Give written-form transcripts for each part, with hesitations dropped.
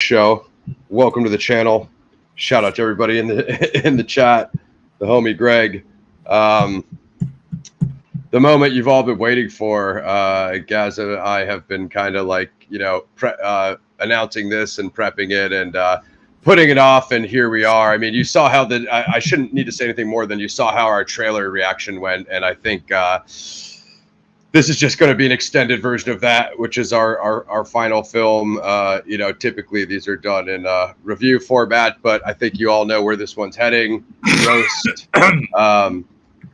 show. Welcome to the channel. Shout out to everybody in the in the chat. The homie Greg. Um, the moment you've all been waiting for. Gaz and I have been kind of like announcing this and prepping it and putting it off, and here we are. I mean, you saw how I shouldn't need to say anything more than you saw how our trailer reaction went, and I think this is just going to be an extended version of that, which is our final film. Typically these are done in review format, but I think you all know where this one's heading. Roast.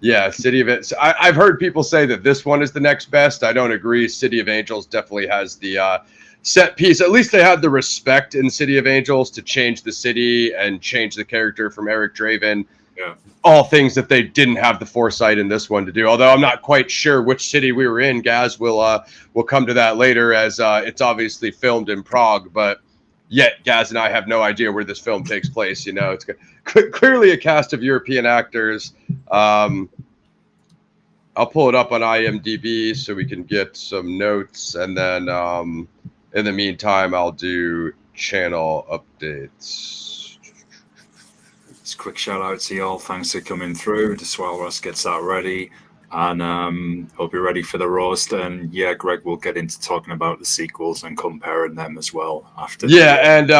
Yeah, City of It. I've heard people say that this one is the next best. I don't agree. City of Angels definitely has the set piece. At least they had the respect in City of Angels to change the city and change the character from Eric Draven. Yeah. All things that they didn't have the foresight in this one to do. Although I'm not quite sure which city we were in. Gaz will come to that later, as it's obviously filmed in Prague, but yet Gaz and I have no idea where this film takes place. You know, it's clearly a cast of European actors. I'll pull it up on IMDb so we can get some notes, and then in the meantime, I'll do channel updates. Just a quick shout out to y'all. Thanks for coming through. Just while Ross gets that ready, and hope you're ready for the roast. And yeah, Greg will get into talking about the sequels and comparing them as well after. Yeah, and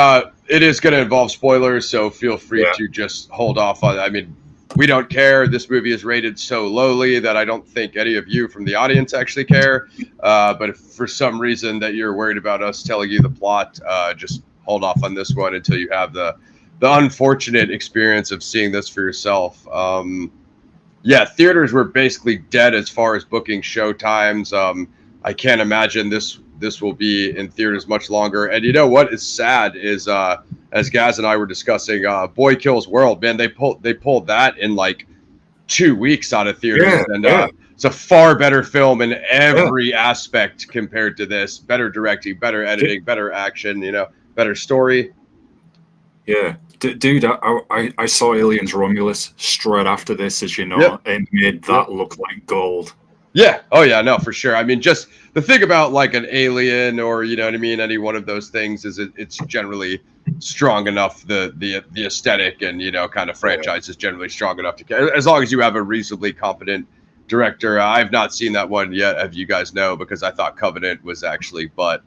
it is going to involve spoilers, so feel free to just hold off on. I mean, we don't care. This movie is rated so lowly that I don't think any of you from the audience actually care. But if for some reason that you're worried about us telling you the plot, just hold off on this one until you have the unfortunate experience of seeing this for yourself. Yeah, theaters were basically dead as far as booking show times. I can't imagine this will be in theaters much longer. And you know what is sad is as Gaz and I were discussing, Boy Kills World, man, they pulled that in like 2 weeks out of theaters. It's a far better film in every aspect compared to this. Better directing, better editing, better action, better story. Yeah, dude, I saw Aliens Romulus straight after this, as you know, and made that look like gold. Yeah. Oh, yeah. No, for sure. I mean, just the thing about like an Alien or, you know what I mean, any one of those things is it's generally strong enough. The aesthetic and, kind of franchise is generally strong enough to, as long as you have a reasonably competent director. I've not seen that one yet, as you guys know, because I thought Covenant was actually, but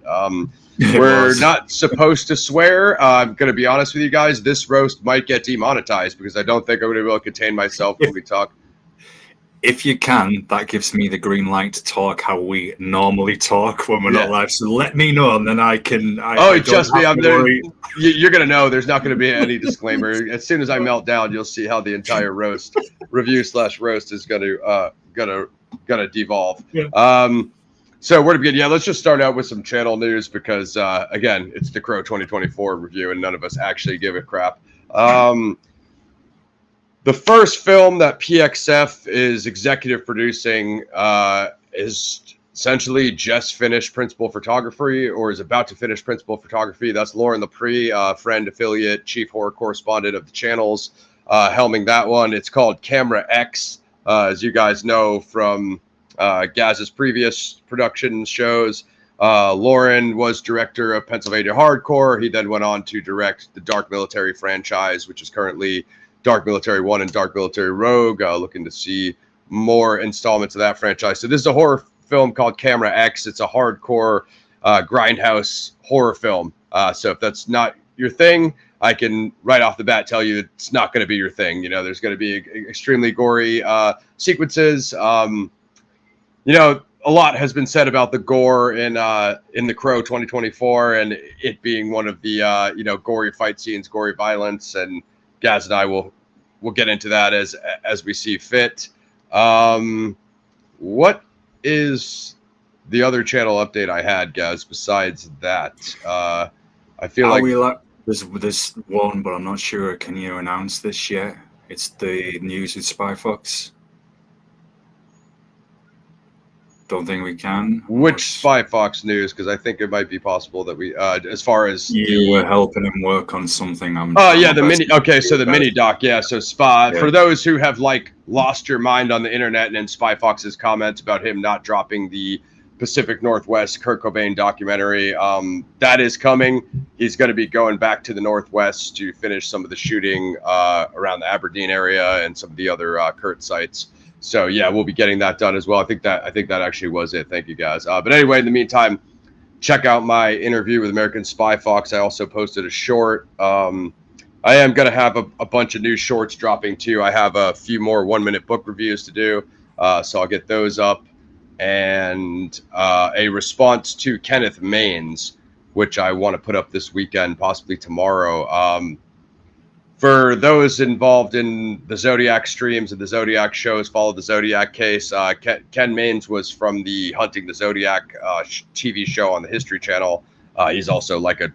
we're not supposed to swear. I'm going to be honest with you guys. This roast might get demonetized because I don't think I'm going to be able to contain myself when we talk. If you can, that gives me the green light to talk how we normally talk when we're not live. So let me know, and then I can. Trust me, I'm there. You're gonna know. There's not gonna be any disclaimer. As soon as I melt down, you'll see how the entire roast review/roast is gonna devolve. Yeah. So where to begin? Yeah, let's just start out with some channel news because again, it's the Crow 2024 review, and none of us actually give a crap. The first film that PXF is executive producing is essentially just finished principal photography or is about to finish principal photography. That's Lauren Lepre, friend, affiliate, chief horror correspondent of the channels, helming that one. It's called Camera X. As you guys know from Gaz's previous production shows, Lauren was director of Pennsylvania Hardcore. He then went on to direct the Dark Military franchise, which is currently Dark Military 1 and Dark Military Rogue, looking to see more installments of that franchise. So this is a horror film called Camera X. It's a hardcore grindhouse horror film. So if that's not your thing, I can right off the bat tell you it's not going to be your thing. There's going to be extremely gory sequences. A lot has been said about the gore in the Crow 2024 and it being one of the gory fight scenes, gory violence, and Gaz and I will get into that as we see fit. What is the other channel update I had, Gaz, besides that? I feel like there's one, but I'm not sure. Can you announce this yet? It's the news with Spy Fox. Don't think we can. Which Spy Fox news? Because I think it might be possible that we, as far as you were helping him work on something. The mini. Okay, so the mini doc. Yeah, so Spy. Yeah. For those who have lost your mind on the internet and in Spy Fox's comments about him not dropping the Pacific Northwest Kurt Cobain documentary. That is coming. He's going to be going back to the Northwest to finish some of the shooting around the Aberdeen area and some of the other Kurt sites. So yeah, we'll be getting that done as well. I think that actually was it. Thank you guys. But anyway, in the meantime, check out my interview with American Spy Fox. I also posted a short. I am going to have a bunch of new shorts dropping too. I have a few more 1-minute book reviews to do. So I'll get those up. And a response to Kenneth Maines, which I want to put up this weekend, possibly tomorrow. For those involved in the Zodiac streams and the Zodiac shows, follow the Zodiac case. Ken Maines was from the Hunting the Zodiac TV show on the History Channel. He's also like a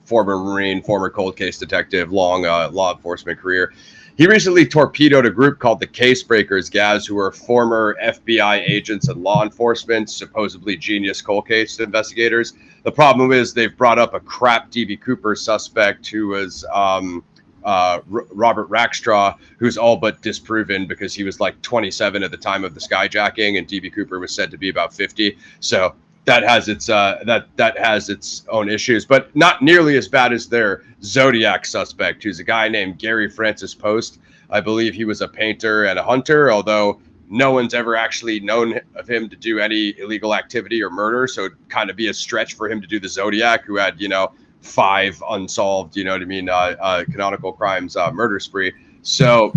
former Marine, former cold case detective, long law enforcement career. He recently torpedoed a group called the Case Breakers, Gaz, who are former FBI agents and law enforcement, supposedly genius cold case investigators. The problem is they've brought up a crap D.B. Cooper suspect who was Robert Rackstraw, who's all but disproven because he was like 27 at the time of the skyjacking, and D.B. Cooper was said to be about 50. So that has its that has its own issues, but not nearly as bad as their Zodiac suspect, who's a guy named Gary Francis Post. I believe he was a painter and a hunter, although no one's ever actually known of him to do any illegal activity or murder. So it'd kind of be a stretch for him to do the Zodiac, who had 5 unsolved, canonical crimes, murder spree. So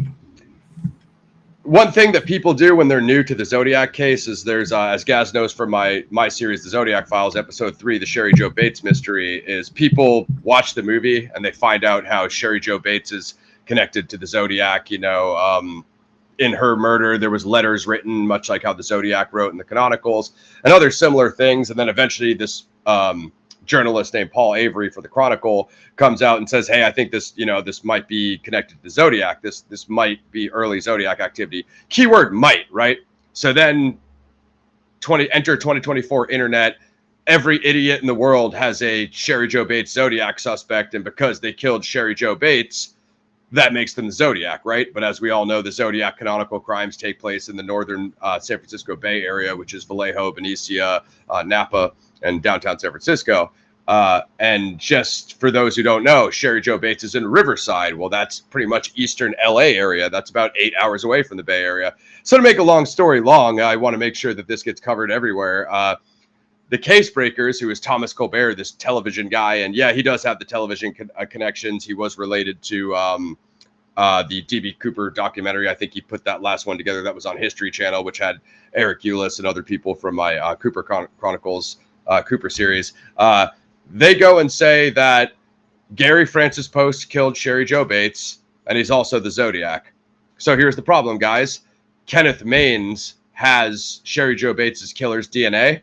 one thing that people do when they're new to the Zodiac case is there's, as Gaz knows from my series, The Zodiac Files, episode 3, the Sherry Jo Bates mystery, is people watch the movie and they find out how Sherry Jo Bates is connected to the Zodiac. In her murder, there was letters written, much like how the Zodiac wrote in the canonicals, and other similar things. And then eventually this journalist named Paul Avery for the Chronicle comes out and says, hey, I think this might be connected to the Zodiac. This might be early Zodiac activity. Keyword might, right? So then enter 2024 internet. Every idiot in the world has a Sherry Jo Bates Zodiac suspect. And because they killed Sherry Jo Bates, that makes them the Zodiac, right? But as we all know, the Zodiac canonical crimes take place in the northern San Francisco Bay Area, which is Vallejo, Benicia, Napa, and downtown San Francisco. And just for those who don't know, Sherry Jo Bates is in Riverside. Well, that's pretty much eastern LA area. That's about 8 hours away from the Bay Area. So to make a long story long, I want to make sure that this gets covered everywhere. The Case Breakers, who is Thomas Colbert, this television guy, and yeah, he does have the television connections. He was related to the D.B. Cooper documentary. I think he put that last one together. That was on History Channel, which had Eric Eulis and other people from my Cooper Chronicles Cooper series. They go and say that Gary Francis Post killed Sherry Jo Bates, and he's also the Zodiac. So here's the problem, guys. Kenneth Maines has Sherry Jo Bates' killer's DNA.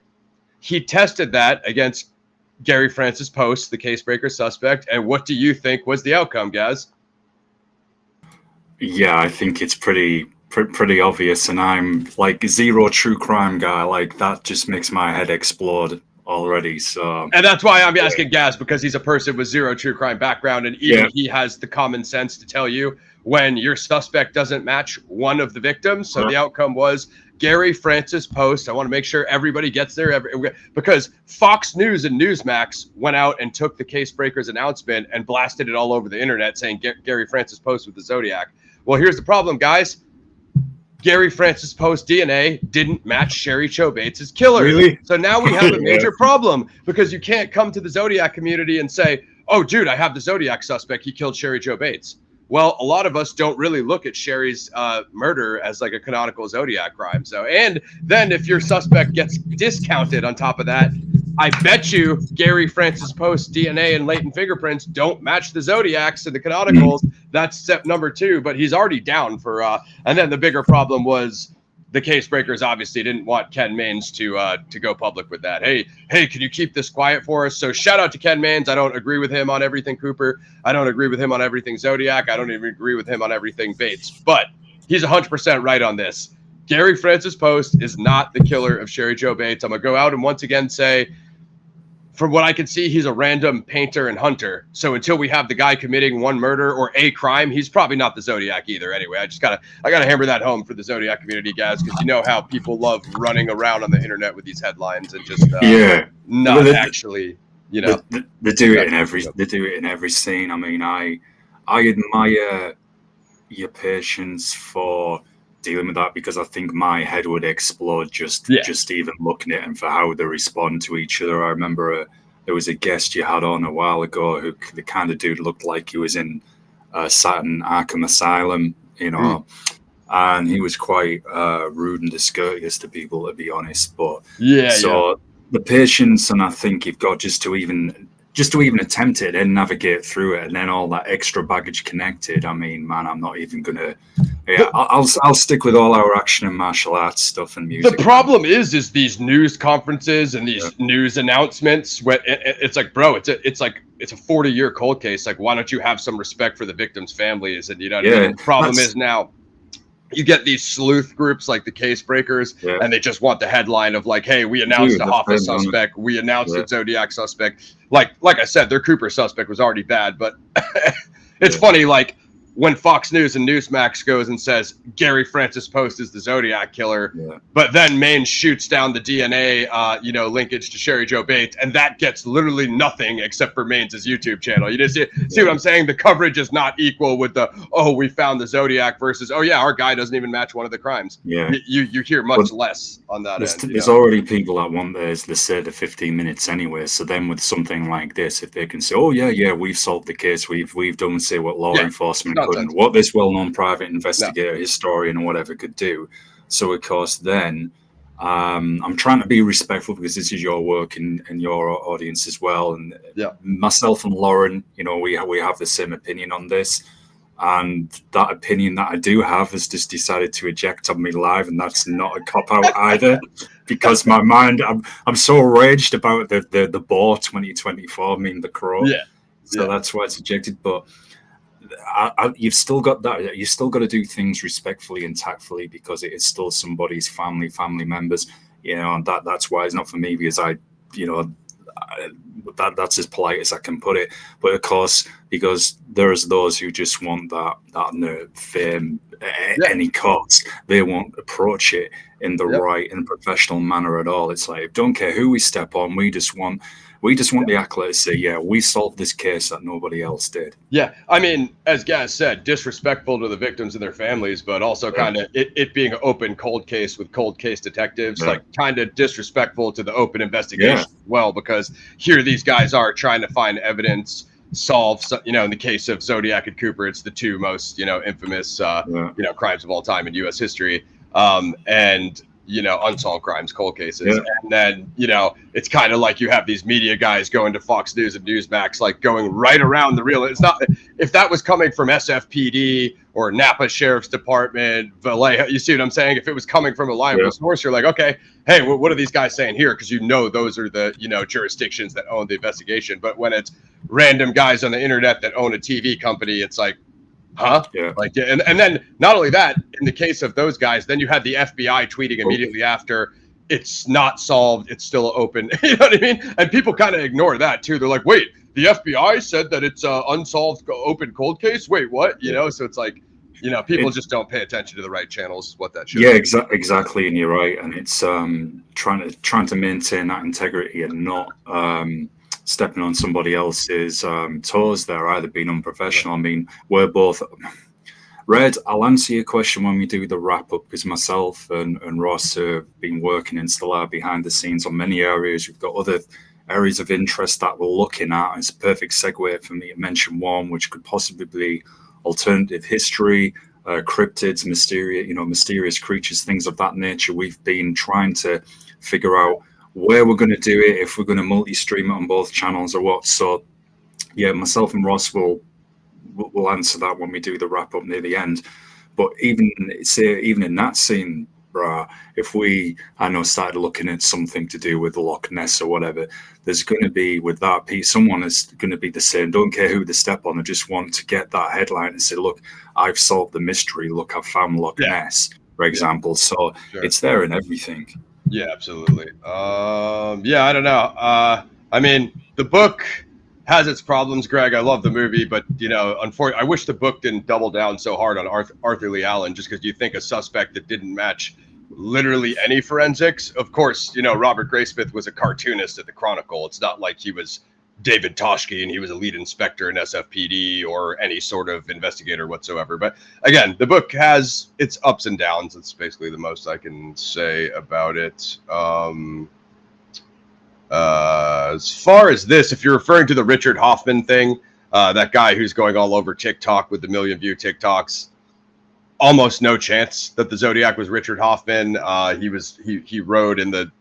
He tested that against Gary Francis Post, the case breaker suspect. And what do you think was the outcome, Gaz? Yeah, I think it's pretty obvious. And I'm like zero true crime guy. Like that just makes my head explode already. So, and that's why I'm asking Gaz, because he's a person with zero true crime background. And even he has the common sense to tell you when your suspect doesn't match one of the victims. So the outcome was Gary Francis Post. I want to make sure everybody gets there, because Fox News and Newsmax went out and took the Case Breakers announcement and blasted it all over the internet saying Gary Francis Post with the Zodiac. Well, here's the problem, guys. Gary Francis Post DNA didn't match Sherry Jo Bates' killer. Really? So now we have a major problem, because you can't come to the Zodiac community and say, oh, dude, I have the Zodiac suspect. He killed Sherry Jo Bates. Well, a lot of us don't really look at Sherry's murder as like a canonical Zodiac crime. So, and then if your suspect gets discounted on top of that, I bet you Gary Francis Post DNA and latent fingerprints don't match the Zodiacs and the canonicals. That's step number 2, but he's already down for, and then the bigger problem was the Case Breakers obviously didn't want Ken Maines to go public with that. Hey, can you keep this quiet for us? So shout out to Ken Maines. I don't agree with him on everything Cooper. I don't agree with him on everything Zodiac. I don't even agree with him on everything Bates, but he's 100% right on this. Gary Francis Post is not the killer of Sherry Jo Bates. I'm going to go out and once again say, from what I can see, he's a random painter and hunter. So until we have the guy committing one murder or a crime, he's probably not the Zodiac either. Anyway, I gotta hammer that home for the Zodiac community, guys, because you know how people love running around on the internet with these headlines and just not actually, you know. They do it in every scene. I mean, I admire your patience for dealing with that, because I think my head would explode just even looking at it, and for how they respond to each other. I remember there was a guest you had on a while ago who the kind of dude looked like he was in Saturn Arkham Asylum, you know, and he was quite rude and discourteous to people, to be honest. But the patience, and I think you've got just to even attempt it and navigate through it, and then all that extra baggage connected. I mean, man, I'm not even gonna. Yeah, I'll stick with all our action and martial arts stuff and music. The problem is these news conferences and these news announcements. Where it's like, bro, it's a 40-year cold case. Like, why don't you have some respect for the victims' families? And you know, what I mean? The problem is now. You get these sleuth groups like the Case Breakers, and they just want the headline of like, "Hey, we announced a Hoffa suspect. We announced a Zodiac suspect." Like I said, their Cooper suspect was already bad, but it's funny. Like when Fox News and Newsmax goes and says Gary Francis Post is the Zodiac killer, but then Maine shoots down the DNA, linkage to Sherry Jo Bates, and that gets literally nothing except for Maine's YouTube channel. You just see what I'm saying? The coverage is not equal with the we found the Zodiac versus our guy doesn't even match one of the crimes. Yeah, you hear much less on that end. There's already people that want the 15 minutes anyway. So then with something like this, if they can say, we've solved the case, we've done say what law enforcement couldn't, what this well-known private investigator, historian, or whatever could do. So of course, then I'm trying to be respectful, because this is your work and your audience as well. And myself and Lauren, we have the same opinion on this. And that opinion that I do have has just decided to eject on me live, and that's not a cop-out either, because my mind, I'm so raged about the Boar 2024, The Crow. So that's why it's ejected. But you've still got that. You've still got to do things respectfully and tactfully, because it is still somebody's family members. And that's why it's not for me, because that's as polite as I can put it. But of course, because there's those who just want that fame at any cost, they won't approach it in the right and professional manner at all. It's like, don't care who we step on, we just want the accolade to say, we solved this case that nobody else did. Yeah, I mean, as Gaz said, disrespectful to the victims and their families, but also kind of it being an open cold case with cold case detectives, like kind of disrespectful to the open investigation as well, because here these guys are trying to find evidence, solve, in the case of Zodiac and Cooper, it's the two most, infamous, crimes of all time in U.S. history. And unsolved crimes, cold cases. And then, it's kind of like you have these media guys going to Fox News and Newsmax, like going right around the real. It's not, if that was coming from SFPD or Napa Sheriff's Department, Vallejo, you see what I'm saying? If it was coming from a reliable source, you're like, okay, hey, what are these guys saying here? Because those are the, jurisdictions that own the investigation. But when it's random guys on the internet that own a TV company, it's like, huh? Yeah. And then not only that, in the case of those guys, then you had the FBI tweeting immediately after, it's not solved, it's still open. You know what I mean? And people kind of ignore that too. They're like, wait, the FBI said that it's an unsolved open cold case? Wait, what? So it's like, people just don't pay attention to the right channels, what that should be. Exactly. And you're right. And it's trying to maintain that integrity and not stepping on somebody else's toes there, either being unprofessional. I mean, we're both... Red, I'll answer your question when we do the wrap-up, because myself and Ross have been working in Stellar behind the scenes on many areas. We've got other areas of interest that we're looking at. It's a perfect segue for me to mention one, which could possibly be alternative history, cryptids, mysterious creatures, things of that nature. We've been trying to figure out where we're going to do it, if we're going to multi-stream it on both channels or what. So myself and Ross will answer that when we do the wrap up near the end. But even in that scene, if we started looking at something to do with Loch Ness or whatever, there's going to be, with that piece, someone is going to be the same. Don't care who they step on. I just want to get that headline and say, look, I've solved the mystery. Look, I've found Loch Ness, for example. It's there in everything. Yeah, absolutely. I don't know. I mean, the book has its problems, Greg. I love the movie, but unfortunately, I wish the book didn't double down so hard on Arthur Lee Allen, just because you think a suspect that didn't match literally any forensics. Of course, Robert Graysmith was a cartoonist at the Chronicle. It's not like he was David Toshke and he was a lead inspector in SFPD or any sort of investigator whatsoever. But again, the book has its ups and downs. It's basically the most I can say about it. As far as this, if you're referring to the Richard Hoffman thing, that guy who's going all over TikTok with the million view TikToks, almost no chance that the Zodiac was Richard Hoffman. He rode in the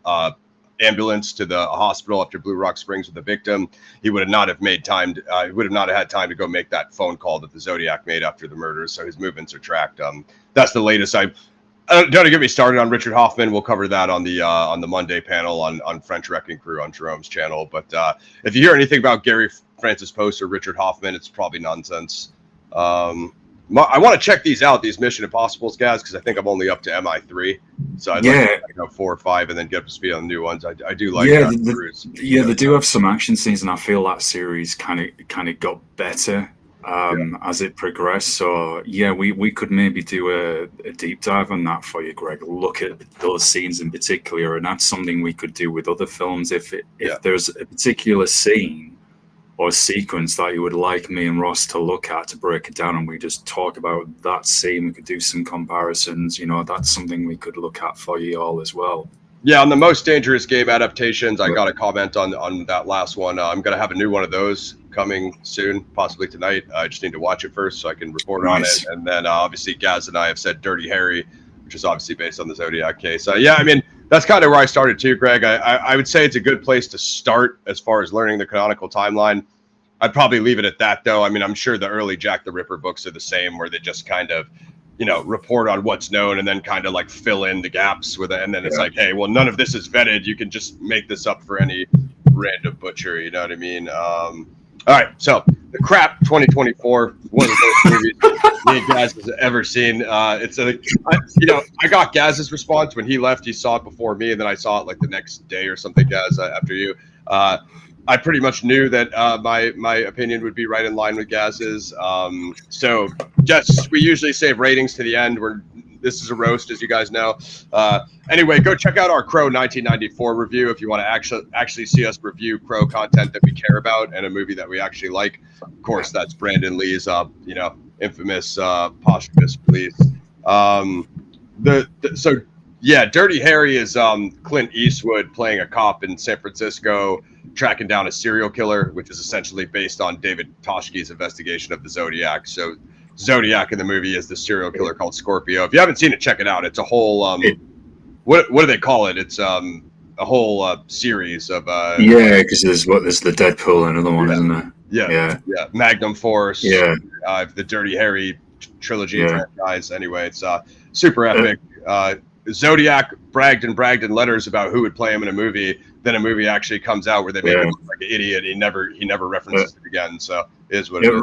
ambulance to the hospital after Blue Rock Springs with the victim. He would not have had time to go make that phone call that the Zodiac made after the murders. So his movements are tracked. That's the latest. Don't get me started on Richard Hoffman. We'll cover that on the Monday panel on French Wrecking Crew on Jerome's channel. But if you hear anything about Gary Francis Post or Richard Hoffman, it's probably nonsense. I want to check these out, these Mission Impossibles, guys, because I think I'm only up to MI3. So I'd like to go 4 or 5 and then get up to speed on the new ones. I do like they do have some action scenes, and I feel that series kind of got better as it progressed. So we could maybe do a deep dive on that for you, Greg. Look at those scenes in particular, and that's something we could do with other films. If there's a particular scene or sequence that you would like me and Ross to look at to break it down, and we just talk about that scene, we could do some comparisons. That's something we could look at for you all as well. Yeah, on the Most Dangerous Game adaptations, I got a comment on that last one. I'm going to have a new one of those coming soon, possibly tonight. I just need to watch it first so I can report on it. And then obviously Gaz and I have said Dirty Harry, which is obviously based on the Zodiac case. I mean, that's kind of where I started too, Greg. I would say it's a good place to start as far as learning the canonical timeline. I'd probably leave it at that, though. I mean, I'm sure the early Jack the Ripper books are the same, where they just kind of, report on what's known and then kind of like fill in the gaps with it. And then it's like, hey, well, none of this is vetted. You can just make this up for any random butcher. You know what I mean? All right. So The Crap 2024, one of the most movies me and Gaz has ever seen. I got Gaz's response when he left. He saw it before me, and then I saw it like the next day or something, Gaz, after you. I pretty much knew that my opinion would be right in line with Gaz's. So just we usually save ratings to the end. This is a roast, as you guys know. Anyway, go check out our Crow 1994 review if you want to actually see us review Crow content that we care about and a movie that we actually like. Of course, that's Brandon Lee's infamous posthumous release. Dirty Harry is Clint Eastwood playing a cop in San Francisco, tracking down a serial killer, which is essentially based on David Toshke's investigation of the Zodiac. So Zodiac in the movie is the serial killer called Scorpio. If you haven't seen it, check it out. It's a whole what do they call it? It's a whole series of because there's the Deadpool, another one, isn't there? Yeah. Magnum Force. The Dirty Harry trilogy franchise. Anyway, it's super epic. Zodiac bragged in letters about who would play him in a movie. Then a movie actually comes out where they make him look like an idiot. He never references it again. So it is what it is.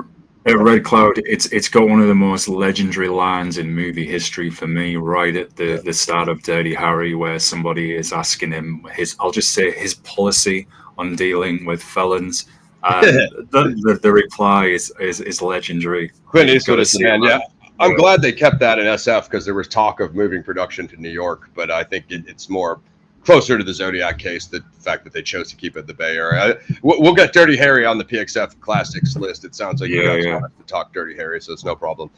Red Cloud, it's got one of the most legendary lines in movie history for me, right at the start of Dirty Harry, where somebody is asking him his policy on dealing with felons. The reply is legendary. Clint Eastwood is the man. Yeah. I'm glad they kept that in SF because there was talk of moving production to New York, but I think it's more closer to the Zodiac case, the fact that they chose to keep it in the Bay Area. We'll get Dirty Harry on the PXF Classics list. It sounds like you guys want to talk Dirty Harry, so it's no problem.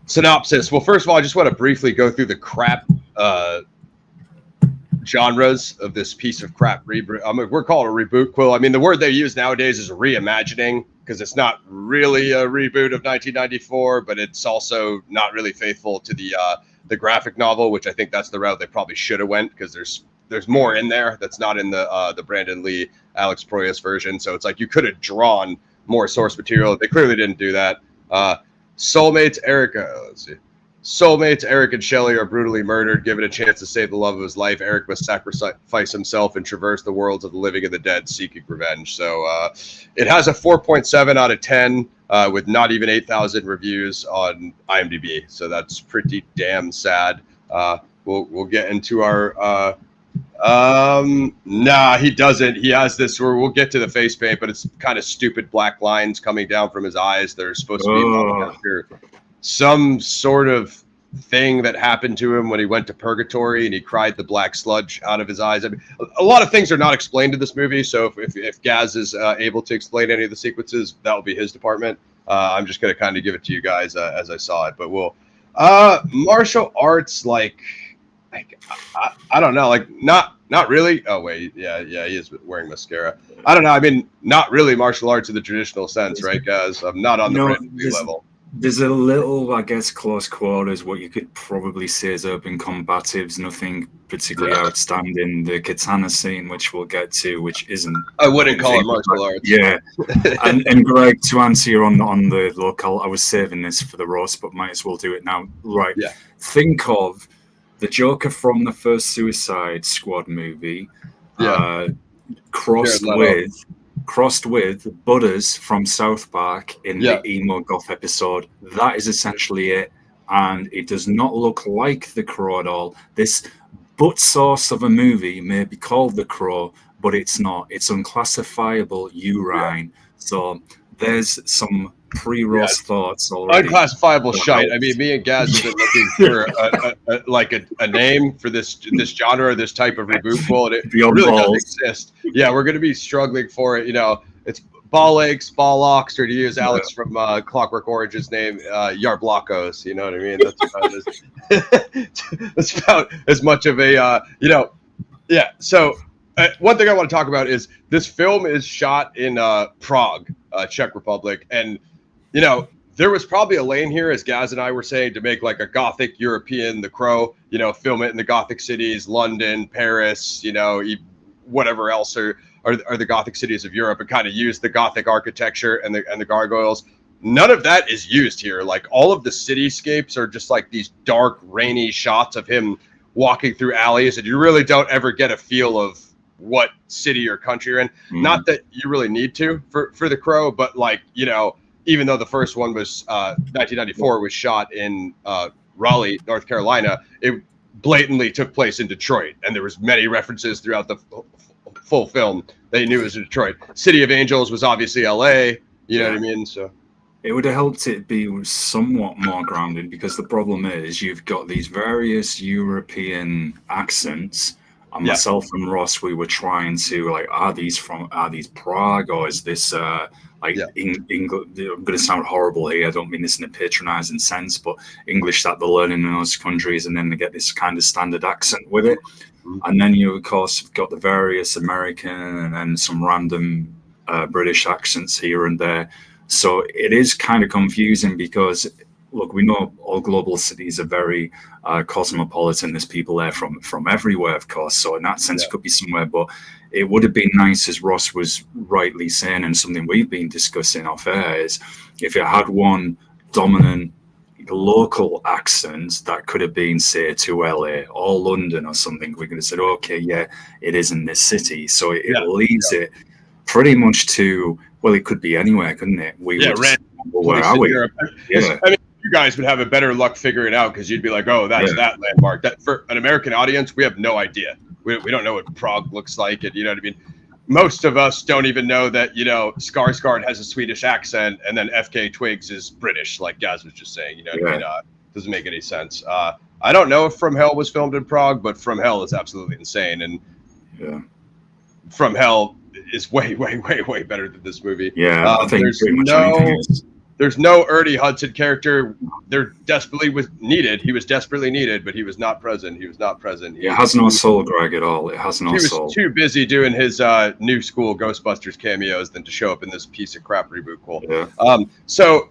Synopsis. Well, first of all, I just want to briefly go through the crap genres of this piece of crap reboot. We're calling it a rebootquel. I mean, the word they use nowadays is reimagining, because it's not really a reboot of 1994, but it's also not really faithful to the graphic novel, which I think that's the route they probably should have went, because there's more in there that's not in the Brandon Lee, Alex Proyas version. So it's like you could have drawn more source material. They clearly didn't do that. Soulmates Eric and Shelley are brutally murdered. Given a chance to save the love of his life, Eric must sacrifice himself and traverse the worlds of the living and the dead, seeking revenge. So it has a 4.7 out of 10 with not even 8,000 reviews on IMDb. So that's pretty damn sad. We'll get into our Nah, he doesn't. He has this where we'll get to the face paint, but it's kind of stupid black lines coming down from his eyes. They're supposed to be modeled after some sort of thing that happened to him when he went to purgatory and he cried the black sludge out of his eyes. I mean, a lot of things are not explained in this movie. So if Gaz is able to explain any of the sequences, that will be his department. I'm just going to kind of give it to you guys as I saw it, but we'll, martial arts, like I don't know, like not really. Oh wait, yeah, he is wearing mascara. I don't know. I mean, not really martial arts in the traditional sense, right, guys? I'm not on the level. There's a little, I guess, close quarters. What you could probably say is open combatives. Nothing particularly outstanding. The katana scene, which we'll get to, which isn't. I wouldn't call it martial arts. Yeah, and Greg, to answer you on the local, I was saving this for the roast, but might as well do it now. Right. Yeah. Think of the Joker from the first Suicide Squad movie, crossed with Butters from South Park in the emo goth episode. That is essentially it, and it does not look like The Crow at all. This butt sauce of a movie may be called The Crow, but it's not. It's unclassifiable urine. So there's some pre-roast thoughts already. Unclassifiable shite. I mean, me and Gaz have been looking for a name for this genre, this type of rebootquel, and it really doesn't exist. Yeah, we're going to be struggling for it. You know, it's ball aches, ball locks, or to use Alex from Clockwork Orange's name, Yarblocos. You know what I mean? That's about as much of a yeah. So one thing I want to talk about is this film is shot in Prague, Czech Republic, and you know, there was probably a lane here, as Gaz and I were saying, to make like a Gothic European The Crow, you know, film it in the Gothic cities, London, Paris, you know, whatever else are the Gothic cities of Europe, and kind of use the Gothic architecture and the gargoyles. None of that is used here. Like all of the cityscapes are just like these dark, rainy shots of him walking through alleys, and you really don't ever get a feel of what city or country you're in. Not that you really need to for The Crow, but like, you know, even though the first one was 1994, was shot in Raleigh, North Carolina, it blatantly took place in Detroit, and there was many references throughout the full film that you knew it was in Detroit. City of Angels was obviously LA. You know what I mean? So it would have helped it be somewhat more grounded, because the problem is you've got these various European accents. And myself and Ross, we were trying to like, are these Prague, or is this English? I'm going to sound horrible here. I don't mean this in a patronizing sense, but English that they're learning in those countries, and then they get this kind of standard accent with it. And then you, of course, have got the various American and then some random British accents here and there. So it is kind of confusing because, look, we know all global cities are very cosmopolitan. There's people there from everywhere, of course. So in that sense, it could be somewhere. But it would have been nice, as Ross was rightly saying, and something we've been discussing off air, is if it had one dominant local accent that could have been, say, to LA or London or something, we could have said, okay, yeah, it is in this city. So it leaves it pretty much to, well, it could be anywhere, couldn't it? Where are we? Yeah. I mean, you guys would have a better luck figuring it out, because you'd be like, oh, that's that landmark. That for an American audience, we have no idea. We don't know what Prague looks like, and you know what I mean. Most of us don't even know that, you know, Skarsgard has a Swedish accent, and then FK Twigs is British, like Gaz was just saying. You know what I mean? Doesn't make any sense. I don't know if From Hell was filmed in Prague, but From Hell is absolutely insane, and From Hell is way better than this movie. Yeah, I think there's no Ernie Hudson character. There desperately was needed. He was desperately needed, but he was not present. He has no soul, Greg, at all. It has no soul. He was too busy doing his new school Ghostbusters cameos than to show up in this piece of crap rebootquel. Yeah. So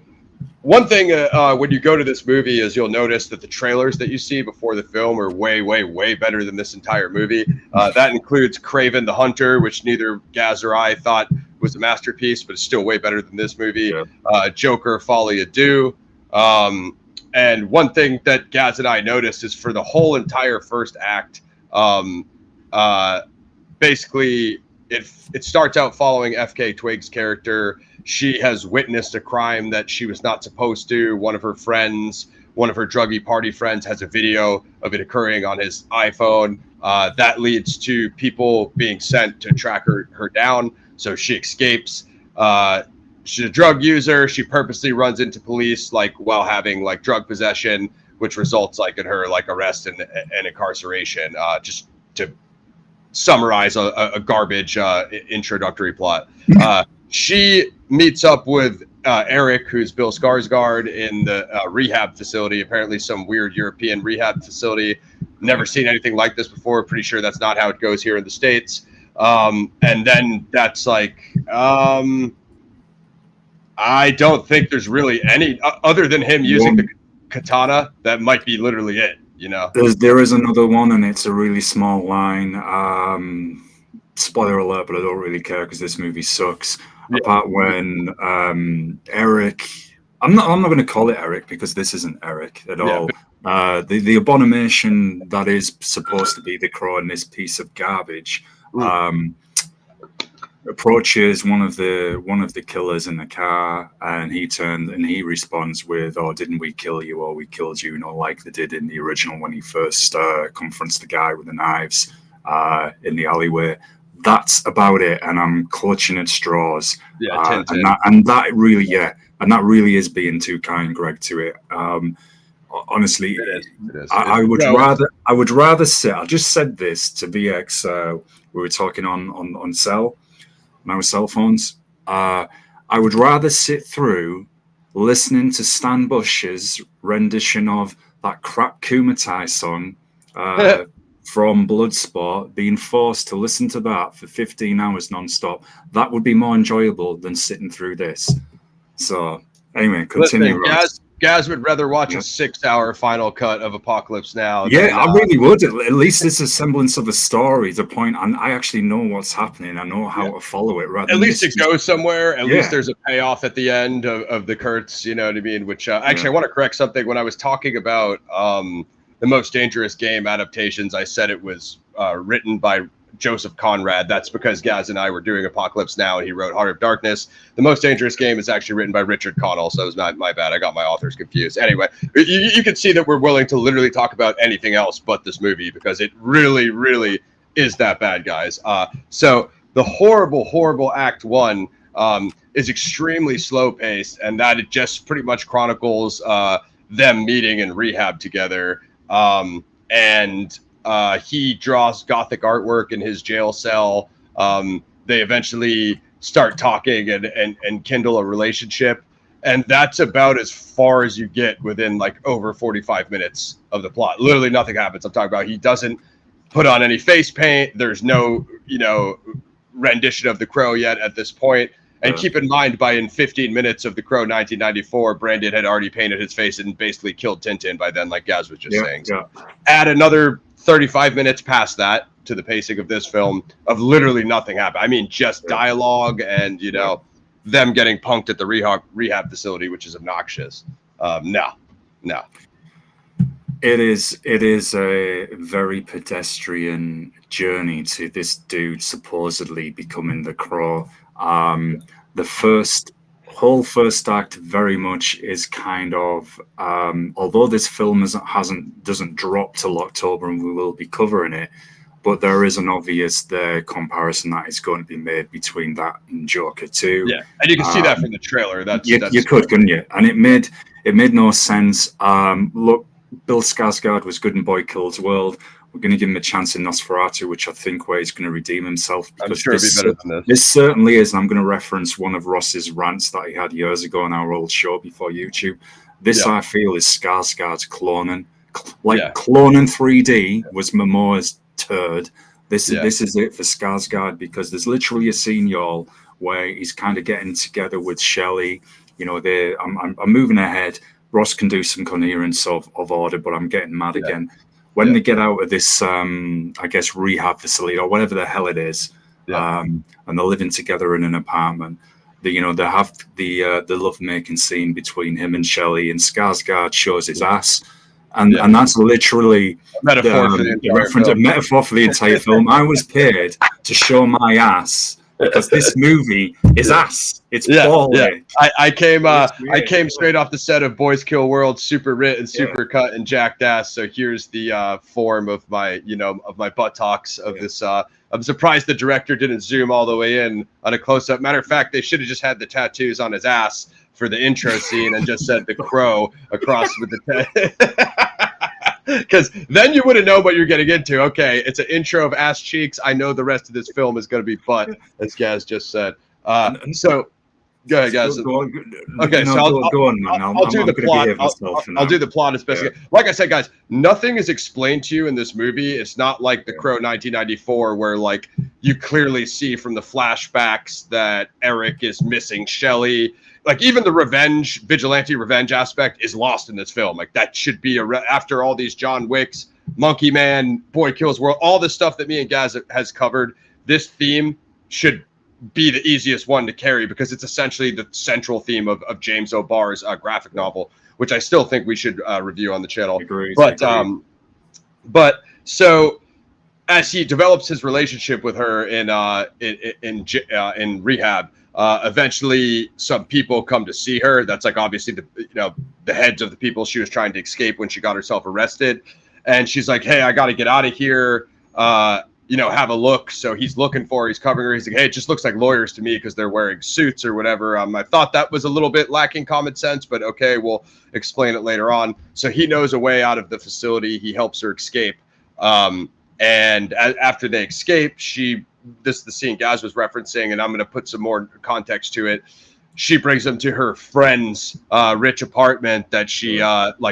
one thing when you go to this movie is you'll notice that the trailers that you see before the film are way better than this entire movie. That includes Kraven the Hunter, which neither Gaz or I thought was a masterpiece, but it's still way better than this movie. Joker, Folly Adieu. And one thing that Gaz and I noticed is for the whole entire first act, basically it starts out following FK Twig's character. She has witnessed a crime that she was not supposed to. One of her friends one of her druggy party friends has a video of it occurring on his iPhone. That leads to people being sent to track her down. So she escapes. She's a drug user. She purposely runs into police like while having like drug possession, which results like in her like arrest and incarceration. Just to summarize a garbage introductory plot. She meets up with Eric, who's Bill Skarsgard, in the rehab facility. Apparently some weird European rehab facility. Never seen anything like this before. Pretty sure that's not how it goes here in the States. And then that's like, I don't think there's really any other than him using the katana. That might be literally it. You know, there is another one, and it's a really small line. Spoiler alert, but I don't really care because this movie sucks. Yeah. Apart when Eric, I'm not going to call it Eric because this isn't Eric at all. The abomination that is supposed to be the Crow in this piece of garbage approaches one of the killers in the car, and he responds with, "Oh, didn't we kill you? Or we killed you?" Like they did in the original when he first confronts the guy with the knives in the alleyway. That's about it, and I'm clutching at straws. And that really is being too kind, Greg, to it. Honestly, it is. I would rather sit. I just said this to VX. We were talking on our cell phones. I would rather sit through listening to Stan Bush's rendition of that crap Kumatai song from Bloodsport, being forced to listen to that for 15 hours nonstop. That would be more enjoyable than sitting through this. So anyway, continue. Gaz would rather watch a 6-hour final cut of Apocalypse Now. Yeah, I really would. At least it's a semblance of a story. The point, and I actually know what's happening. I know how to follow it. Rather, at least it goes somewhere. At least there's a payoff at the end of the Kurtz. You know what I mean? Which actually, I want to correct something. When I was talking about the Most Dangerous Game adaptations, I said it was written by Joseph Conrad. That's because Gaz and I were doing Apocalypse Now, and he wrote Heart of Darkness. The Most Dangerous Game is actually written by Richard Connell, so it was my bad. I got my authors confused. Anyway, you can see that we're willing to literally talk about anything else but this movie because it really, really is that bad, guys. So the horrible Act 1 is extremely slow-paced, and that it just pretty much chronicles them meeting in rehab together. He draws gothic artwork in his jail cell. They eventually start talking and kindle a relationship. And that's about as far as you get within like over 45 minutes of the plot. Literally nothing happens. I'm talking about he doesn't put on any face paint. There's no, rendition of the Crow yet at this point. And keep in mind, in 15 minutes of The Crow 1994, Brandon had already painted his face and basically killed Tintin by then, like Gaz was just saying. So add another 35 minutes past that to the pacing of this film of literally nothing happened. I mean, just dialogue and, them getting punked at the rehab facility, which is obnoxious. No. It is a very pedestrian journey to this dude supposedly becoming the Crow. The whole first act very much is kind of, although this film doesn't drop till October and we will be covering it, but there is an obvious comparison that is going to be made between that and Joker 2. Yeah, and you can see that from the trailer. You could, couldn't you? And it made no sense. Look, Bill Skarsgard was good in Boy Kills World. We're going to give him a chance in Nosferatu, which I think where he's going to redeem himself. I'm sure it'll be better than this. This certainly is, and I'm going to reference one of Ross's rants that he had years ago on our old show before YouTube. This, I feel, is Skarsgard's cloning. Cloning 3D was Momoa's turd. This is it for Skarsgård, because there's literally a scene, y'all, where he's kind of getting together with Shelley. I'm moving ahead. Ross can do some coherence of order, but I'm getting mad again. When they get out of this, I guess, rehab facility or whatever the hell it is, and they're living together in an apartment, they have the love-making scene between him and Shelley, and Skarsgård shows his ass. And that's literally a metaphor for the entire film. I was paid to show my ass because this movie is ass. It's poorly. I came straight off the set of Boys Kill World, super written, super cut, and jacked ass. So here's the form of my buttocks of this. I'm surprised the director didn't zoom all the way in on a close up. Matter of fact, they should have just had the tattoos on his ass for the intro scene and just said the crow across with the because then you wouldn't know what you're getting into. Okay, it's an intro of ass cheeks. I know the rest of this film is going to be butt, as Gaz just said. So go ahead, guys. Okay, so I'll do the plot. I'll do the plot as best. Like I said, guys, nothing is explained to you in this movie. It's not like The Crow 1994, where like you clearly see from the flashbacks that Eric is missing Shelley. Like even the vigilante revenge aspect is lost in this film. Like that should be after all these John Wicks, Monkey Man, Boy Kills World, all the stuff that me and Gaz has covered. This theme should be the easiest one to carry because it's essentially the central theme of James O'Barr's graphic novel, which I still think we should review on the channel. Agreed. But so as he develops his relationship with her in rehab. Eventually, some people come to see her. That's like obviously the heads of the people she was trying to escape when she got herself arrested. And she's like, "Hey, I got to get out of here. Have a look." So he's looking for her. He's covering her. He's like, "Hey, it just looks like lawyers to me because they're wearing suits or whatever." I thought that was a little bit lacking common sense, but okay, we'll explain it later on. So he knows a way out of the facility. He helps her escape. And after they escape, this is the scene Gaz was referencing, and I'm going to put some more context to it. She brings them to her friend's rich apartment that she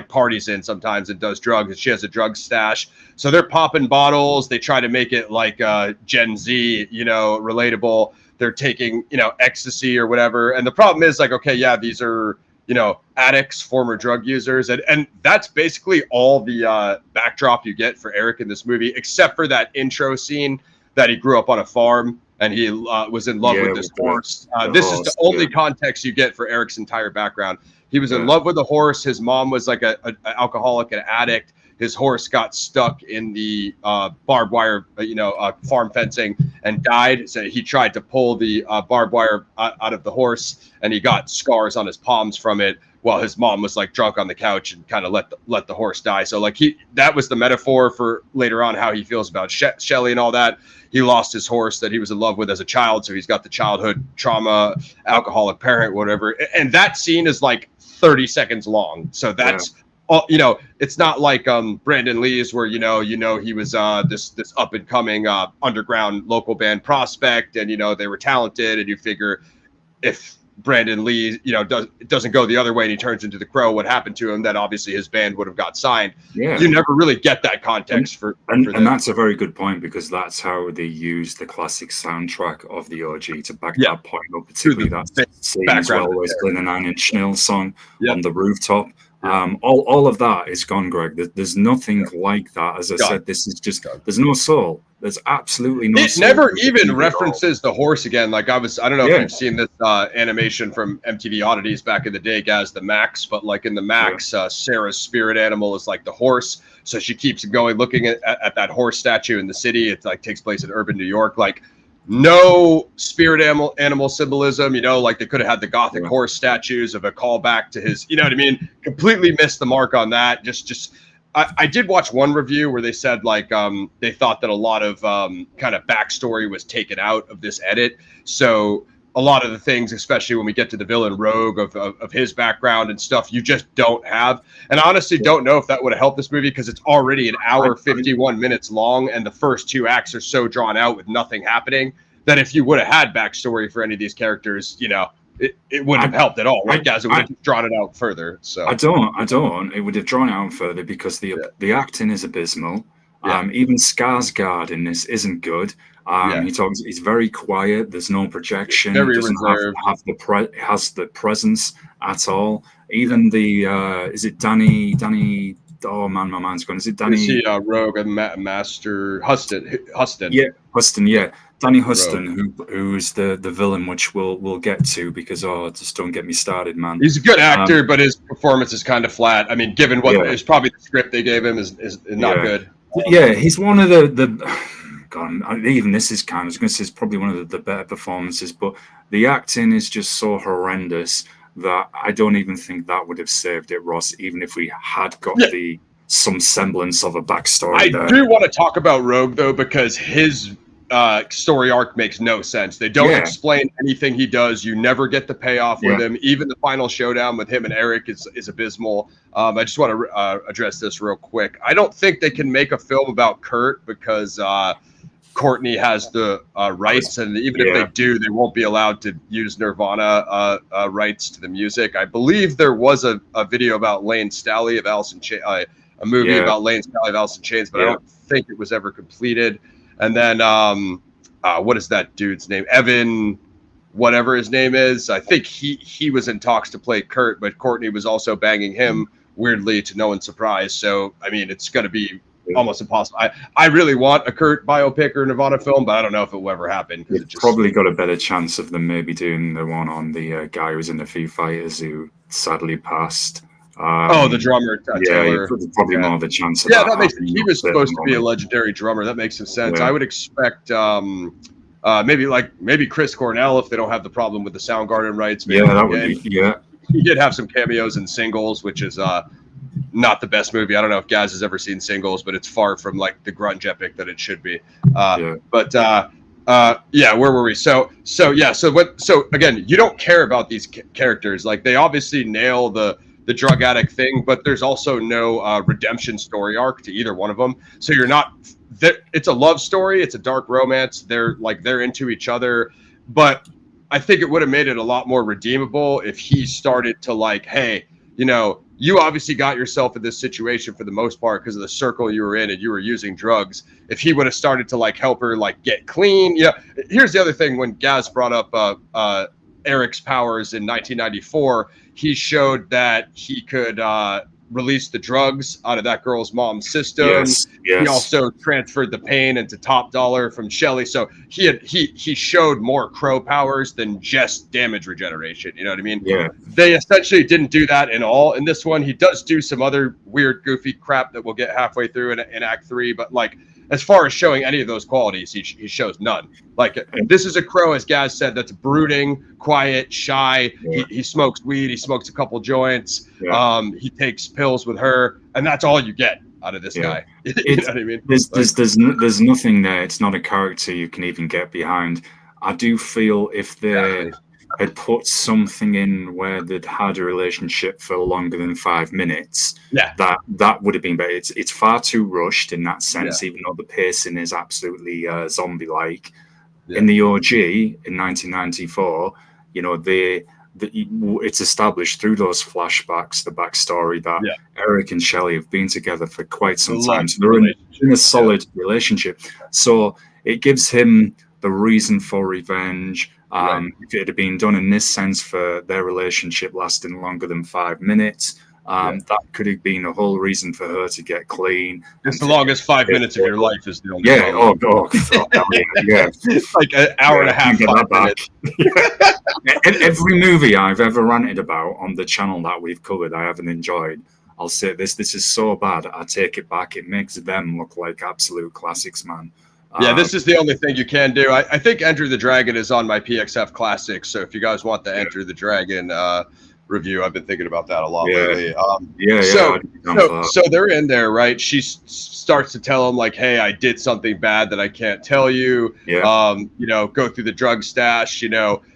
parties in sometimes and does drugs. And she has a drug stash. So they're popping bottles. They try to make it like Gen Z, relatable. They're taking, ecstasy or whatever. And the problem is like, okay, yeah, these are, addicts, former drug users. And that's basically all the backdrop you get for Eric in this movie, except for that intro scene that he grew up on a farm and he was in love with this horse. This is the only context you get for Eric's entire background. He was in love with the horse. His mom was like an alcoholic and addict. His horse got stuck in the barbed wire, farm fencing and died. So he tried to pull the barbed wire out of the horse, and he got scars on his palms from it. While his mom was like drunk on the couch and kind of let the horse die. So like that was the metaphor for later on how he feels about Shelley and all that. He lost his horse that he was in love with as a child, so he's got the childhood trauma, alcoholic parent, whatever. And that scene is like 30 seconds long. So that's it's not like Brandon Lee's where he was this up and coming underground local band prospect, and they were talented, and you figure if Brandon Lee doesn't go the other way and he turns into the Crow, what happened to him, that obviously his band would have got signed. You never really get that context and that's a very good point, because that's how they use the classic soundtrack of the OG to back that point up, particularly that scene as well, where he's playing the 9 Inch Nails song on the rooftop. All of that is gone, Greg. There's nothing like that. As I said, this is just, there's no soul. There's absolutely no soul. It never even references the horse again. Like I don't know if you've seen this animation from MTV Oddities back in the day, guys, the Max, but like in the Max, Sarah's spirit animal is like the horse. So she keeps going, looking at that horse statue in the city. It like takes place in urban New York. Like no spirit animal symbolism, like they could have had the Gothic horse statues of a callback to his, what I mean? Completely missed the mark on that. I did watch one review where they said like they thought that a lot of kind of backstory was taken out of this edit. So a lot of the things, especially when we get to the villain Rogue of his background and stuff, you just don't have. And I honestly don't know if that would have helped this movie, because it's already an hour, 51 minutes long, and the first 2 acts are so drawn out with nothing happening that if you would have had backstory for any of these characters, it wouldn't have helped at all, right, guys? It would have drawn it out further. So I don't. It would have drawn it out further because the acting is abysmal. Even Skarsgard in this isn't good. He's very quiet. There's no projection. Very he doesn't has the presence at all. Even the is it Danny? Oh man, my mind's gone. Is it Danny? Is he Rogue and Master Huston? Yeah, Huston. Yeah, Danny Huston, who's the villain, which we'll get to, because just don't get me started, man. He's a good actor, but his performance is kind of flat. I mean, given what is probably the script they gave him is not good. Yeah, he's one of the God, even this is kind of, I was going to say, it's probably one of the better performances, but the acting is just so horrendous that I don't even think that would have saved it, Ross, even if we had got some semblance of a backstory there. I do want to talk about Rogue, though, because his story arc makes no sense. They don't explain anything he does. You never get the payoff with him. Even the final showdown with him and Eric is abysmal. I just want to address this real quick. I don't think they can make a film about Kurt because Courtney has the rights, and even if they do, they won't be allowed to use Nirvana rights to the music. I believe there was a video about Lane Staley of Alice in Chains, a movie about Lane Staley of Alice in Chains, but I don't think it was ever completed. And then what is that dude's name? Evan, whatever his name is. I think he was in talks to play Kurt, but Courtney was also banging him, weirdly, to no one's surprise. So, I mean, it's going to be almost impossible. I really want a Kurt biopic or Nirvana film, but I don't know if it will ever happen. It's probably got a better chance of them maybe doing the one on the guy who was in the Foo Fighters who sadly passed. The drummer. Taylor. Probably more of a chance of that makes sense. He was supposed to be a legendary drummer. That makes some sense. I would expect maybe Chris Cornell, if they don't have the problem with the Soundgarden rights. Maybe that would be, He did have some cameos in Singles, which is not the best movie. I don't know if Gaz has ever seen Singles, but it's far from like the grunge epic that it should be. But where were we? So again, you don't care about these characters. Like, they obviously nail the drug addict thing, but there's also no redemption story arc to either one of them. So you're not. It's a love story. It's a dark romance. They're into each other, but I think it would have made it a lot more redeemable if he started to like, hey, you obviously got yourself in this situation for the most part because of the circle you were in and you were using drugs. If he would have started to like help her like get clean. Here's the other thing. When Gaz brought up Eric's powers in 1994, he showed that he could release the drugs out of that girl's mom's system. Yes. He also transferred the pain into Top Dollar from Shelley. So he showed more Crow powers than just damage regeneration. You know what I mean? Yeah. They essentially didn't do that in this one. He does do some other weird, goofy crap that we'll get halfway through in Act 3, but like, as far as showing any of those qualities, he shows none. Like, this is a Crow, as Gaz said, that's brooding, quiet, shy. He smokes weed. He smokes a couple joints. He takes pills with her, and that's all you get out of this guy. You know what I mean? There's nothing there. It's not a character you can even get behind. I do feel if they had put something in where they'd had a relationship for longer than 5 minutes, that would have been better. It's far too rushed in that sense, even though the pacing is absolutely zombie-like. In the OG in 1994, it's established through those flashbacks, the backstory that Eric and Shelley have been together for quite some time. So they're in a solid relationship. So it gives him the reason for revenge. If it had been done in this sense for their relationship lasting longer than 5 minutes, that could have been the whole reason for her to get clean. It's the longest 5 minutes of your life is the only like an hour and a half. Every movie I've ever ranted about on the channel that we've covered, I haven't enjoyed. I'll say this is so bad, I take it back. It makes them look like absolute classics, man. This is the only thing you can do. I think Enter the Dragon is on my PXF Classics, so if you guys want the Enter the Dragon review, I've been thinking about that a lot lately. So they're in there, right? She starts to tell him like, hey, I did something bad that I can't tell you. Go through the drug stash.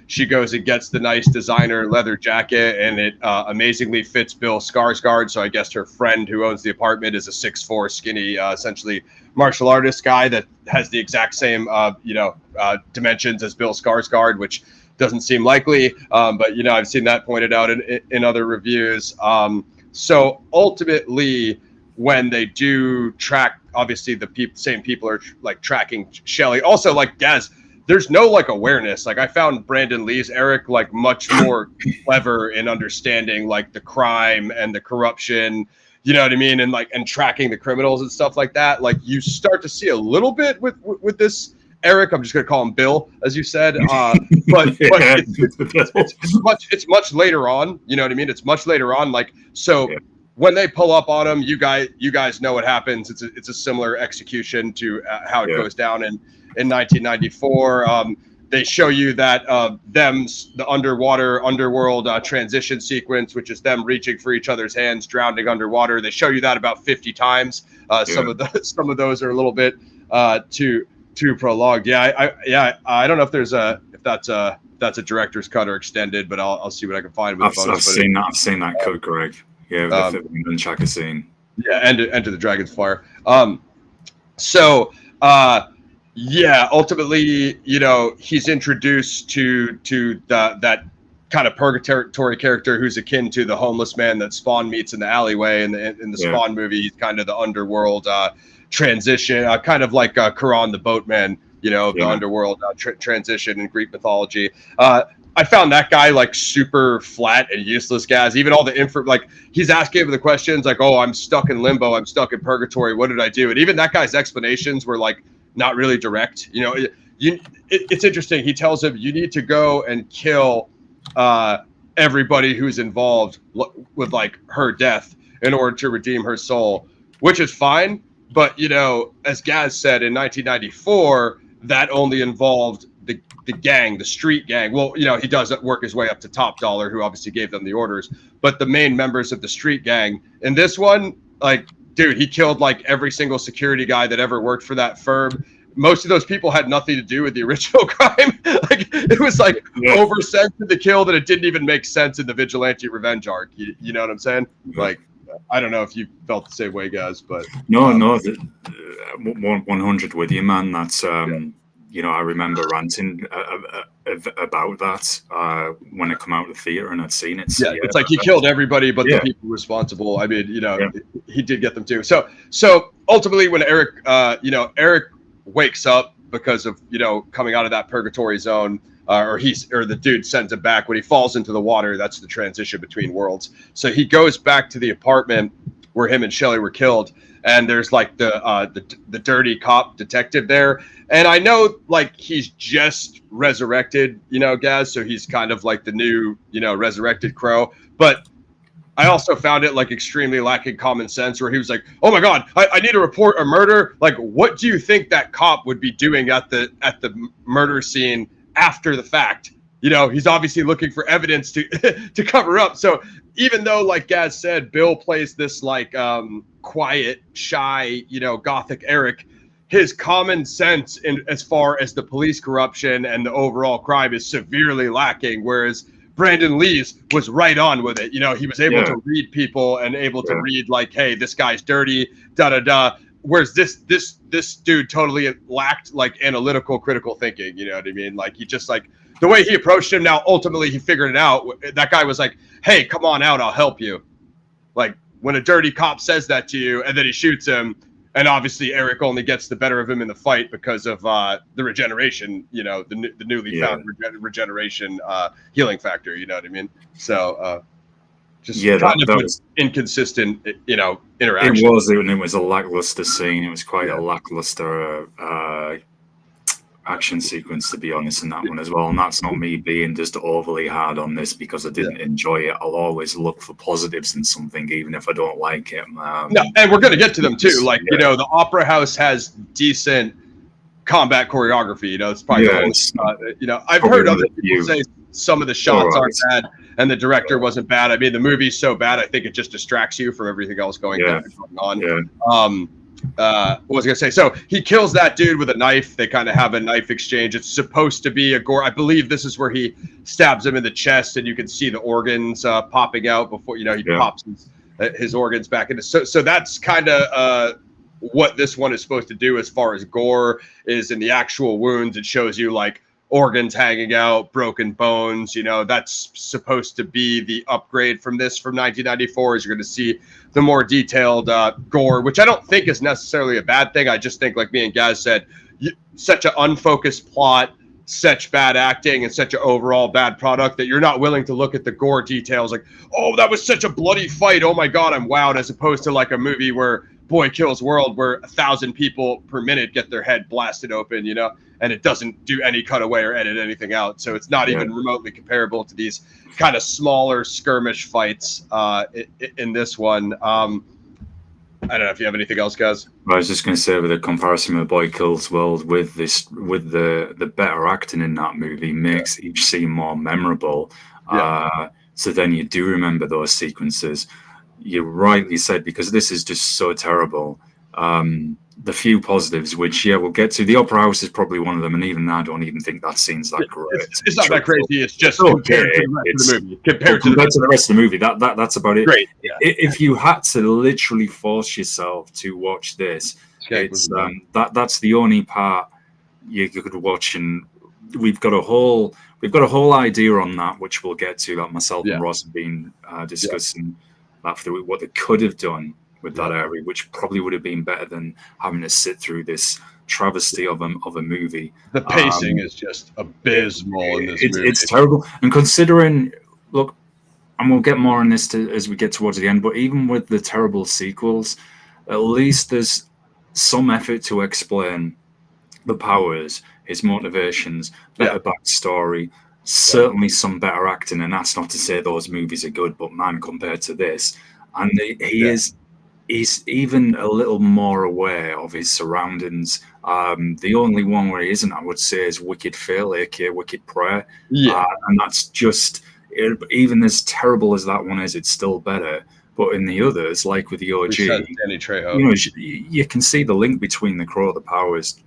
She goes and gets the nice designer leather jacket, and it amazingly fits Bill Skarsgard. So I guess her friend who owns the apartment is a 6'4", skinny, essentially martial artist guy that has the exact same, dimensions as Bill Skarsgard, which doesn't seem likely. But I've seen that pointed out in other reviews. So ultimately, when they do track, obviously the same people are like tracking Shelley. Also, like Gaz, there's no like awareness. Like I found Brandon Lee's Eric like much more clever in understanding like the crime and the corruption, you know what I mean? And tracking the criminals and stuff like that. Like you start to see a little bit with this Eric. I'm just going to call him Bill, as you said. But it's much later on, you know what I mean? It's much later on. Like, so when they pull up on him, you guys know what happens. It's a similar execution to how it goes down in 1994. They show you that the underworld transition sequence, which is them reaching for each other's hands, drowning underwater. They show you that about 50 times. Some of those are a little bit too prolonged. I don't know if that's a director's cut or extended, but I'll see what I can find with I've seen that cut, Greg. Yeah, the nunchaka scene. Yeah, Enter the Dragon's Fire. Ultimately, he's introduced to that kind of purgatory character who's akin to the homeless man that Spawn meets in the alleyway in the Spawn movie. He's kind of the underworld transition, kind of like Quran the boatman, the underworld transition in Greek mythology. I found that guy like super flat and useless, guys. Even all the info, like he's asking him the questions like, "Oh, I'm stuck in limbo. I'm stuck in purgatory. What did I do?" And even that guy's explanations were like not really direct. It's interesting. He tells him you need to go and kill everybody who's involved with like her death in order to redeem her soul, which is fine. But as Gaz said in 1994, that only involved the gang, the street gang. Well, he does work his way up to Top Dollar, who obviously gave them the orders. But the main members of the street gang in this one, like, dude, he killed like every single security guy that ever worked for that firm. Most of those people had nothing to do with the original crime. Like it was like oversense in the kill that it didn't even make sense in the vigilante revenge arc. You know what I'm saying? Like, I don't know if you felt the same way, guys, but no, 100 with you, man. That's I remember ranting about that when it came out of the theater and I'd seen it. So, it's like he killed everybody but the people responsible. I mean, he did get them too. So ultimately, when Eric wakes up because of coming out of that purgatory zone, or the dude sends him back when he falls into the water. That's the transition between worlds. So he goes back to the apartment where him and Shelley were killed, and there's like the dirty cop detective there. And I know like he's just resurrected, Gaz. So he's kind of like the new, resurrected Crow. But I also found it like extremely lacking common sense, where he was like, "Oh my God, I need to report a murder." Like, what do you think that cop would be doing at the murder scene after the fact? He's obviously looking for evidence to cover up. So even though, like Gaz said, Bill plays this like quiet, shy, gothic Eric, his common sense as far as the police corruption and the overall crime is severely lacking. Whereas Brandon Lee's was right on with it. He was able to read people and able to read like, hey, this guy's dirty, da-da-da. Whereas this dude totally lacked like analytical, critical thinking. You know what I mean? Like he just like the way he approached him. Now, ultimately, he figured it out. That guy was like, hey, come on out. I'll help you. Like when a dirty cop says that to you and then he shoots him. And obviously, Eric only gets the better of him in the fight because of the regeneration, the newly found regeneration healing factor. You know what I mean? So kind of was inconsistent, interaction. It was a lackluster scene. It was quite a lackluster action sequence, to be honest, in that one as well. And that's not me being just overly hard on this because I didn't enjoy it. I'll always look for positives in something, even if I don't like it. No, and we're going to get to them too. Like, the Opera House has decent combat choreography. It's probably I've heard other people say some of the shots aren't bad and the director wasn't bad. I mean, the movie's so bad, I think it just distracts you from everything else going on. What was I gonna say? So he kills that dude with a knife. They kind of have a knife exchange. It's supposed to be a gore. I believe this is where he stabs him in the chest, and you can see the organs popping out before he pops his organs back into. So that's kind of what this one is supposed to do as far as gore is in the actual wounds. It shows you like organs hanging out, broken bones. That's supposed to be the upgrade from 1994. Is you're going to see the more detailed gore, which I don't think is necessarily a bad thing. I just think, like me and Gaz said, such an unfocused plot, such bad acting, and such an overall bad product that you're not willing to look at the gore details. Like, oh, that was such a bloody fight. Oh my God, I'm wowed. As opposed to like a movie where Boy Kills World, where 1,000 people per minute get their head blasted open, and it doesn't do any cutaway or edit anything out. So it's not even remotely comparable to these kind of smaller skirmish fights in this one. I don't know if you have anything else, guys. I was just going to say, with a comparison with Boy Kills World, with the better acting in that movie makes each scene more memorable. So then you do remember those sequences. You rightly said, because this is just so terrible. The few positives, which we'll get to. The Opera House is probably one of them, and even I don't even think that scene's that great. It's not that crazy. It's just compared to the rest of the movie. Compared to the rest of the movie, that's about it. Great. Yeah. If you had to literally force yourself to watch this, it's that's the only part you could watch, and we've got a whole idea on that, which we'll get to. That myself and Ross have been discussing that for what they could have done with that area, which probably would have been better than having to sit through this travesty of a movie. The pacing is just abysmal in this movie. It's terrible. And considering, look, and we'll get more on this as we get towards the end, but even with the terrible sequels, at least there's some effort to explain the powers, his motivations, better backstory, certainly some better acting. And that's not to say those movies are good, but man, compared to this, and he's even a little more aware of his surroundings. The only one where he isn't, I would say, is Wicked Phil, aka Wicked Prayer. And that's just, even as terrible as that one is, it's still better. But in the others, like with the OG, Danny Trejo, you can see the link between the Crow, the powers,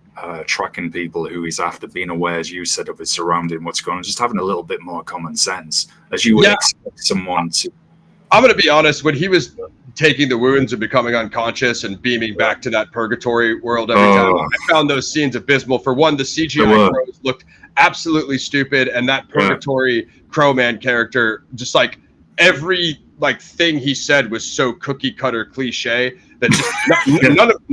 tracking people who he's after, being aware, as you said, of his surrounding, what's going on, just having a little bit more common sense, as you would expect someone to. I'm going to be honest, when he was taking the wounds and becoming unconscious and beaming back to that purgatory world every time, I found those scenes abysmal. For one, the CGI crows looked absolutely stupid, and that purgatory crowman character, just like every thing he said was so cookie cutter cliche that just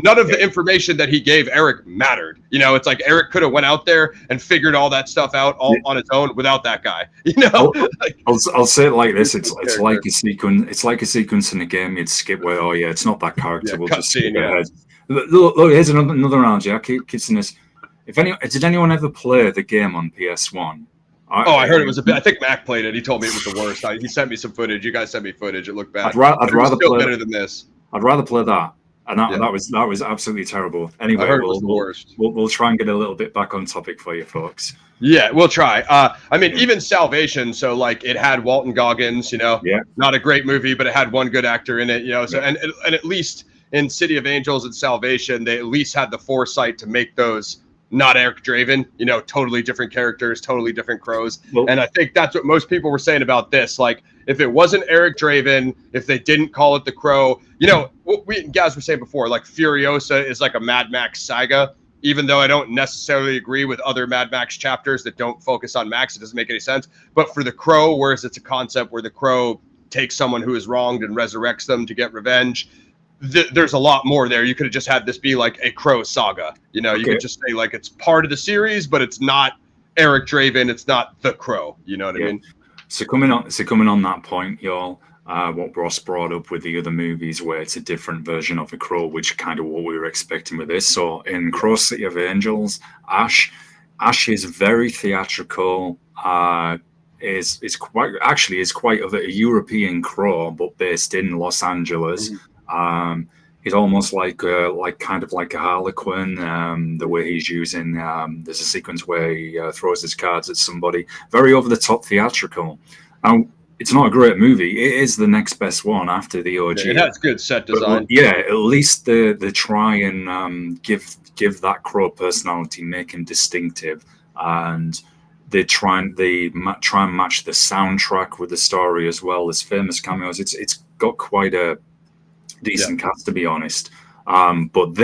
none of the information that he gave Eric mattered. It's like Eric could have went out there and figured all that stuff out on his own without that guy. I'll say it like this: it's like a sequence. It's like a sequence in a game you'd skip where it's not that character. We'll just skip ahead. Look, here's another analogy. I keep kissing this. Did anyone ever play the game on PS1? I heard it was a bit. I think Mac played it. He told me it was the worst. He sent me some footage. You guys sent me footage. It looked bad. I'd rather play better than this. I'd rather play that, and that was absolutely terrible. Anyway, I heard it was the worst. We'll try and get a little bit back on topic for you folks. Yeah, we'll try. Even Salvation. So it had Walton Goggins. Not a great movie, but it had one good actor in it. So and at least in City of Angels and Salvation, they at least had the foresight to make those not Eric Draven, totally different characters, totally different crows. Well, and I think that's what most people were saying about this. If it wasn't Eric Draven, if they didn't call it The Crow, what we guys were saying before, Furiosa is like a Mad Max saga, even though I don't necessarily agree with other Mad Max chapters that don't focus on Max. It doesn't make any sense. But for The Crow, whereas it's a concept where The Crow takes someone who is wronged and resurrects them to get revenge, there's a lot more there. You could have just had this be like a Crow saga. You could just say it's part of the series, but it's not Eric Draven. It's not The Crow. You know what I mean? So coming on that point, y'all, what Ross brought up with the other movies where it's a different version of The Crow, which kind of what we were expecting with this. So in Crow City of Angels, Ash is very theatrical. Is quite of a European crow, but based in Los Angeles. He's almost like kind of like a Harlequin, the way he's using. There's a sequence where he throws his cards at somebody. Very over the top theatrical. Now, it's not a great movie. It is the next best one after the OG. It has good set design. But, at least they try and give that Crow personality, make him distinctive, and they try and match the soundtrack with the story as well. There's famous cameos. It's got quite a decent cast, to be honest. But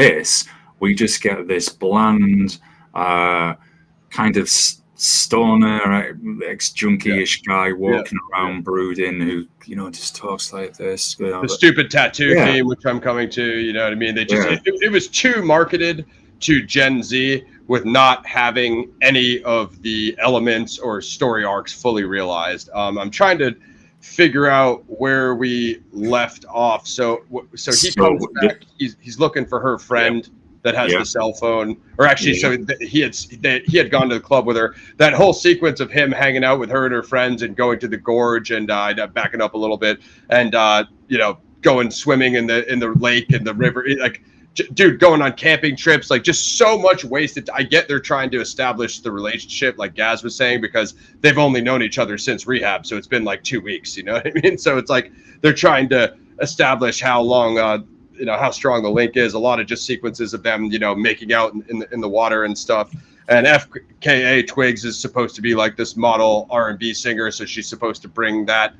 we just get this bland kind of stoner, ex-junkie-ish guy walking around brooding who, just talks like this. The stupid tattoo theme, which I'm coming to, you know what I mean? They just it was too marketed to Gen Z with not having any of the elements or story arcs fully realized. I'm trying to figure out where we left off. So he comes back. He's looking for her friend that has the cell phone, or actually, so he had gone to the club with her. That whole sequence of him hanging out with her and her friends and going to the gorge and backing up a little bit and going swimming in the lake and the river, like. Dude, going on camping trips, like just so much wasted. I get they're trying to establish the relationship, like Gaz was saying, because they've only known each other since rehab, so it's been like 2 weeks. You know what I mean? So it's like they're trying to establish how long, how strong the link is. A lot of just sequences of them, making out in the water and stuff. And FKA Twigs is supposed to be like this model R&B singer, so she's supposed to bring that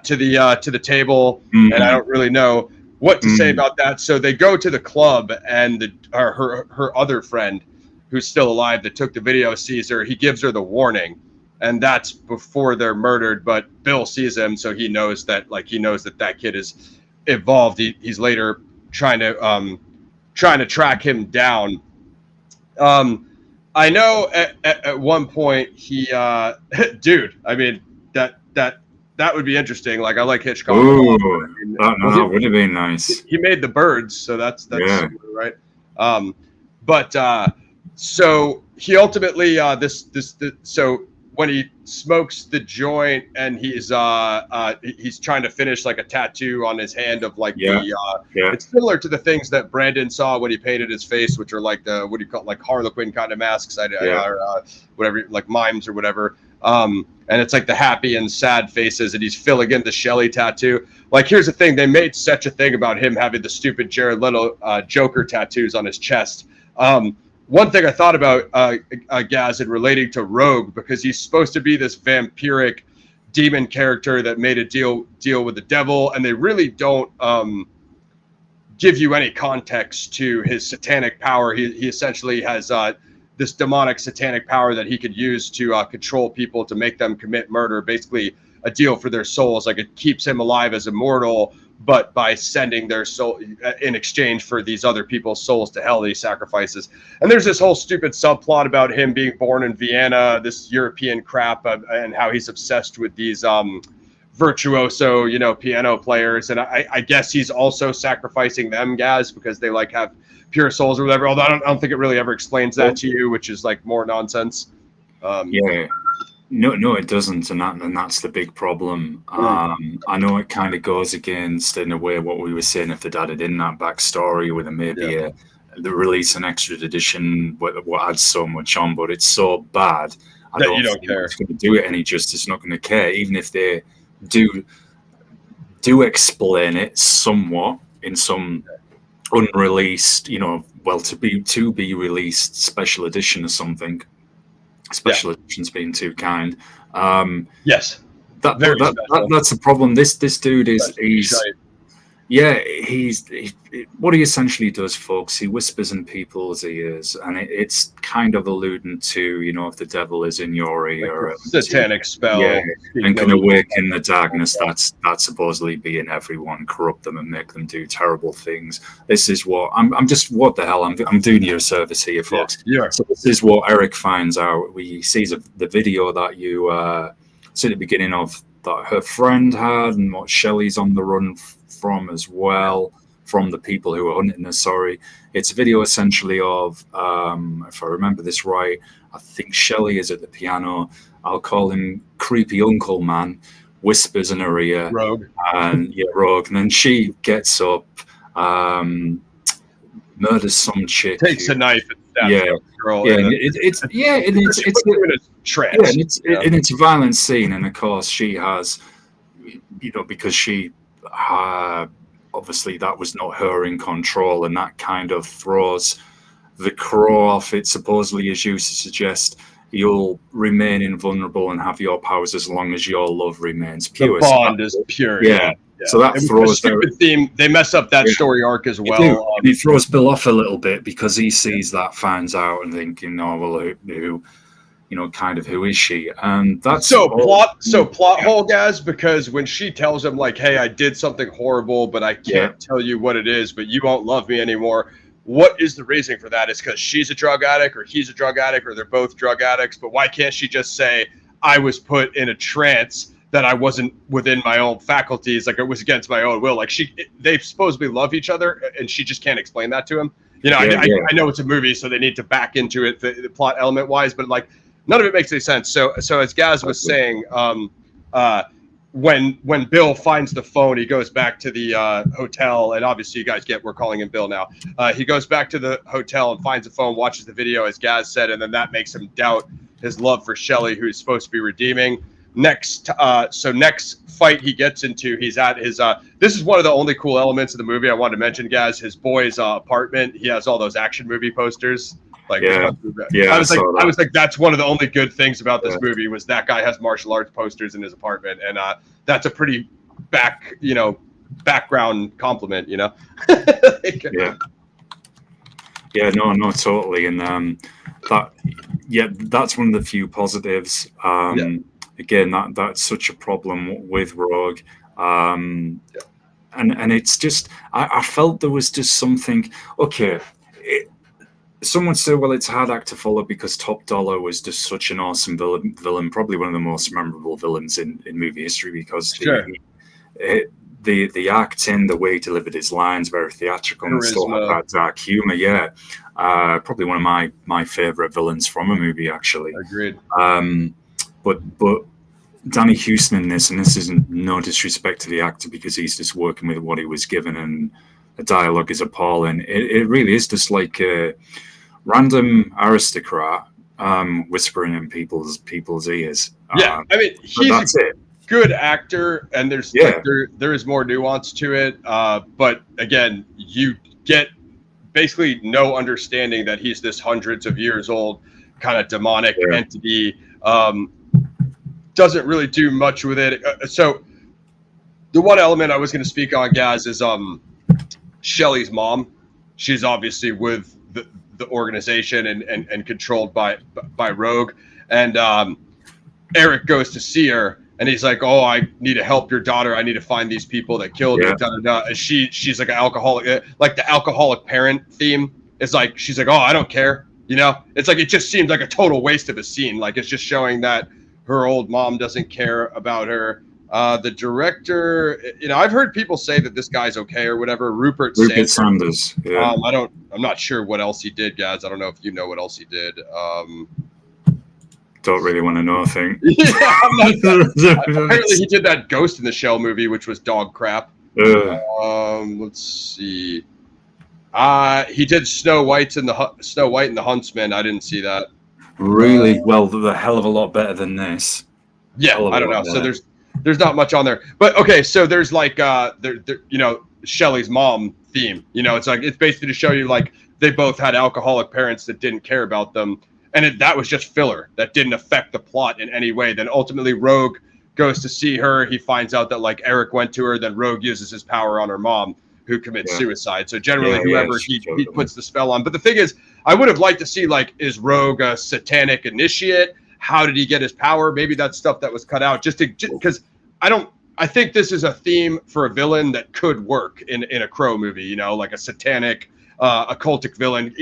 to the table. Mm-hmm. And I don't really know what to say about that. So they go to the club, and her other friend, who's still alive, that took the video, sees her. He gives her the warning, and that's before they're murdered. But Bill sees him, so he knows that that kid is involved. He's later trying to track him down. I know at one point he, dude. I mean that would be interesting. Like I like Hitchcock. Ooh, that would have been nice. He made The Birds, so that's right. So he ultimately so when he smokes the joint and he's trying to finish like a tattoo on his hand of like it's similar to the things that Brandon saw when he painted his face, which are like the what do you call it, like Harlequin kind of masks, or whatever, like mimes or whatever. And it's like the happy and sad faces, and he's filling in the Shelley tattoo. Like, here's the thing. They made such a thing about him having the stupid Jared Leto Joker tattoos on his chest. One thing I thought about, Gaz, in relating to Rogue, because he's supposed to be this vampiric demon character that made a deal with the devil, and they really don't give you any context to his satanic power. He essentially has this demonic satanic power that he could use to control people, to make them commit murder, basically a deal for their souls. Like, it keeps him alive as immortal, but by sending their soul in exchange for these other people's souls to hell, he sacrifices. And there's this whole stupid subplot about him being born in Vienna, this European crap, and how he's obsessed with these virtuoso, piano players. And I guess he's also sacrificing them, Gaz, because they like have pure souls or whatever. Although I don't think it really ever explains that to you, which is like more nonsense. No, it doesn't, and that's the big problem. I know it kind of goes against, in a way, what we were saying if they'd added in that backstory with maybe the release an extra edition, what adds so much on, but it's so bad. I don't think it's going to do it any justice. Not going to care, even if they do explain it somewhat in some unreleased, to be released special edition or something. Special editions being too kind. Yes, that's the problem. This dude he's what he essentially does, folks. He whispers in people's ears, and it's kind of alluding to, if the devil is in your ear, like satanic spell, and can awaken the darkness that's supposedly be in everyone, corrupt them and make them do terrible things. This is what I'm just, what the hell, I'm doing you a service here, folks. So this is what Eric finds out. He sees the video that you see at the beginning of, that her friend had, and what Shelley's on the run from as well, from the people who are hunting her. Sorry, it's a video essentially of, if I remember this right, I think Shelley is at the piano. I'll call him creepy uncle man, whispers in her ear, Rogue, and then she gets up, murders some chick, takes a knife and stabs a girl. It's a trance. And it's a violent scene, and of course she has, because she obviously that was not her in control, and that kind of throws the crow off. It supposedly is used to suggest you'll remain invulnerable and have your powers as long as your love remains pure. The bond is pure. So that throws their theme. They mess up that story arc as well. He throws Bill off a little bit, because he sees that, finds out, and thinking, who is she? And that's plot hole, guys, because when she tells him, like, hey, I did something horrible, but I can't tell you what it is, but you won't love me anymore. What is the reason for that? Is because she's a drug addict, or he's a drug addict, or they're both drug addicts. But why can't she just say, I was put in a trance that I wasn't within my own faculties, like it was against my own will. Like they supposedly love each other, and she just can't explain that to him. You know, I know it's a movie, so they need to back into it the plot element wise, but like none of it makes any sense. So as Gaz was saying, when Bill finds the phone, he goes back to the hotel, and obviously you guys get we're calling him Bill now. He goes back to the hotel and finds the phone, watches the video as Gaz said, and then that makes him doubt his love for Shelley, who's supposed to be redeeming. Next fight he gets into, he's at his this is one of the only cool elements of the movie I wanted to mention, guys. His boy's apartment. He has all those action movie posters. Like, I was like, that's one of the only good things about this movie was that guy has martial arts posters in his apartment, and that's a pretty background compliment, you know. No, totally, and that's one of the few positives. Again, that's such a problem with Rogue, and it's just I felt there was just something. Okay, someone said, well, it's a hard act to follow because Top Dollar was just such an awesome villain, probably one of the most memorable villains in movie history because the acting, the way he delivered his lines, very theatrical, and still had that dark humor. Probably one of my favorite villains from a movie, actually. Agreed. But Danny Houston in this, and this isn't no disrespect to the actor because he's just working with what he was given, and the dialogue is appalling. It really is just like a random aristocrat whispering in people's ears. I mean, he's a good actor, and there is more nuance to it. But again, you get basically no understanding that he's this hundreds of years old kind of demonic entity. Doesn't really do much with it. So the one element I was going to speak on, Gaz, is Shelley's mom. She's obviously with the organization and controlled by Rogue. And Eric goes to see her, and he's like, "Oh, I need to help your daughter. I need to find these people that killed her." And she's like an alcoholic, like the alcoholic parent theme. It's like she's like, "Oh, I don't care." You know, it's like it just seems like a total waste of a scene. Like it's just showing that her old mom doesn't care about her. The director, you know, I've heard people say that this guy's okay or whatever. Rupert Sanders. Yeah. I'm not sure what else he did, guys. I don't know if you know what else he did. Don't really want to know, I think. Apparently he did that Ghost in the Shell movie, which was dog crap. Let's see. He did Snow White and the Huntsman. I didn't see that. Really? Well, they're a hell of a lot better than this. Yeah, I don't know. So there's not much on there. But okay, so there's like you know, Shelley's mom theme. You know, it's like it's basically to show you like they both had alcoholic parents that didn't care about them. And that was just filler. That didn't affect the plot in any way. Then ultimately Rogue goes to see her. He finds out that like Eric went to her. Then Rogue uses his power on her mom, who commits suicide. So generally whoever he puts the spell on. But the thing is, I would have liked to see, like, is Rogue a satanic initiate? How did he get his power? Maybe that's stuff that was cut out just because I think this is a theme for a villain that could work in a Crow movie, you know, like a satanic, occultic villain.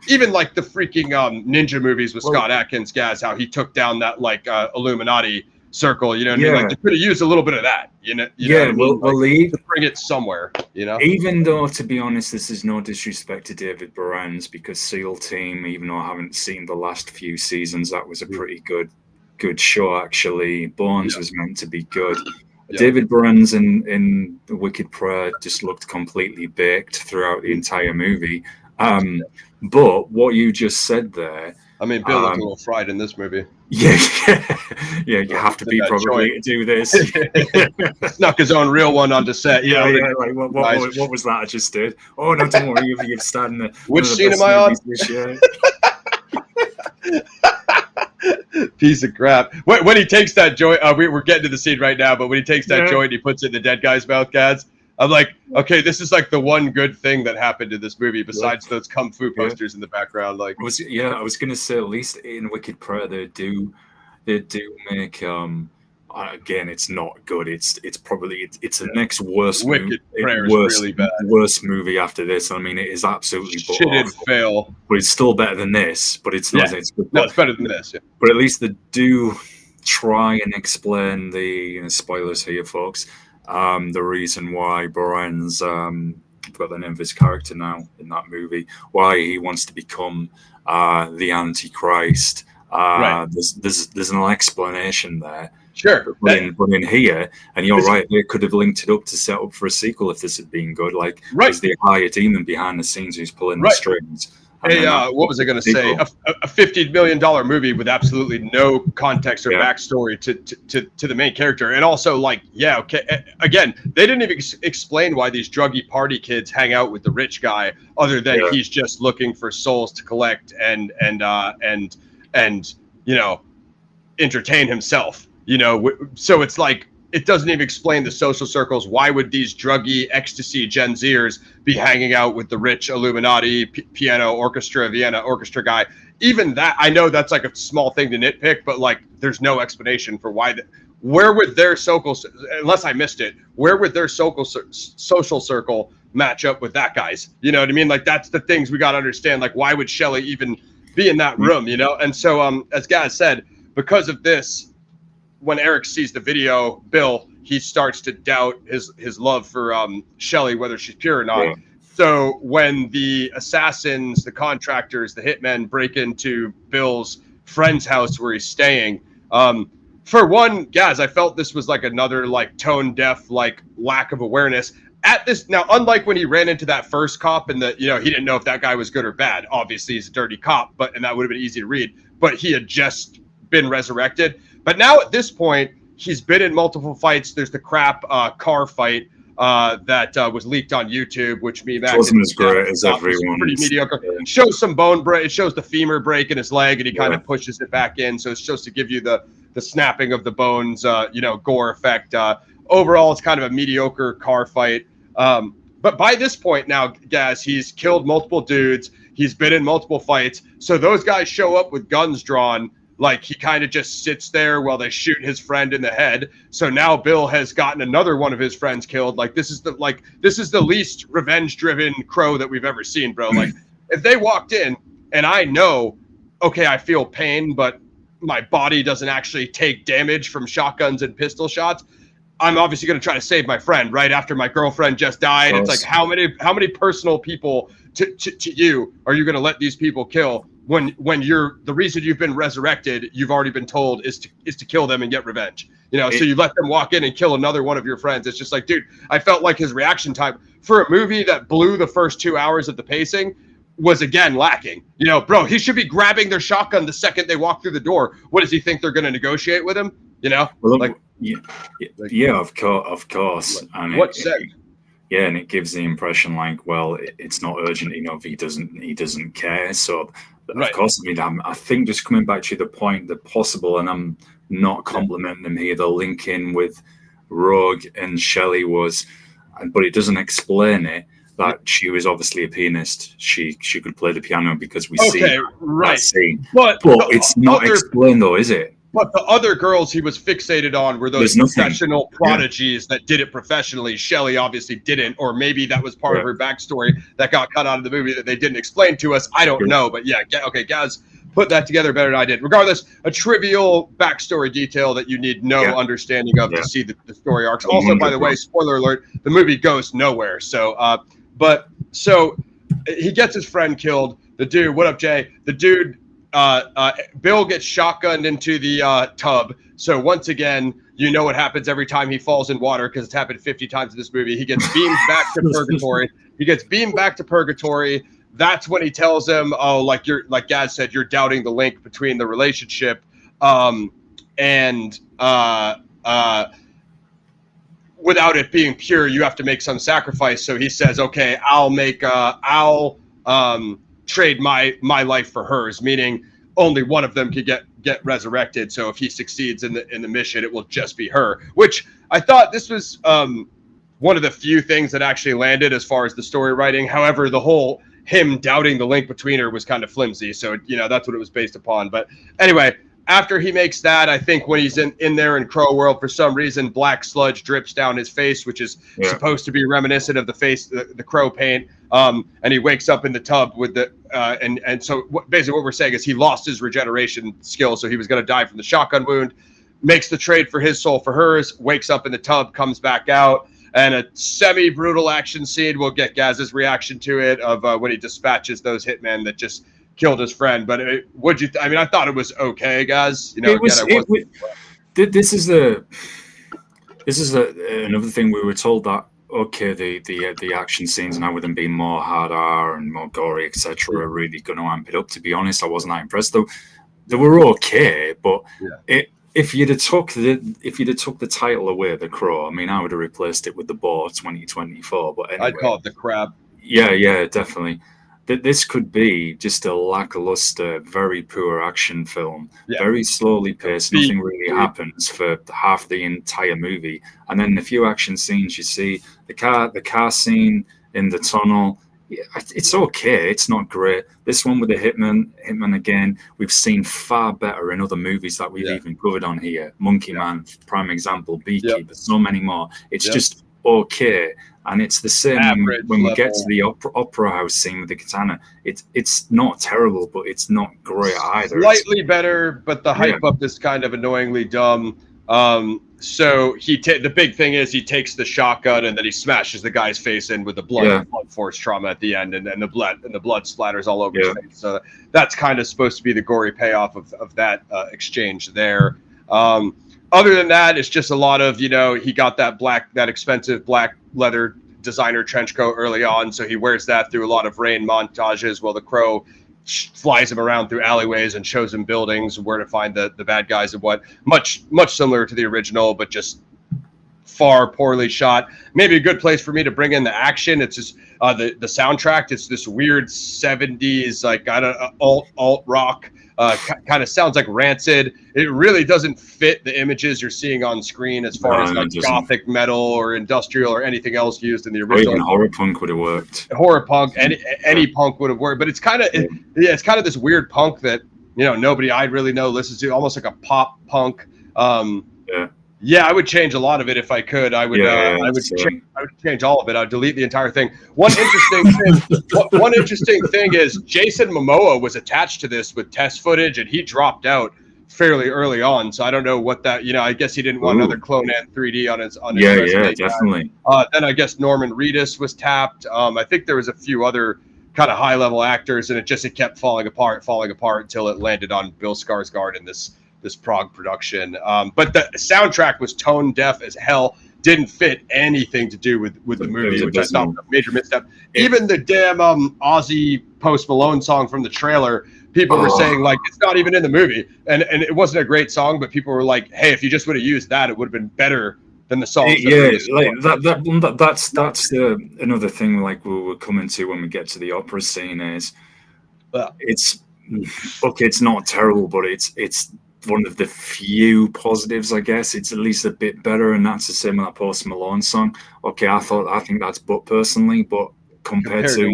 Even like the freaking ninja movies with Scott Adkins, Gaz, how he took down that like Illuminati circle, you know what I mean? Like they could have used a little bit of that, you know? To bring it somewhere, you know? Even though, to be honest, this is no disrespect to David Boreanaz, because SEAL Team, even though I haven't seen the last few seasons, that was a pretty good show, actually. Bones was meant to be good. David Boreanaz in The Wicked Prayer just looked completely baked throughout the entire movie. But what you just said there, I mean, Bill looked a little fried in this movie. You have to be probably to do this. Snuck his own real one onto set. Like, what was that I just did? Oh, no, don't worry, you've started the which scene am I on? This year. Piece of crap. When he takes that joint, we're getting to the scene right now, but when he takes that joint, he puts it in the dead guy's mouth, guys. I'm like, okay, this is like the one good thing that happened in this movie besides those kung fu posters in the background. Like, I was gonna say, at least in Wicked Prayer, they do make again, it's not good. It's probably the next worst Wicked Prayer is really bad. Worst movie after this. I mean, it is absolutely shit fail. But it's still better than this. But it's not. It's good. No, it's better than this. Yeah. But at least they do try and explain the spoilers here, folks. The reason why Boren's I've got the name of his character now in that movie, why he wants to become the Antichrist. There's an explanation there. Sure. But in here, and you're right, they could have linked it up to set up for a sequel if this had been good. Like, there's the higher demon behind the scenes who's pulling the strings. What was I going to say? A $50 million movie with absolutely no context or backstory to the main character. And also, like, again, they didn't even explain why these druggy party kids hang out with the rich guy, other than he's just looking for souls to collect and you know, entertain himself. You know, so it's like, it doesn't even explain the social circles. Why would these druggy ecstasy Gen Zers be hanging out with the rich Illuminati piano orchestra, Vienna orchestra guy? Even that, I know that's like a small thing to nitpick, but like, there's no explanation for why. Where would their social, unless I missed it, where would their social circle match up with that guy's? You know what I mean? Like, that's the things we got to understand. Like, why would Shelley even be in that room? You know? And so, as Gaz said, because of this, when Eric sees the video, Bill, he starts to doubt his love for Shelley, whether she's pure or not. Yeah. So when the assassins, the contractors, the hitmen break into Bill's friend's house where he's staying, for one, Gaz, I felt this was like another like tone deaf, like lack of awareness at this. Now, unlike when he ran into that first cop and he didn't know if that guy was good or bad. Obviously, he's a dirty cop, and that would have been easy to read. But he had just been resurrected. But now at this point, he's been in multiple fights. There's the crap car fight that was leaked on YouTube, which wasn't as great as everyone. Pretty mediocre. Yeah. It shows some bone break. It shows the femur break in his leg, and he kind of pushes it back in. So it's supposed to give you the snapping of the bones, gore effect. Overall, it's kind of a mediocre car fight. But by this point now, Gaz, he's killed multiple dudes. He's been in multiple fights. So those guys show up with guns drawn. Like, he kind of just sits there while they shoot his friend in the head. So now Bill has gotten another one of his friends killed. Like, this is the least revenge-driven Crow that we've ever seen, bro. Like, if they walked in and I know, okay, I feel pain, but my body doesn't actually take damage from shotguns and pistol shots, I'm obviously going to try to save my friend right after my girlfriend just died. It's like, how many personal people to you are you going to let these people kill? When you're the reason you've been resurrected, you've already been told is to kill them and get revenge. So you let them walk in and kill another one of your friends. It's just like, dude, I felt like his reaction time for a movie that blew the first 2 hours of the pacing was again lacking. Bro, he should be grabbing their shotgun the second they walk through the door. What does he think they're going to negotiate with him? Well, of course. And and it gives the impression like, well, it's not urgent enough. He doesn't care. So. Of course, I think just coming back to the point that possible, and I'm not complimenting them here, the link in with Rogue and Shelley was, but it doesn't explain it, that she was obviously a pianist. She could play the piano because we see that scene. But it's not explained though, is it? But the other girls he was fixated on were those professional prodigies that did it professionally. Shelley obviously didn't, or maybe that was part of her backstory that got cut out of the movie that they didn't explain to us. I don't know, but Gaz put that together better than I did. Regardless, a trivial backstory detail that you need no understanding of to see the story arcs. Also, by the way, spoiler alert, the movie goes nowhere. So, so he gets his friend killed. The dude, what up, Jay? The dude. Bill gets shotgunned into the tub. So once again, you know what happens every time he falls in water because it's happened 50 times in this movie. He gets beamed back to purgatory. That's when he tells him, "Oh, like Gaz said, you're doubting the link between the relationship, and without it being pure, you have to make some sacrifice." So he says, "Okay, I'll trade my life for hers," meaning only one of them could get resurrected. So if he succeeds in the mission, it will just be her. Which I thought this was one of the few things that actually landed as far as the story writing. However, the whole him doubting the link between her was kind of flimsy. So that's what it was based upon. But anyway, after he makes that, I think when he's in there in Crow World, for some reason, black sludge drips down his face, which is supposed to be reminiscent of the face, the crow paint. And he wakes up in the tub with the, and so basically what we're saying is he lost his regeneration skill. So he was going to die from the shotgun wound. makes the trade for his soul for hers, wakes up in the tub, comes back out, and a semi-brutal action scene. We'll get Gaz's reaction to it of when he dispatches those hitmen that just killed his friend. But what'd you? I mean, I thought it was okay, Gaz. You know, this is another thing we were told that. Okay, the action scenes now with them being more hard R and more gory, etc., are really going to amp it up. To be honest, I wasn't that impressed though. They were okay, but if you'd have took the title away, The Crow, I mean, I would have replaced it with The Boar 2024. But anyway, I'd call it The Crab. Yeah, definitely. This could be just a lackluster, very poor action film, very slowly paced. Nothing really happens for half the entire movie, and then the few action scenes you see, the car scene in the tunnel. It's okay. It's not great. This one with the hitman again, we've seen far better in other movies that we've even covered on here. Monkey Man, prime example. Beekeeper, so many more. It's just okay. And it's the same when we get to the opera house scene with the katana. It's not terrible, but it's not great either. Slightly better, but the hype up is kind of annoyingly dumb. So the big thing is he takes the shotgun and then he smashes the guy's face in with the blood force trauma at the end, and the blood splatters all over his face. So that's kind of supposed to be the gory payoff of that exchange there. Other than that, it's just a lot of, you know, he got that expensive black leather designer trench coat early on, so he wears that through a lot of rain montages while the Crow flies him around through alleyways and shows him buildings, where to find the bad guys, and what much similar to the original, but just far poorly shot. Maybe a good place for me to bring in the action. It's just the soundtrack. It's this weird 70s like alt rock. Kind of sounds like Rancid. It really doesn't fit the images you're seeing on screen as far as like gothic metal or industrial or anything else used in the original. Or even horror punk would have worked. Horror punk, any punk would have worked. But it's kind of it's kind of this weird punk that, you know, nobody I really know listens to. Almost like a pop punk. Yeah, I would change a lot of it if I could. I would change all of it. I'd delete the entire thing. One interesting thing is Jason Momoa was attached to this with test footage, and he dropped out fairly early on. So I don't know what that. You know, I guess he didn't want another Clone-Ant 3D on his. Yeah, definitely. Then I guess Norman Reedus was tapped. I think there was a few other kind of high level actors, and it kept falling apart until it landed on Bill Skarsgård in this Prague production. But the soundtrack was tone deaf as hell, didn't fit anything to do with the movie, which I thought was a major misstep. Even the damn Ozzy Post Malone song from the trailer, people were saying like it's not even in the movie, and it wasn't a great song, but people were like, hey, if you just would have used that, it would have been better than the song. That's another thing like we're coming to when we get to the opera scene is it's not terrible, but it's one of the few positives, I guess. It's at least a bit better, and that's the same with that Post Malone song. Okay, I think that's personally, but compared to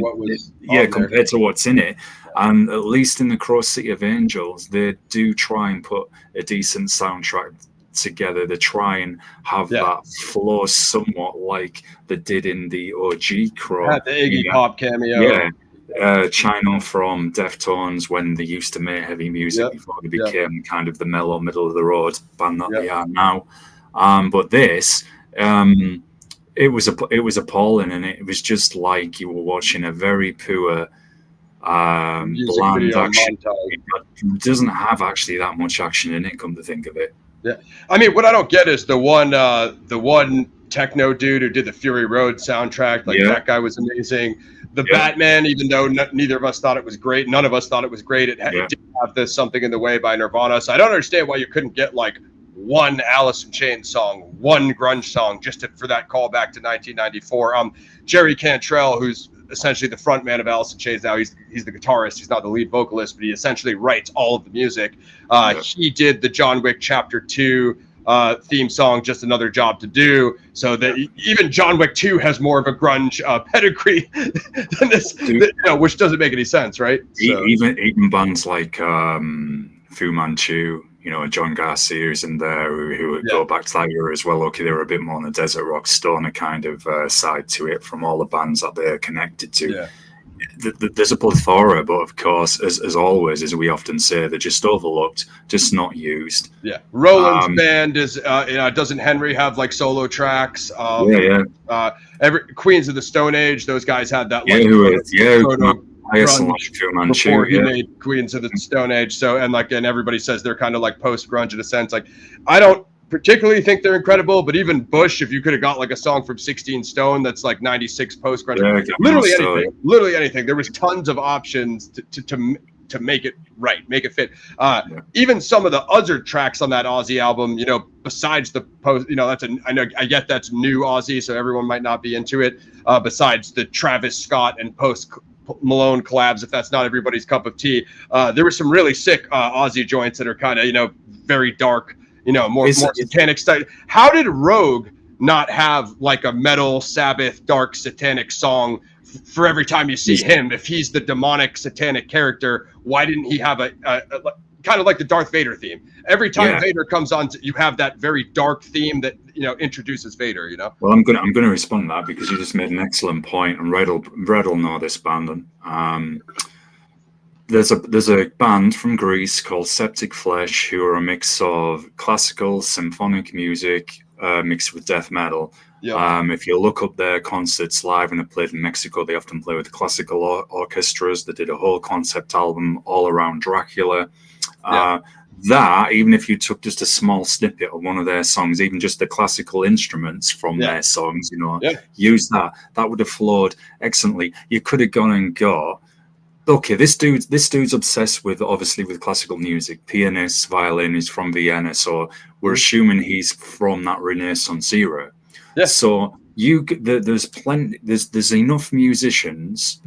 what's in it, and at least in the Cross City of Angels, they do try and put a decent soundtrack together. They try and have that flow somewhat like they did in the OG Crow. The Iggy Pop cameo. China from Deftones, when they used to make heavy music before they became kind of the mellow middle of the road band that they are now. But this, it was appalling, and it was just like you were watching a very poor bland action. It doesn't have actually that much action in it, come to think of it. Yeah, I mean, what I don't get is the one techno dude who did the Fury Road soundtrack. Like that guy was amazing. The Batman, even though neither of us thought it was great, none of us thought it was great. It did have this Something in the Way by Nirvana. So I don't understand why you couldn't get like one Alice in Chains song, one grunge song, just for that callback to 1994. Jerry Cantrell, who's essentially the front man of Alice in Chains now, he's the guitarist, he's not the lead vocalist, but he essentially writes all of the music. He did the John Wick Chapter 2 theme song, Just Another Job to Do, so that even John Wick 2 has more of a grunge pedigree than this, which doesn't make any sense, right? So. Even bands like Fu Manchu, John Garcia is in there, who would go back to that era as well. Okay, they were a bit more on the desert rock stoner kind of side to it from all the bands that they're connected to. there's a plethora, but of course, as always, as we often say, they're just overlooked, just not used. Yeah, Roland's band is doesn't Henry have like solo tracks? Every Queens of the Stone Age, those guys had that like before he made Queens of the Stone Age. So and everybody says they're kind of like post grunge in a sense. Like I don't particularly think they're incredible, but even Bush, if you could have got like a song from 16 Stone that's like 96 post grunge, literally anything. There was tons of options to make it right, make it fit. Even some of the other tracks on that Ozzy album, besides the post, I get that's new Ozzy, so everyone might not be into it. Besides the Travis Scott and post Malone collabs, if that's not everybody's cup of tea, there were some really sick Ozzy joints that are kind of very dark. More satanic style. How did Rogue not have like a metal Sabbath dark satanic song for every time you see him? If he's the demonic satanic character, why didn't he have a kind of like the Darth Vader theme? Every time Vader comes on, you have that very dark theme that introduces Vader. Well, I'm gonna respond to that because you just made an excellent point, and Red'll know this band. There's a band from Greece called Septic Flesh who are a mix of classical symphonic music mixed with death metal. Yep. If you look up their concerts live and they played in Mexico, they often play with classical orchestras. They did a whole concept album all around Dracula. That, even if you took just a small snippet of one of their songs, even just the classical instruments from their songs, use that would have flowed excellently. You could have gone and got, okay, this dude's obsessed with classical music, pianist, violinist from Vienna, so we're assuming he's from that Renaissance era. Yeah. So there's enough musicians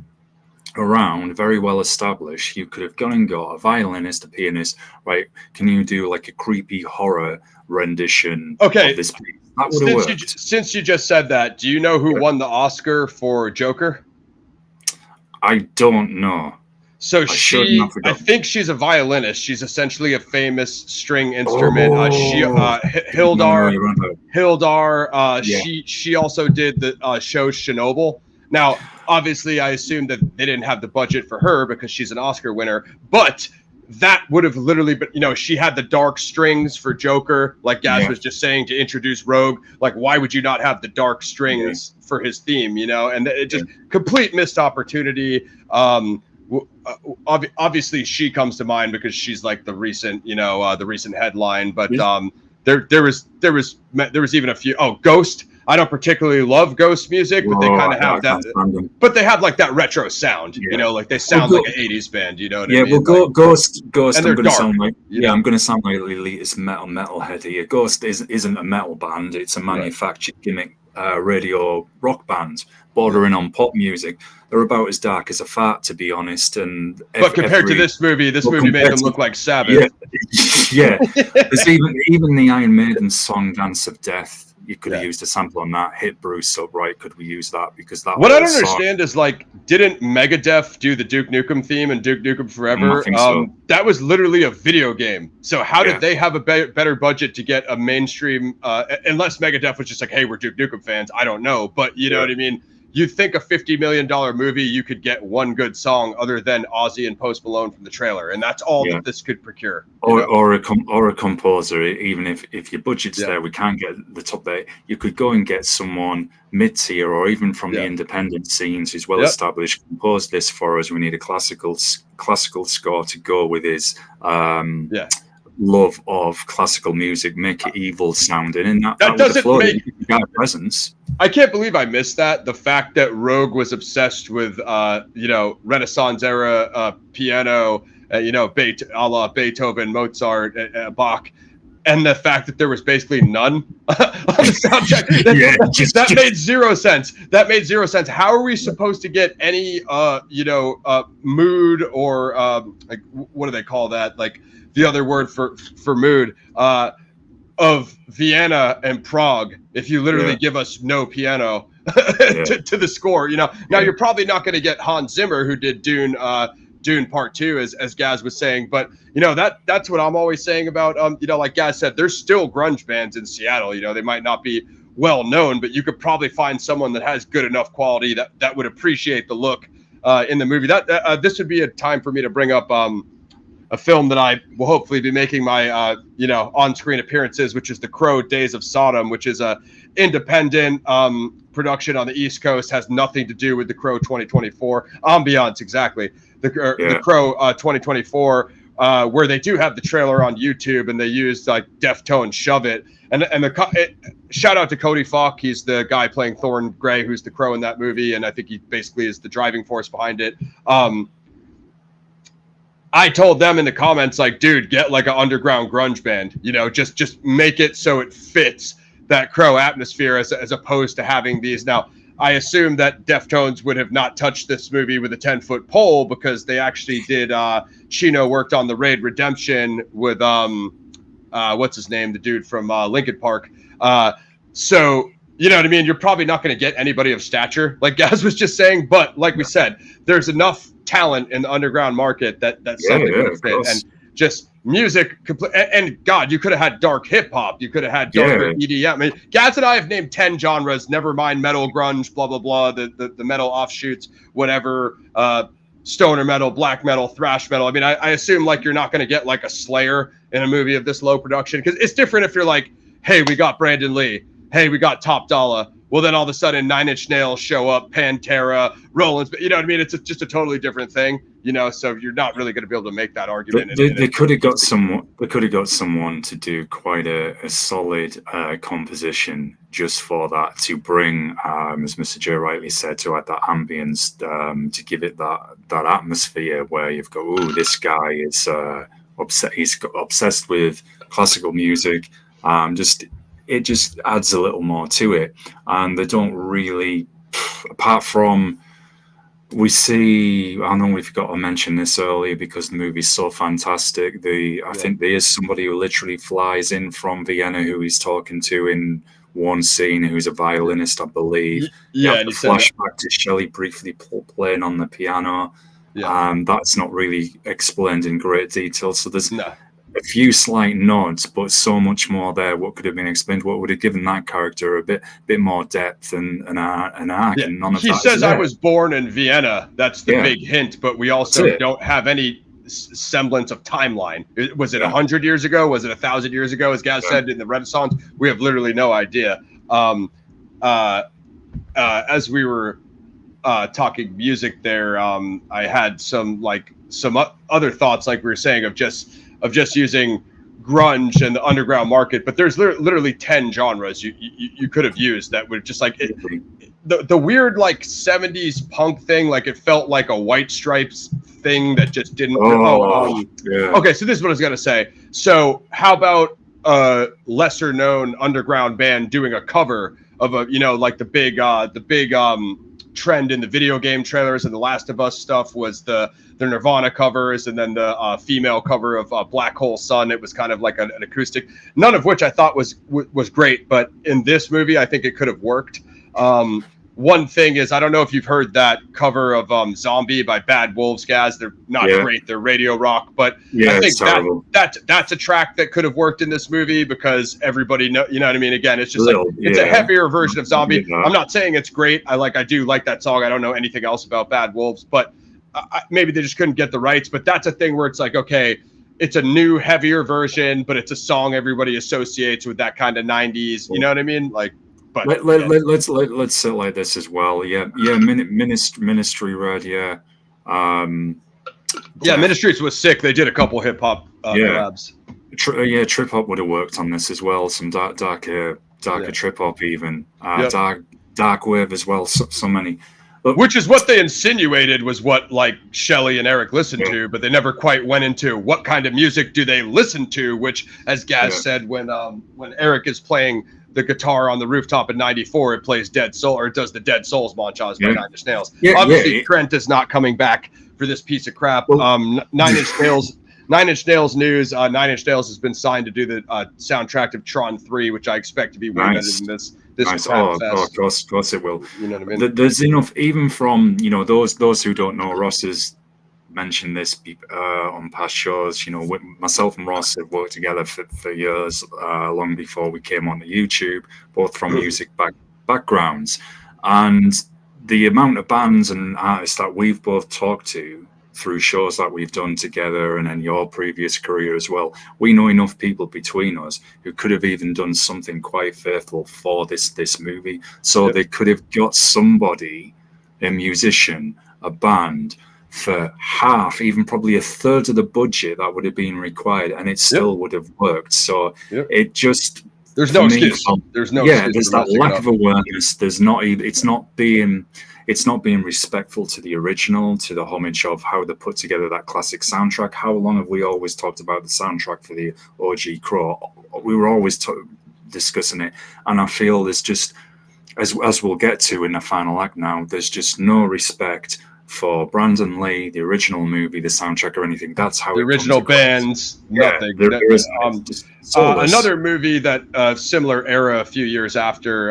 around, very well established. You could have gone and got a violinist, a pianist, right? Can you do like a creepy horror rendition of this piece? That would have worked. Since you just said that, do you know who won the Oscar for Joker? I don't know. So I think she's a violinist. She's essentially a famous string instrument. Hildar. She also did the show Chernobyl. Now, obviously, I assume that they didn't have the budget for her because she's an Oscar winner. But that would have literally been, she had the dark strings for Joker, like Gaz was just saying, to introduce Rogue. Like, why would you not have the dark strings for his theme? And it just complete missed opportunity. Obviously she comes to mind because she's like the recent headline, but there was even a few. Ghost. I don't particularly love Ghost music, but they kind of have that. But they have like that retro sound, like they sound like an '80s band. You know what I mean? Well, Ghost. I'm going to sound like I'm going to sound like elitist metalhead here. Ghost isn't a metal band; it's a manufactured gimmick radio rock band bordering on pop music. They're about as dark as a fart, to be honest. But compared to this movie made them look like Sabbath. Yeah. There's even the Iron Maiden song "Dance of Death." You could have used a sample on that. Hit Bruce up, right? Could we use that? Because that. What I don't understand is didn't Megadeth do the Duke Nukem theme and Duke Nukem Forever? I think so. That was literally a video game. So how did they have a better budget to get a mainstream? Unless Megadeth was just like, hey, we're Duke Nukem fans. I don't know, but you know what I mean. You'd think a $50 million movie, you could get one good song other than Ozzy and Post Malone from the trailer, and that's all that this could procure. Or a composer, even if your budget's there, we can't get the top there. You could go and get someone mid-tier or even from the independent scenes who's well established, compose this for us. We need a classical score to go with his love of classical music, make it evil sounding, and that doesn't make a presence. I can't believe I missed that. The fact that Rogue was obsessed with Renaissance era piano, a la Beethoven, Mozart, Bach, and the fact that there was basically none on the soundtrack. That made zero sense. That made zero sense. How are we supposed to get any mood or what do they call that? Like the other word for mood of Vienna and Prague if you literally give us no piano to the score. Now you're probably not going to get Hans Zimmer, who did Dune Part 2, as Gaz was saying, but that's what I'm always saying about like Gaz said, there's still grunge bands in Seattle. They might not be well known, but you could probably find someone that has good enough quality that would appreciate the look in the movie. That this would be a time for me to bring up a film that I will hopefully be making my on-screen appearances, which is The Crow: Days of Sodom, which is a independent production on the East Coast, has nothing to do with The Crow 2024 ambiance. Exactly, the Crow 2024, where they do have the trailer on YouTube and they used like Deftone Shove It, and shout out to Cody Falk. He's the guy playing Thorne Gray, who's the Crow in that movie, and I think he basically is the driving force behind it. I told them in the comments, like, dude, get like an underground grunge band, just make it so it fits that Crow atmosphere as opposed to having these. Now, I assume that Deftones would have not touched this movie with a 10-foot pole because they actually did. Chino worked on the Raid Redemption with what's his name, the dude from Linkin Park. So you know what I mean? You're probably not going to get anybody of stature, like Gaz was just saying. But like we said, there's enough talent in the underground market that something would fit. And just music, and God, you could have had dark hip hop. You could have had dark EDM. I mean, Gaz and I have named 10 genres. Never mind metal, grunge, blah blah blah. The metal offshoots, whatever. Stoner metal, black metal, thrash metal. I mean, I assume like you're not going to get like a Slayer in a movie of this low production, because it's different if you're like, hey, we got Brandon Lee. Hey, we got Top Dollar. Well, then all of a sudden, Nine Inch Nails show up, Pantera, Rollins. You know what I mean? It's just a totally different thing. So you're not really going to be able to make that argument. They could have got someone. They could have got someone to do quite a solid composition just for that, to bring, as Mr. J rightly said, to add that ambience, to give it that atmosphere where you've got, oh, this guy is he's obsessed with classical music. It just adds a little more to it. And they don't really, apart from, we see, I know we forgot to mention this earlier because the movie's so fantastic. I think there is somebody who literally flies in from Vienna who he's talking to in one scene, who's a violinist, I believe. Yeah, and the flashback to Shelley briefly playing on the piano. Yeah. That's not really explained in great detail. So there's a few slight nods, but so much more there. What could have been explained? What would have given that character a bit more depth and an arc? Yeah. And none of that. He says, "I was born in Vienna." That's the big hint. But we also don't have any semblance of timeline. Was it 100 years ago? Was it 1,000 years ago? As Gaz said, in the Renaissance, we have literally no idea. As we were talking music there, I had some other thoughts, like we were saying, of just using grunge and the underground market, but there's literally 10 genres you could have used that would just like the weird like 70s punk thing, like it felt like a White Stripes thing that just didn't. Okay, so this is what I was gonna say. So how about a lesser known underground band doing a cover of a like the big trend in the video game trailers and the Last of Us stuff was the Nirvana covers, and then the female cover of Black Hole Sun. It was kind of like an acoustic, none of which I thought was great, but in this movie I think it could have worked. One thing is, I don't know if you've heard that cover of Zombie by Bad Wolves, Gaz. They're not great, they're radio rock, but I think that's a track that could have worked in this movie because everybody know, you know what I mean? Again, it's just it's a heavier version of Zombie. I'm not saying it's great. I do like that song. I don't know anything else about Bad Wolves, but maybe they just couldn't get the rights. But that's a thing where it's like, okay, it's a new, heavier version, but it's a song everybody associates with that kind of 90s. You know what I mean? Like, but let's say it like this as well. Ministry Red. Ministries was sick. They did a couple hip hop collabs. Trip hop would have worked on this as well. Some darker trip hop, even dark wave as well. So many. Which is what they insinuated was what like Shelley and Eric listened to, but they never quite went into what kind of music do they listen to. Which, as Gaz said, when Eric is playing the guitar on the rooftop in '94, it plays Dead Soul, or it does the Dead Souls montage by Nine Inch Nails. Obviously, Trent is not coming back for this piece of crap. Nine Inch Nails news. Nine Inch Nails has been signed to do the soundtrack of Tron 3, which I expect to be way better than this. Nice. Of course it will. You know what I mean? There's enough, even from those who don't know. Ross has mentioned this on past shows. Myself and Ross have worked together for years, long before we came on the YouTube, both from music backgrounds, and the amount of bands and artists that we've both talked to through shows that we've done together, and in your previous career as well, we know enough people between us who could have even done something quite faithful for this movie. So they could have got somebody, a musician, a band, for half, even probably a third of the budget that would have been required, and it still would have worked. So it just, there's no excuse. There's no excuse. There's that lack of awareness. There's not even, it's not being respectful to the original, to the homage of how they put together that classic soundtrack. How long have we always talked about the soundtrack for the OG Crow? We were always discussing it, and I feel there's just, as we'll get to in the final act now, there's just no respect for Brandon Lee, the original movie, the soundtrack, or anything. That's how the original bands, nothing. Another movie that similar era, a few years after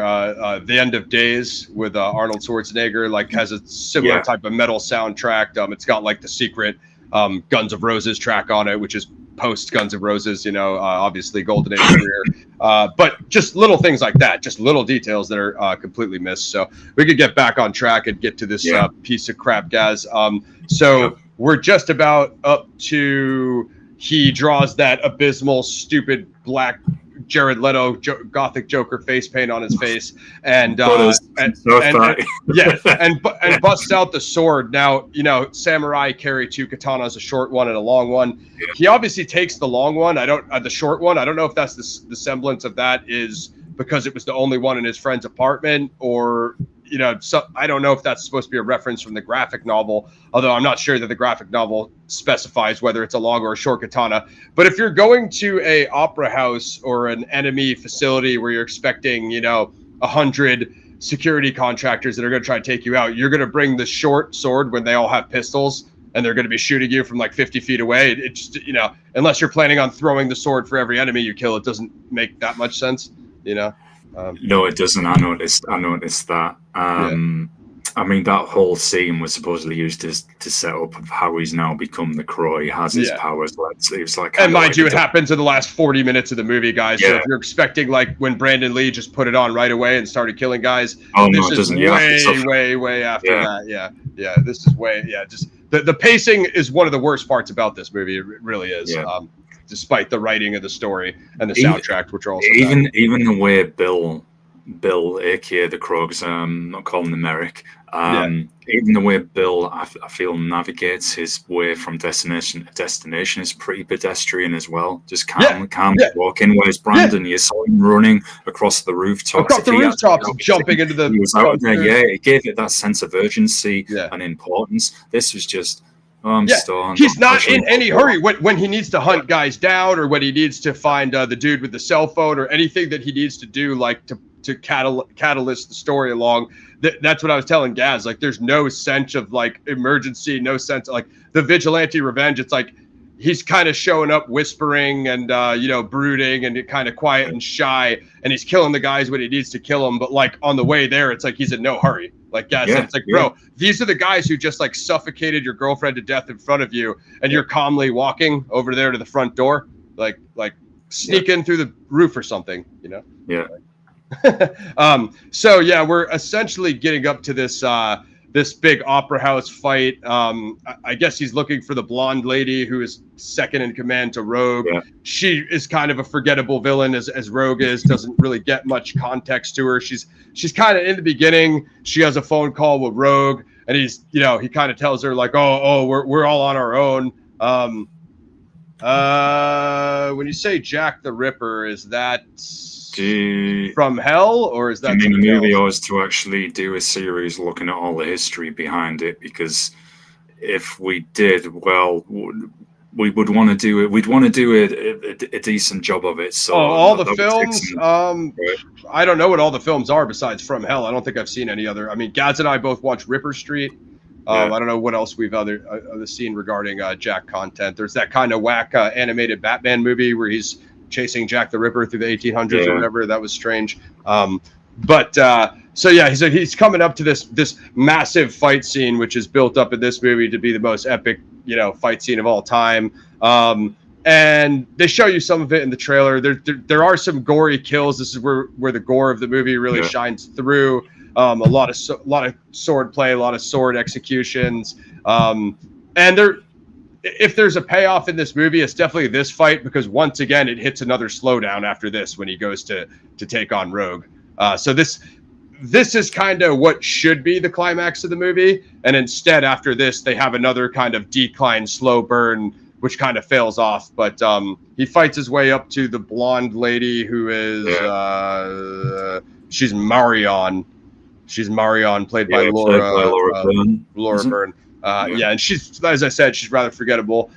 The End of Days with Arnold Schwarzenegger, like has a similar type of metal soundtrack. It's got like the secret Guns N' Roses track on it, which is post Guns N' Roses, obviously Golden Age career. But just little things like that, just little details that are completely missed. So we could get back on track and get to this piece of crap, guys. We're just about up to, he draws that abysmal, stupid, black Jared Leto gothic Joker face paint on his face, and busts out the sword. Now, samurai carry two katanas, a short one and a long one. He obviously takes the long one. The short one. I don't know if that's the semblance of that is because it was the only one in his friend's apartment, or I don't know if that's supposed to be a reference from the graphic novel, although I'm not sure that the graphic novel specifies whether it's a long or a short katana. But if you're going to a opera house or an enemy facility where you're expecting, 100 security contractors that are going to try and take you out, you're going to bring the short sword when they all have pistols and they're going to be shooting you from like 50 feet away. It just, unless you're planning on throwing the sword for every enemy you kill, it doesn't make that much sense, No, it doesn't. I noticed that. I mean, that whole scene was supposedly used to set up how he's now become the Crow. He has his powers. It was like, and mind you, it happens in the last 40 minutes of the movie, guys. So if you're expecting like when Brandon Lee just put it on right away and started killing guys, this is way after that. Yeah. This is way. Just the pacing is one of the worst parts about this movie. It really is. Despite the writing of the story and the soundtrack, which are also even the way Bill, aka the Crow, I'm not calling him Merrick. Even the way Bill, I feel, navigates his way from destination to destination is pretty pedestrian as well. Just calm walking. Whereas Brandon, you saw him running across the rooftops. Jumping into the. He was out there. It gave it that sense of urgency and importance. This was just. I'm stoned. He's not in any hurry when he needs to hunt guys down, or when he needs to find the dude with the cell phone, or anything that he needs to do, like to catalyst the story along. That's what I was telling Gaz. Like, there's no sense of like emergency, no sense of like the vigilante revenge. It's like he's kind of showing up whispering and brooding and kind of quiet and shy, and he's killing the guys when he needs to kill them. But like on the way there, it's like he's in no hurry. Like Gaz said, it's like, bro, these are the guys who just like suffocated your girlfriend to death in front of you, and you're calmly walking over there to the front door, like sneak in through the roof or something, So we're essentially getting up to this this big opera house fight. I guess he's looking for the blonde lady who is second in command to Rogue. She is kind of a forgettable villain as Rogue is, doesn't really get much context to her. She's kind of in the beginning. She has a phone call with Rogue, and he's, he kind of tells her like, we're all on our own. When you say Jack the Ripper, is that from hell, or is that? I mean, the movie was to actually do a series looking at all the history behind it, because if we did, we would want to do it. We'd want to do a decent job of it. So all the films, I don't know what all the films are besides From Hell. I don't think I've seen any other. I mean, Gads and I both watched Ripper Street. I don't know what else we've other seen regarding Jack content. There's that kind of whack animated Batman movie where he's chasing Jack the Ripper through the 1800s or whatever. That was strange. He's coming up to this massive fight scene, which is built up in this movie to be the most epic, fight scene of all time. And they show you some of it in the trailer. There are some gory kills. This is where the gore of the movie really shines through. A lot of sword play, a lot of sword executions, and if there's a payoff in this movie, it's definitely this fight, because once again it hits another slowdown after this when he goes to take on Rogue. So this is kind of what should be the climax of the movie, and instead after this they have another kind of decline, slow burn, which kind of fails off. But he fights his way up to the blonde lady who is she's Marion. She's Marion, played by Laura Byrne. Yeah, and she's, as I said, she's rather forgettable.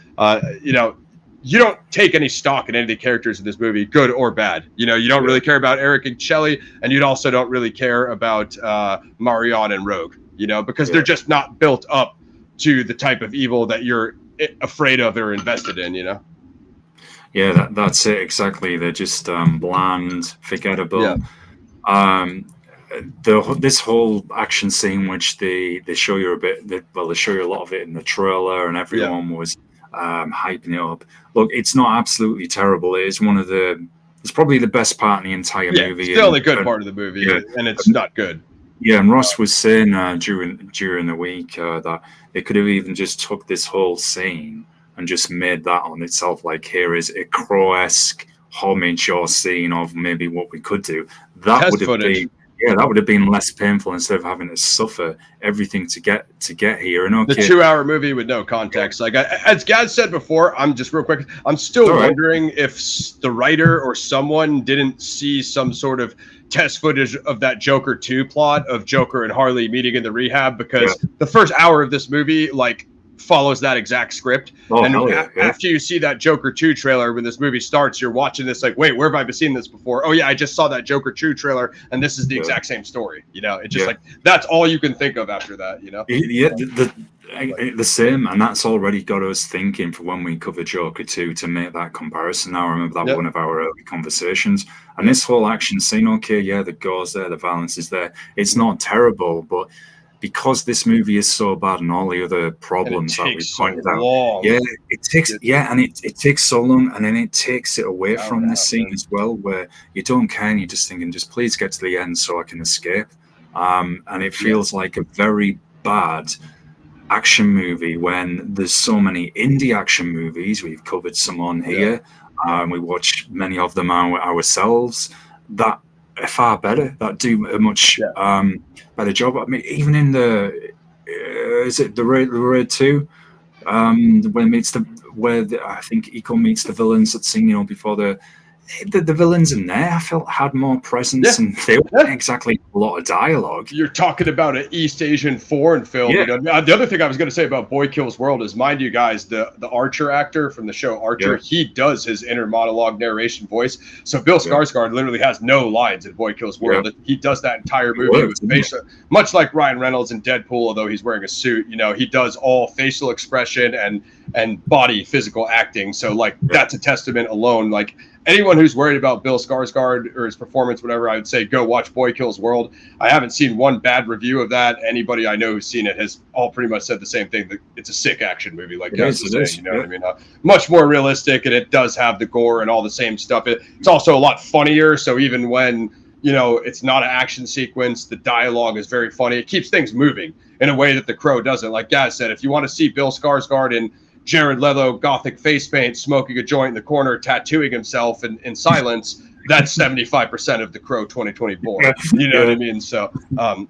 You don't take any stock in any of the characters in this movie, good or bad. You don't really care about Eric and Shelley, and you also don't really care about Marion and Rogue, because they're just not built up to the type of evil that you're afraid of or invested in, Yeah, that's it, exactly. They're just bland, forgettable. Yeah. This whole action scene, which they show you they show you a lot of it in the trailer, and everyone was hyping it up. Look, it's not absolutely terrible. It is it's probably the best part in the entire movie. It's the only good part of the movie, and it's not good. Yeah, and Ross was saying during the week that they could have even just took this whole scene and just made that on itself, like, here is a Crow-esque homage or scene of maybe what we could do. That would have been. Yeah, that would have been less painful instead of having to suffer everything to get here. And the 2-hour movie with no context. Like, as Gaz said before, I'm still wondering if the writer or someone didn't see some sort of test footage of that Joker 2 plot of Joker and Harley meeting in the rehab, because the first hour of this movie, like, follows that exact script. After you see that Joker 2 trailer, when this movie starts, you're watching this like, wait, where have I seen this before? Oh yeah, I just saw that Joker 2 trailer, and this is the exact same story. It's just like, that's all you can think of after that. The same, and that's already got us thinking for when we cover Joker 2 to make that comparison. Now I remember that one of our early conversations, and this whole action scene, the gore's there, the violence is there, it's not terrible, but because this movie is so bad and all the other problems that we pointed out, it takes so long, and then it takes it away from this scene as well, where you don't care and you're just thinking, just please get to the end so I can escape. And it feels like a very bad action movie when there's so many indie action movies. We've covered some on here. We watch many of them ourselves that are far better, that do a much better job. I mean, even in the is it the Raid 2, I think Eco meets the villains at scene, before the villains in there, I felt had more presence, and they weren't exactly a lot of dialogue. You're talking about an East Asian foreign film. The other thing I was going to say about Boy Kills World is, mind you guys, the Archer actor from the show Archer, he does his inner monologue narration voice. So Bill Skarsgard literally has no lines in Boy Kills World. He does that entire movie with facial, much like Ryan Reynolds in Deadpool, although he's wearing a suit. He does all facial expression and body physical acting. So that's a testament alone. Like, anyone who's worried about Bill Skarsgard or his performance, whatever, I would say go watch Boy Kills World. I haven't seen one bad review of that. Anybody I know who's seen it has all pretty much said the same thing, that it's a sick action movie, like Gaz was saying. What I mean? Much more realistic, and it does have the gore and all the same stuff. It's also a lot funnier, so even when it's not an action sequence, the dialogue is very funny. It keeps things moving in a way that The Crow doesn't. Like Gaz said, if you want to see Bill Skarsgard in Jared Leto gothic face paint, smoking a joint in the corner, tattooing himself in silence, that's 75% of The Crow 2024. You know what I mean? So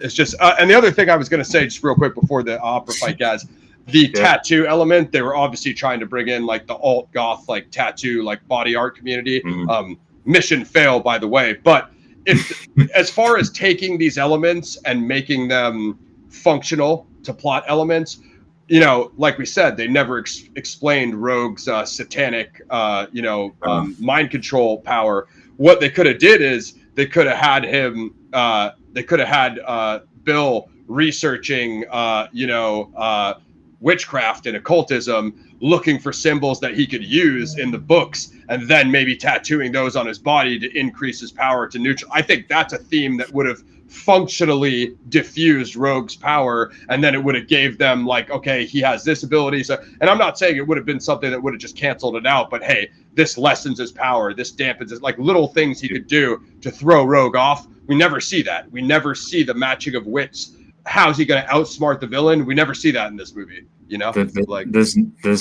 it's just, and the other thing I was going to say just real quick before the opera fight, guys, the tattoo element, they were obviously trying to bring in like the alt goth, like tattoo, like body art community. Mission fail, by the way. But if, as far as taking these elements and making them functional to plot elements, like we said, they never explained Rogue's satanic, mind control power. What they could have did is they could have had him, Bill researching, witchcraft and occultism, looking for symbols that he could use in the books, and then maybe tattooing those on his body to increase his power to neutral. I think that's a theme that would have functionally diffused Rogue's power, and then it would have gave them like, okay, he has this ability. So, and I'm not saying it would have been something that would have just canceled it out, but hey, this lessens his power, this dampens it, like little things he could do to throw Rogue off We never see that. We never see the matching of wits. How's he going to outsmart the villain? We never see that in this movie. You know, there's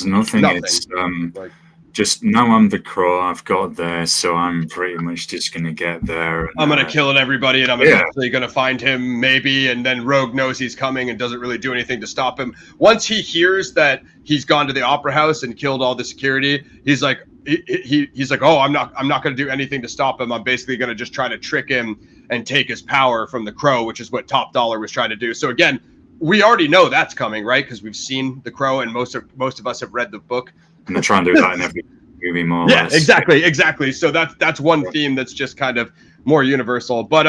nothing. It's like, just now I'm the Crow. I've got there, so I'm pretty much just gonna get there. And, I'm gonna kill everybody, and I'm eventually gonna find him, maybe. And then Rogue knows he's coming and doesn't really do anything to stop him. Once he hears that he's gone to the Opera House and killed all the security, he's like, he's like, oh, I'm not gonna do anything to stop him. I'm basically gonna just try to trick him and take his power from the Crow, which is what Top Dollar was trying to do. So again, we already know that's coming, right? Because we've seen the Crow, and most of us have read the book. And they're trying to do that in every movie, more or less. Exactly. So that's one theme that's just kind of more universal. But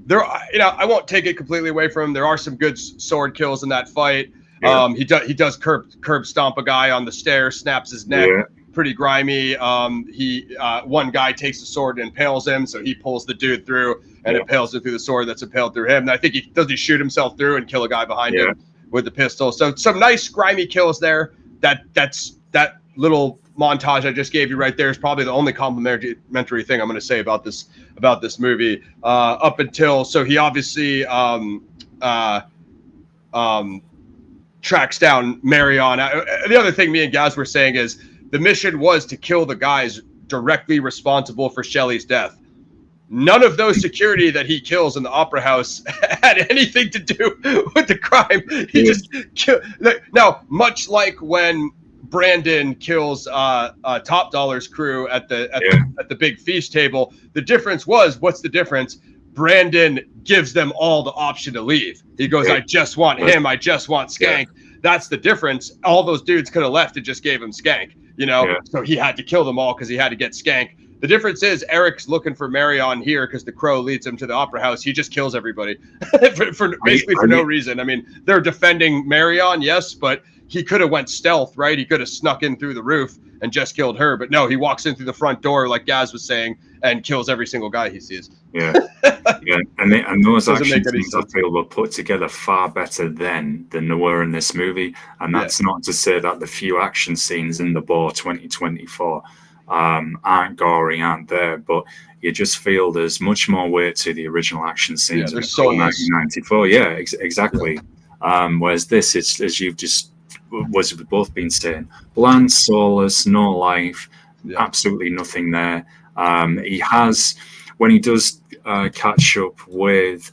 there, I won't take it completely away from him. There are some good sword kills in that fight. Yeah. He does curb stomp a guy on the stairs, snaps his neck. Yeah. Pretty grimy. One guy takes the sword and impales him, so he pulls the dude through and impales him through the sword that's impaled through him. And I think he shoot himself through and kill a guy behind him with the pistol. So some nice grimy kills there. That little montage I just gave you right there is probably the only complimentary thing I'm going to say about this movie. Up until, so he obviously tracks down Marion. The other thing me and Gaz were saying is the mission was to kill the guys directly responsible for Shelley's death. None of those security that he kills in the Opera House had anything to do with the crime. He just killed. Now, much like when Brandon kills Top Dollar's crew at the big feast table, the difference was, what's the difference? Brandon gives them all the option to leave. He goes, I just want him. I just want Skank. That's the difference. All those dudes could have left and just gave him Skank, So he had to kill them all because he had to get Skank. The difference is Eric's looking for Marion here because the Crow leads him to the Opera House. He just kills everybody for no reason. I mean, they're defending Marion, yes, but he could have went stealth, right? He could have snuck in through the roof and just killed her. But no, he walks in through the front door, like Gaz was saying, and kills every single guy he sees. Yeah. And those action scenes, I feel, were put together far better then than they were in this movie. And that's not to say that the few action scenes in the Boar 2024 aren't gory, aren't there, but you just feel there's much more weight to the original action scenes. They're so 1994. Yeah, exactly. Whereas this, it's, as you've just we've both been saying, bland, soulless, no life, absolutely nothing there. He has, when he does catch up with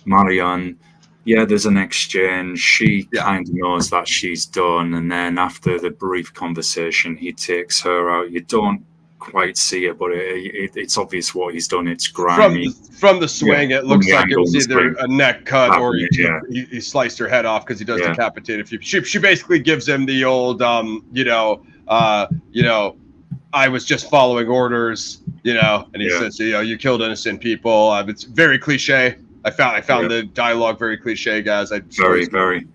Marion, there's an exchange. She kind of knows that she's done, and then after the brief conversation, he takes her out. You don't quite see it, but it's obvious what he's done. It's grimy. From the swing, it looks like it was either a neck cut or he sliced her head off because he does decapitate a few. She basically gives him the old, I was just following orders, and he says, you killed innocent people. It's very cliche. I found the dialogue very cliche, guys. Very.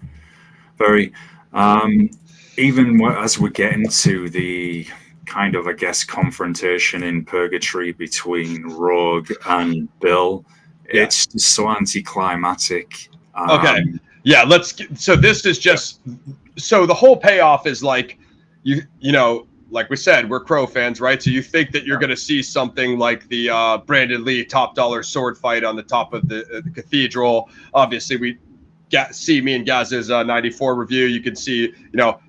Even as we get into the kind of, I guess, confrontation in Purgatory between Rogue and Bill, it's just so anticlimactic. So this is just, so the whole payoff is like, like we said, we're Crow fans, right? So you think that you're going to see something like the Brandon Lee Top Dollar sword fight on the top of the cathedral. Obviously, we see me and Gaz's 94 review. You can see,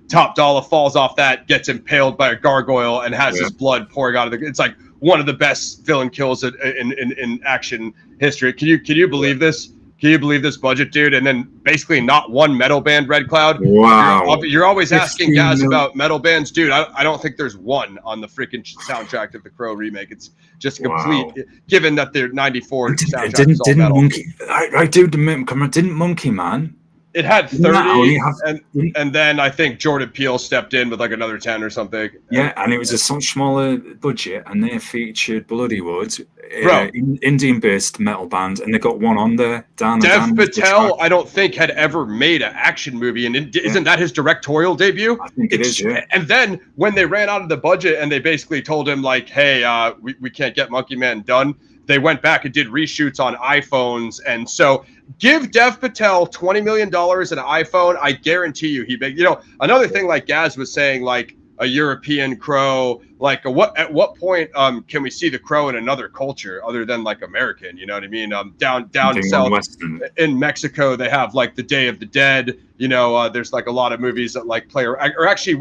Top Dollar falls off that, gets impaled by a gargoyle, and has his blood pouring out of the. It's like one of the best villain kills in action history. Can you believe this? Can you believe this budget, dude? And then basically not one metal band, Red Cloud. Wow. You're always asking guys about metal bands. Dude, I don't think there's one on the freaking soundtrack of the Crow remake. It's just complete, given that they're 94 soundtrack is all metal. Monkey, I do, didn't Monkey Man? It had 30, and then I think Jordan Peele stepped in with like another 10 or something. Yeah, and it was a much smaller budget, and they featured Bloodywood, Indian-based metal band, and they got one on there. Dev Patel, I don't think, had ever made an action movie, and isn't that his directorial debut? I think it is, yeah. And then when they ran out of the budget and they basically told him, like, hey, we can't get Monkey Man done, they went back and did reshoots on iPhones. And so give Dev Patel $20 million an iPhone. I guarantee you another thing like Gaz was saying, like, a European crow? Like, at what point can we see the crow in another culture other than like American? You know what I mean? Down south in Mexico, they have like the Day of the Dead. You know, there's like a lot of movies that like play, or actually,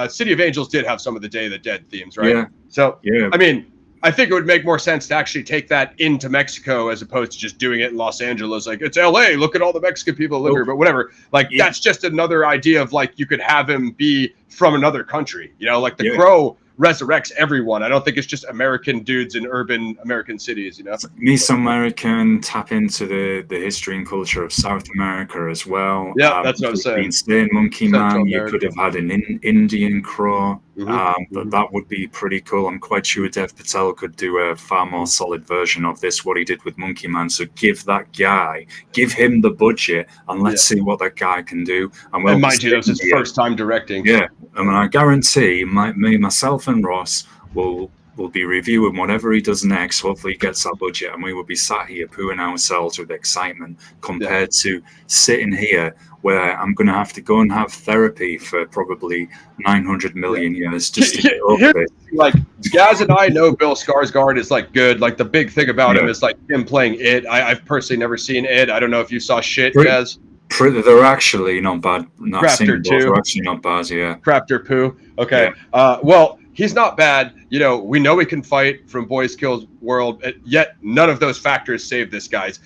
City of Angels did have some of the Day of the Dead themes, right? Yeah. So, yeah. I mean, I think it would make more sense to actually take that into Mexico as opposed to just doing it in Los Angeles. Like, it's LA, look at all the Mexican people that live here, but whatever. Like, that's just another idea of like, you could have him be from another country, you know, like the crow resurrects everyone. I don't think it's just American dudes in urban American cities, you know. Mesoamerican, tap into the history and culture of South America as well. Yeah, that's what I'm saying. Monkey Man, you could have had an Indian crow, but that would be pretty cool. I'm quite sure Dev Patel could do a far more solid version of this, what he did with Monkey Man. So give him the budget, and let's see what that guy can do. And mind you, that was his first time directing. Yeah, I mean, I guarantee myself and Ross will be reviewing whatever he does next. Hopefully he gets that budget, and we will be sat here pooing ourselves with excitement compared to sitting here where I'm going to have to go and have therapy for probably 900 million years just to get over it. Like, Gaz and I know Bill Skarsgard is like good. Like, the big thing about him is like him playing It. I've personally never seen It. I don't know if you saw Shit, Gaz. They're actually not bad. Crafter too. They're actually not bad, yeah. Crafter Poo. Okay. Yeah. Well, he's not bad. You know, we know he can fight from Boys Kills World, yet none of those factors save this, guys.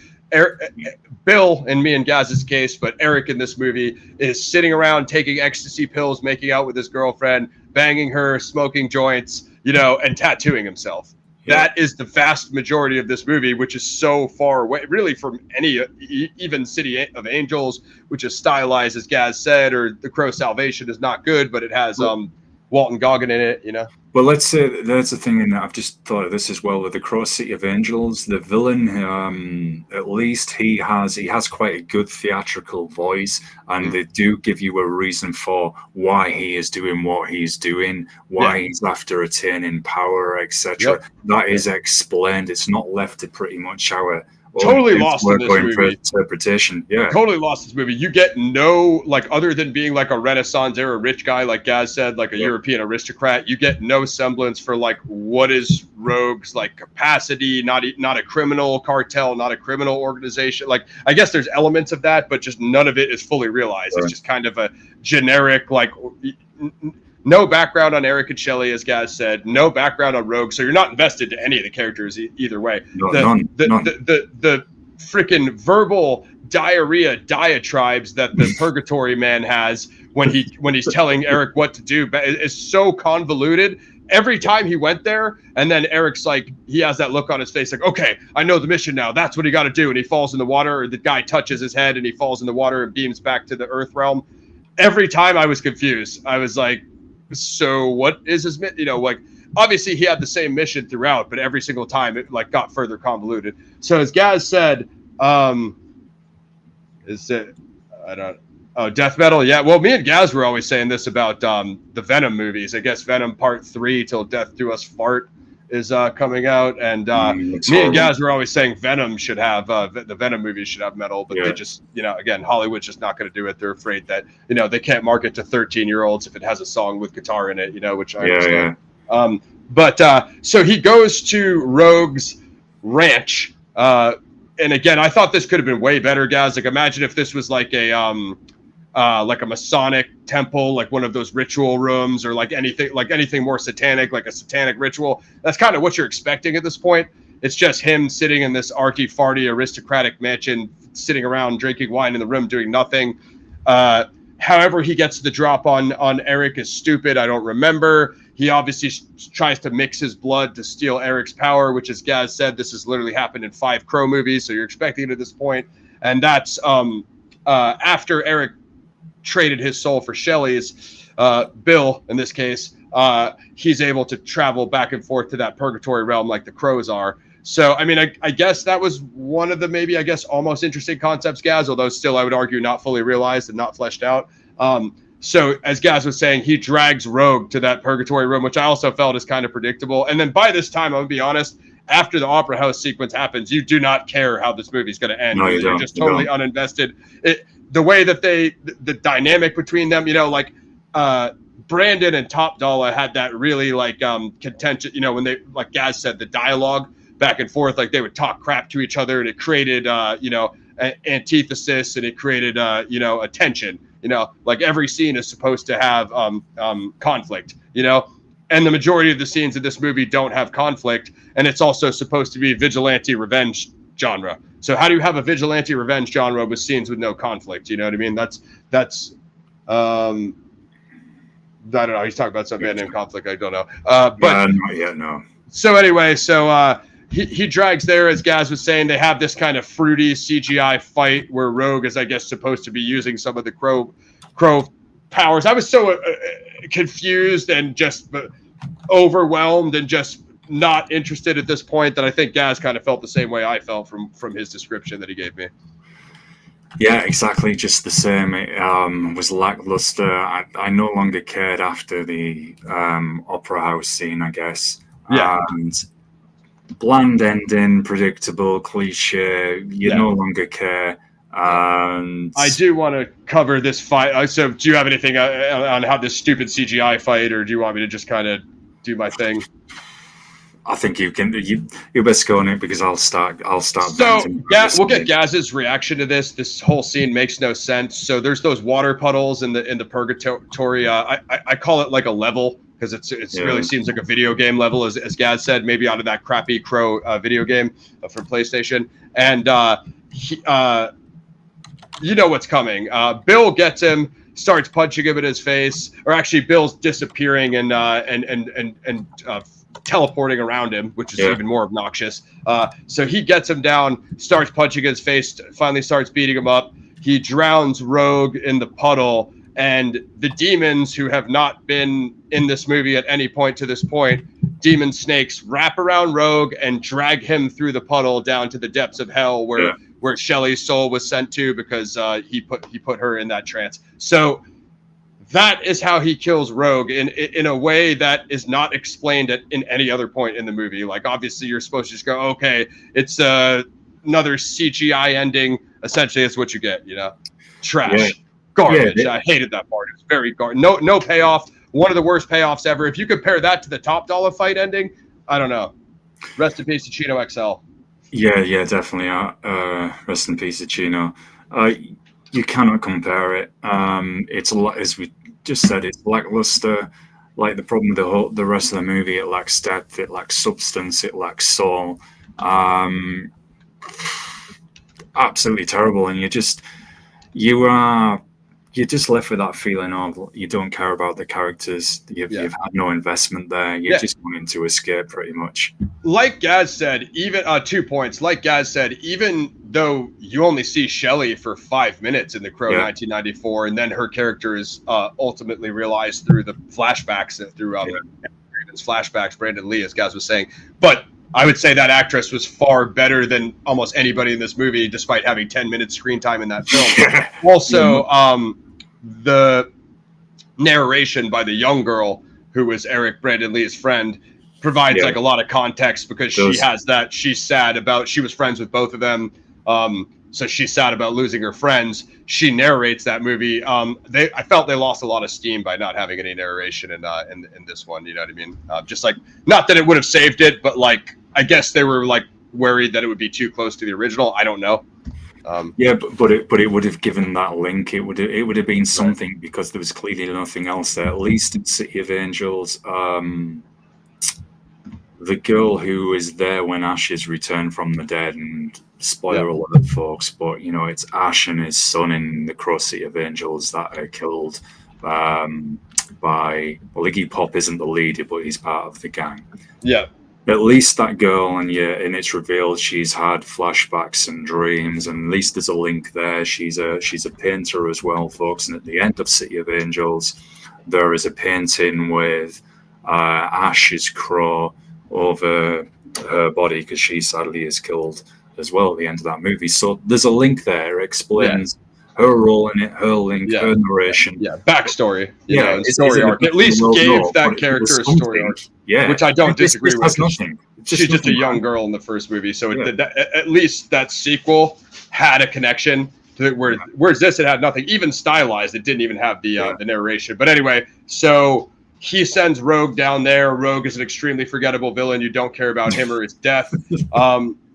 Bill, in me and Gaz's case, but Eric in this movie is sitting around taking ecstasy pills, making out with his girlfriend, banging her, smoking joints, you know, and tattooing himself. Yeah. That is the vast majority of this movie, which is so far away, really, from any, even City of Angels, which is stylized, as Gaz said, or The Crow Salvation is not good, but it has Walton Goggin in it, you know. Well, let's say that's the thing, and I've just thought of this as well with the Crow City of Angels. The villain, at least he has quite a good theatrical voice, and they do give you a reason for why he is doing what he's doing, why he's after attaining power, etc. That is explained. It's not left to pretty much our totally lost in this movie. Interpretation, totally lost this movie. You get no, like, other than being like a Renaissance era rich guy, like Gaz said, like a European aristocrat, you get no semblance for like what is Rogue's like capacity. Not a criminal cartel, not a criminal organization. Like, I guess there's elements of that, but just none of it is fully realized. It's just kind of a generic, like, no background on Eric and Shelley, as Gaz said. No background on Rogue, so you're not invested to any of the characters either way. None. The freaking verbal diatribes that the Purgatory Man has when he's telling Eric what to do is so convoluted. Every time he went there, and then Eric's like, he has that look on his face, like, okay, I know the mission now. That's what he got to do. And he falls in the water, or the guy touches his head, and he falls in the water and beams back to the Earth realm. Every time I was confused. I was like, so what is his, you know, like, obviously he had the same mission throughout, but every single time it like got further convoluted. So as Gaz said, Death Metal. Yeah. Well, me and Gaz were always saying this about the Venom movies. I guess Venom Part 3 Till Death Do Us Fart is coming out, and me and Gaz were always saying Venom should have the Venom movies should have metal, but they just, you know, again, Hollywood's just not going to do it. They're afraid that, you know, they can't market to 13-year-olds if it has a song with guitar in it, you know, which I understand. But so he goes to Rogue's ranch, and again, I thought this could have been way better, Gaz. Like, imagine if this was like a Masonic temple, like one of those ritual rooms, or like anything more satanic, like a satanic ritual. That's kind of what you're expecting at this point. It's just him sitting in this arty-farty aristocratic mansion, sitting around drinking wine in the room, doing nothing. However he gets the drop on Eric is stupid. I don't remember. He obviously tries to mix his blood to steal Eric's power, which, as Gaz said, this has literally happened in 5 Crow movies, so you're expecting it at this point. And that's after Eric traded his soul for Shelley's, Bill, in this case, he's able to travel back and forth to that purgatory realm like the Crows are. So, I mean, I guess that was one of the maybe, I guess, almost interesting concepts, Gaz, although still I would argue not fully realized and not fleshed out. So, as Gaz was saying, he drags Rogue to that purgatory room, which I also felt is kind of predictable. And then by this time, I'm going to be honest, after the Opera House sequence happens, you do not care how this movie's going to end. No, you're just totally uninvested. The way that the dynamic between them, you know, like Brandon and Top Dollar had that really like contentious, you know, when they, like Gaz said, the dialogue back and forth, like they would talk crap to each other, and it created you know, antithesis, and it created you know, a tension, you know, like every scene is supposed to have conflict, you know, and the majority of the scenes in this movie don't have conflict, and it's also supposed to be vigilante revenge genre. So how do you have a vigilante revenge genre with scenes with no conflict? You know what I mean? That's I don't know. He's talking about some band name conflict. I don't know. But not yet, no. So anyway, so he drags there, as Gaz was saying. They have this kind of fruity CGI fight where Rogue is, I guess, supposed to be using some of the crow powers. I was so confused and just overwhelmed and just not interested at this point that I think Gaz kind of felt the same way I felt from his description that he gave me. Yeah, exactly. Just the same. It was lackluster. I no longer cared after the opera house scene, I guess. Yeah. And bland ending, predictable, cliche. You no longer care. And I do want to cover this fight. So do you have anything on how this stupid CGI fight, or do you want me to just kind of do my thing? I think you best go on it, because I'll start. So yeah, we'll get Gaz's reaction to this. This whole scene makes no sense. So there's those water puddles in the purgatory. I call it like a level, because it really seems like a video game level, as Gaz said, maybe out of that crappy Crow video game from PlayStation. And you know what's coming. Bill gets him, starts punching him in his face, or actually Bill's disappearing and teleporting around him, which is even more obnoxious. So he gets him down, starts punching his face, finally starts beating him up. He drowns Rogue in the puddle, and the demons, who have not been in this movie at any point to this point, demon snakes, wrap around Rogue and drag him through the puddle down to the depths of hell where Shelley's soul was sent to, because he put her in that trance. So that is how he kills Rogue in a way that is not explained in any other point in the movie. Like, obviously, you're supposed to just go, okay, it's another CGI ending. Essentially, it's what you get, you know? Trash. Garbage. I hated that part. It was very garbage. No payoff. One of the worst payoffs ever. If you compare that to the Top Dollar fight ending, I don't know. Rest in peace to Chino XL. Yeah, definitely. Rest in peace to Chino. You cannot compare it. It's a lot, as we just said, it's lackluster. Like, the problem with the rest of the movie, it lacks depth, it lacks substance, it lacks soul. Absolutely terrible, and you're just left with that feeling of you don't care about the characters. You've had no investment there. You're just wanting to escape, pretty much. Like Gaz said, even 2 points. Like Gaz said, even though you only see Shelley for 5 minutes in The Crow 1994, and then her character is ultimately realized through the flashbacks, through Brandon's flashbacks, Brandon Lee, as Gaz was saying. But I would say that actress was far better than almost anybody in this movie, despite having 10 minutes screen time in that film. Also, the narration by the young girl, who was Eric Brandon Lee's friend, provides like a lot of context, because she has that. She's sad about, she was friends with both of them. So she's sad about losing her friends. She narrates that movie. I felt they lost a lot of steam by not having any narration in this one. You know what I mean? Just like, not that it would have saved it, but like, I guess they were like worried that it would be too close to the original. I don't know. But it would have given that link. It would have been something, because there was clearly nothing else there. At least in City of Angels, the girl who is there when Ash is returned from the dead, and spoiler alert, folks, but you know, it's Ash and his son in the Crow City of Angels that are killed by, well, Iggy Pop isn't the leader, but he's part of the gang. Yeah. At least that girl, and it's revealed she's had flashbacks and dreams, and at least there's a link there. She's a painter as well, folks. And at the end of City of Angels, there is a painting with Ash's crow over her body, because she sadly is killed as well at the end of that movie. So there's a link there. It explains her role in it, her link, her narration. Backstory. Story arc. At least gave that character a story arc. Which I don't disagree with. Nothing. She's just a young girl in the first movie. So at least that sequel had a connection. Whereas this, it had nothing, even stylized. It didn't even have the narration. But anyway, so he sends Rogue down there. Rogue is an extremely forgettable villain. You don't care about him or his death.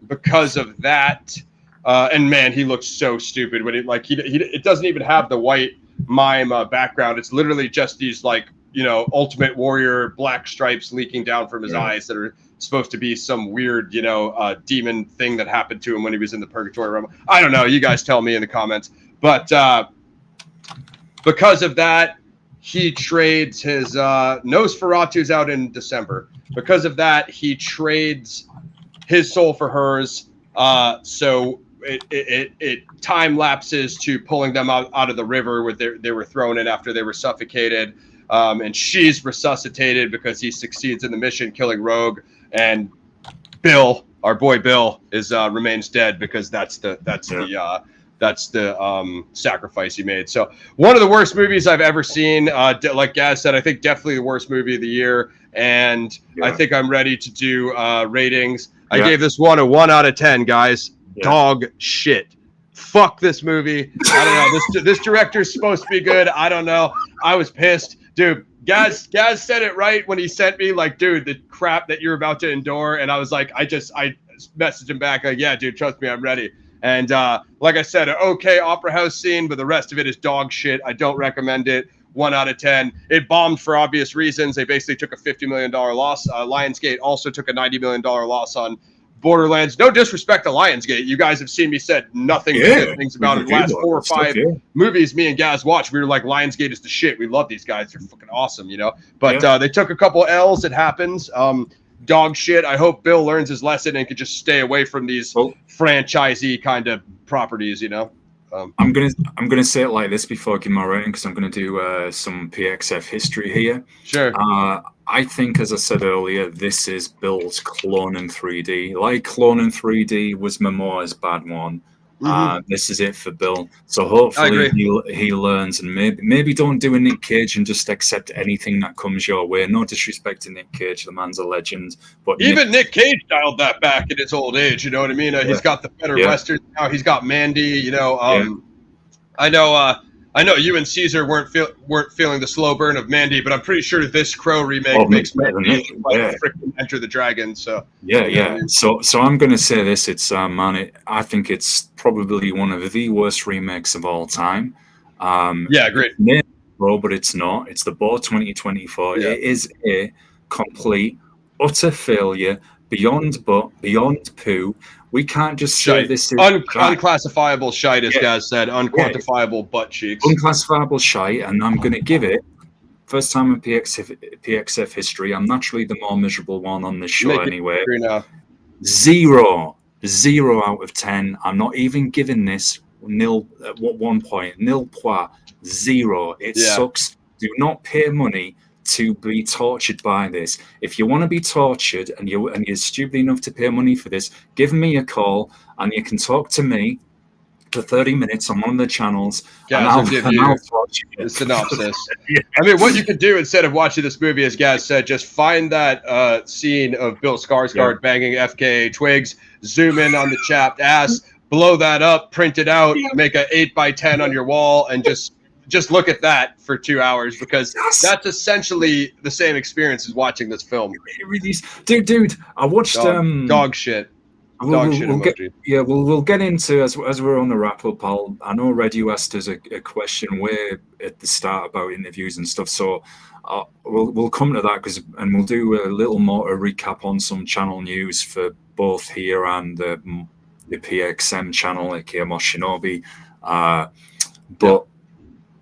Because of that, and man, he looks so stupid when it doesn't even have the white mime background. It's literally just these Ultimate Warrior black stripes leaking down from his eyes that are supposed to be some weird, demon thing that happened to him when he was in the purgatory realm. I don't know. You guys tell me in the comments. But because of that, he trades his Nosferatu's out in December. Because of that, he trades his soul for hers. So it time lapses to pulling them out of the river where they were thrown in after they were suffocated. And she's resuscitated because he succeeds in the mission, killing Rogue. And Bill, our boy Bill, remains dead because that's the sacrifice he made. So one of the worst movies I've ever seen. Like Gaz said, I think definitely the worst movie of the year. And I think I'm ready to do ratings. I gave this one a 1 out of 10, guys. Dog shit. Fuck this movie. I don't know. This director's supposed to be good. I don't know. I was pissed. Dude, Gaz said it right when he sent me, dude, the crap that you're about to endure. And I was like, I messaged him back, yeah, dude, trust me, I'm ready. And like I said, an okay opera house scene, but the rest of it is dog shit. I don't recommend it. 1 out of 10. It bombed for obvious reasons. They basically took a $50 million loss. Lionsgate also took a $90 million loss on Borderlands. No disrespect to Lionsgate. You guys have seen me said nothing good things about it. The last 4 or 5 movies me and Gaz watched, we were like, Lionsgate is the shit. We love these guys. They're fucking awesome, But they took a couple L's. It happens. Dog shit. I hope Bill learns his lesson and can just stay away from these franchisee kind of properties, I'm gonna say it like this before I give my rating, because I'm gonna do some PXF history here. Sure. I think, as I said earlier, this is Bill's clone in 3D. Like Clone in 3D was Momoa's bad one. This is it for Bill. So hopefully he learns, and maybe don't do a Nick Cage and just accept anything that comes your way. No disrespect to Nick Cage, the man's a legend. But even Nick Cage dialed that back in his old age. You know what I mean? He's got the better westerns now. He's got Mandy. I know you and Caesar weren't feeling the slow burn of Mandy, but I'm pretty sure this Crow remake makes Mandy freaking Enter the Dragon. So So I'm going to say this. It's I think it's probably one of the worst remakes of all time. Great. But it's not. It's the Boar 2024. Yeah. It is a complete, utter failure. Beyond poo. We can't just say this is unclassifiable shite, as Gaz said, unquantifiable butt cheeks. Unclassifiable shite, and I'm going to give it, first time in PXF history, I'm naturally the more miserable one on this show anyway. 0 out of 10. I'm not even giving this nil at 1 point. Nil point 0. It sucks. Do not pay money to be tortured by this. If you want to be tortured and you're stupid enough to pay money for this, give me a call and you can talk to me for 30 minutes on one of the channels. I'll give you the synopsis. I mean, what you could do instead of watching this movie, as Gaz said, just find that scene of Bill Skarsgard banging FKA Twigs, zoom in on the chapped ass, blow that up, print it out, make a 8x10 on your wall, and just look at that for 2 hours, because that's essentially the same experience as watching this film. Dude, I watched dog shit. We'll get into as we're on the wrap up. I know Red, you asked us a question way at the start about interviews and stuff, so we'll come to that and we'll do a little more a recap on some channel news for both here and the PXM channel, aka Mosh Shinobi.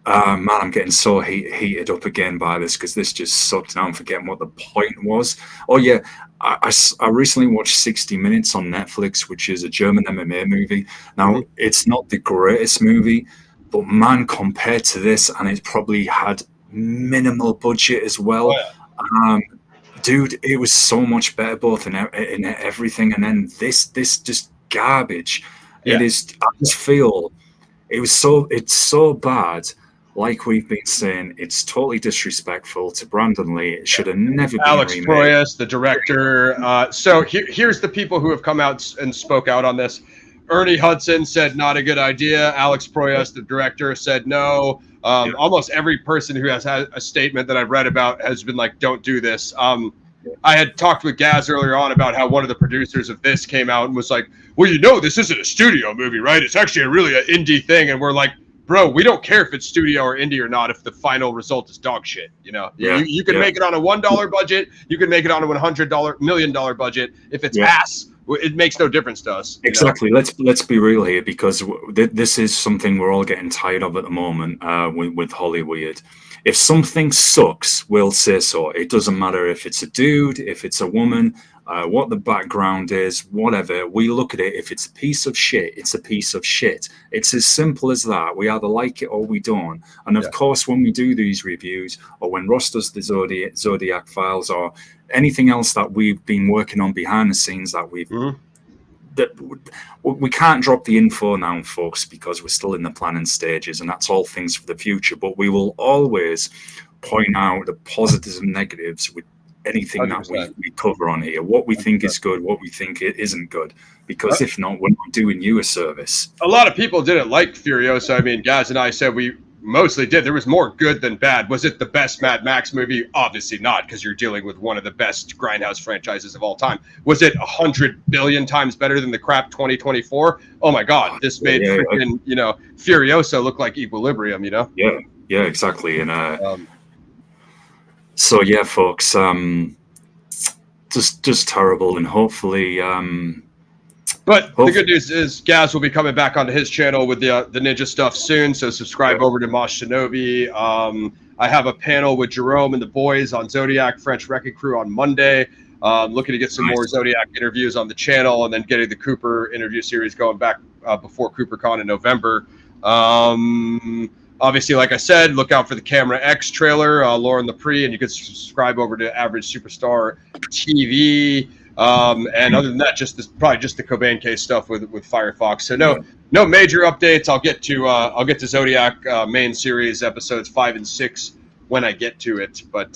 Man, I'm getting so heated up again by this, because this just sucked. Now I'm forgetting what the point was. Oh yeah, I recently watched 60 Minutes on Netflix, which is a German MMA movie. Now it's not the greatest movie, but man, compared to this, and it probably had minimal budget as well. Dude, it was so much better both in everything, and then this just garbage. It is. I just feel it's so bad. Like we've been saying, it's totally disrespectful to Brandon Lee. It should have never been Alex Proyas, the director. So here's the people who have come out and spoke out on this. Ernie Hudson said not a good idea. Alex Proyas, the director, said no. Almost every person who has had a statement that I've read about has been like, don't do this. I had talked with Gaz earlier on about how one of the producers of this came out and was like, well, this isn't a studio movie, right? It's actually an indie thing. And we're like, bro, we don't care if it's studio or indie or not if the final result is dog shit. You can make it on a $1 budget. You can make it on a $100 million budget. If it's ass, it makes no difference to us. Exactly. Let's be real here, because this is something we're all getting tired of at the moment with Hollywood. If something sucks, we'll say so. It doesn't matter if it's a dude, if it's a woman, what the background is, whatever. We look at it. If it's a piece of shit, it's a piece of shit. It's as simple as that. We either like it or we don't. And of course, when we do these reviews, or when Ross does the Zodiac Files, or anything else that we've been working on behind the scenes that we can't drop the info now, folks, because we're still in the planning stages, and that's all things for the future. But we will always point out the positives and negatives with anything 100%. That we cover on here, what we think 100%. Is good, what we think it isn't good, because if not, we're not doing you a service. A lot of people didn't like Furiosa. I mean, Gaz and I said we mostly did. There was more good than bad. Was it the best Mad Max movie? Obviously not, because you're dealing with one of the best Grindhouse franchises of all time. Was it 100 billion times better than the crap 2024? Oh my God, this made freaking Furiosa look like Equilibrium. Yeah, exactly. And so yeah, folks, just terrible, and hopefully. But the good news is Gaz will be coming back onto his channel with the Ninja stuff soon. So subscribe over to Mosh Shinobi. I have a panel with Jerome and the boys on Zodiac French Wrecking Crew on Monday. Looking to get some more Zodiac interviews on the channel, and then getting the Cooper interview series going back before CooperCon in November. Obviously, like I said, look out for the Camera X trailer, Lauren Lepre, and you can subscribe over to Average Superstar TV. And other than that, probably just the Cobain case stuff with Firefox. So no major updates. I'll get to Zodiac main series episodes 5 and 6 when I get to it. But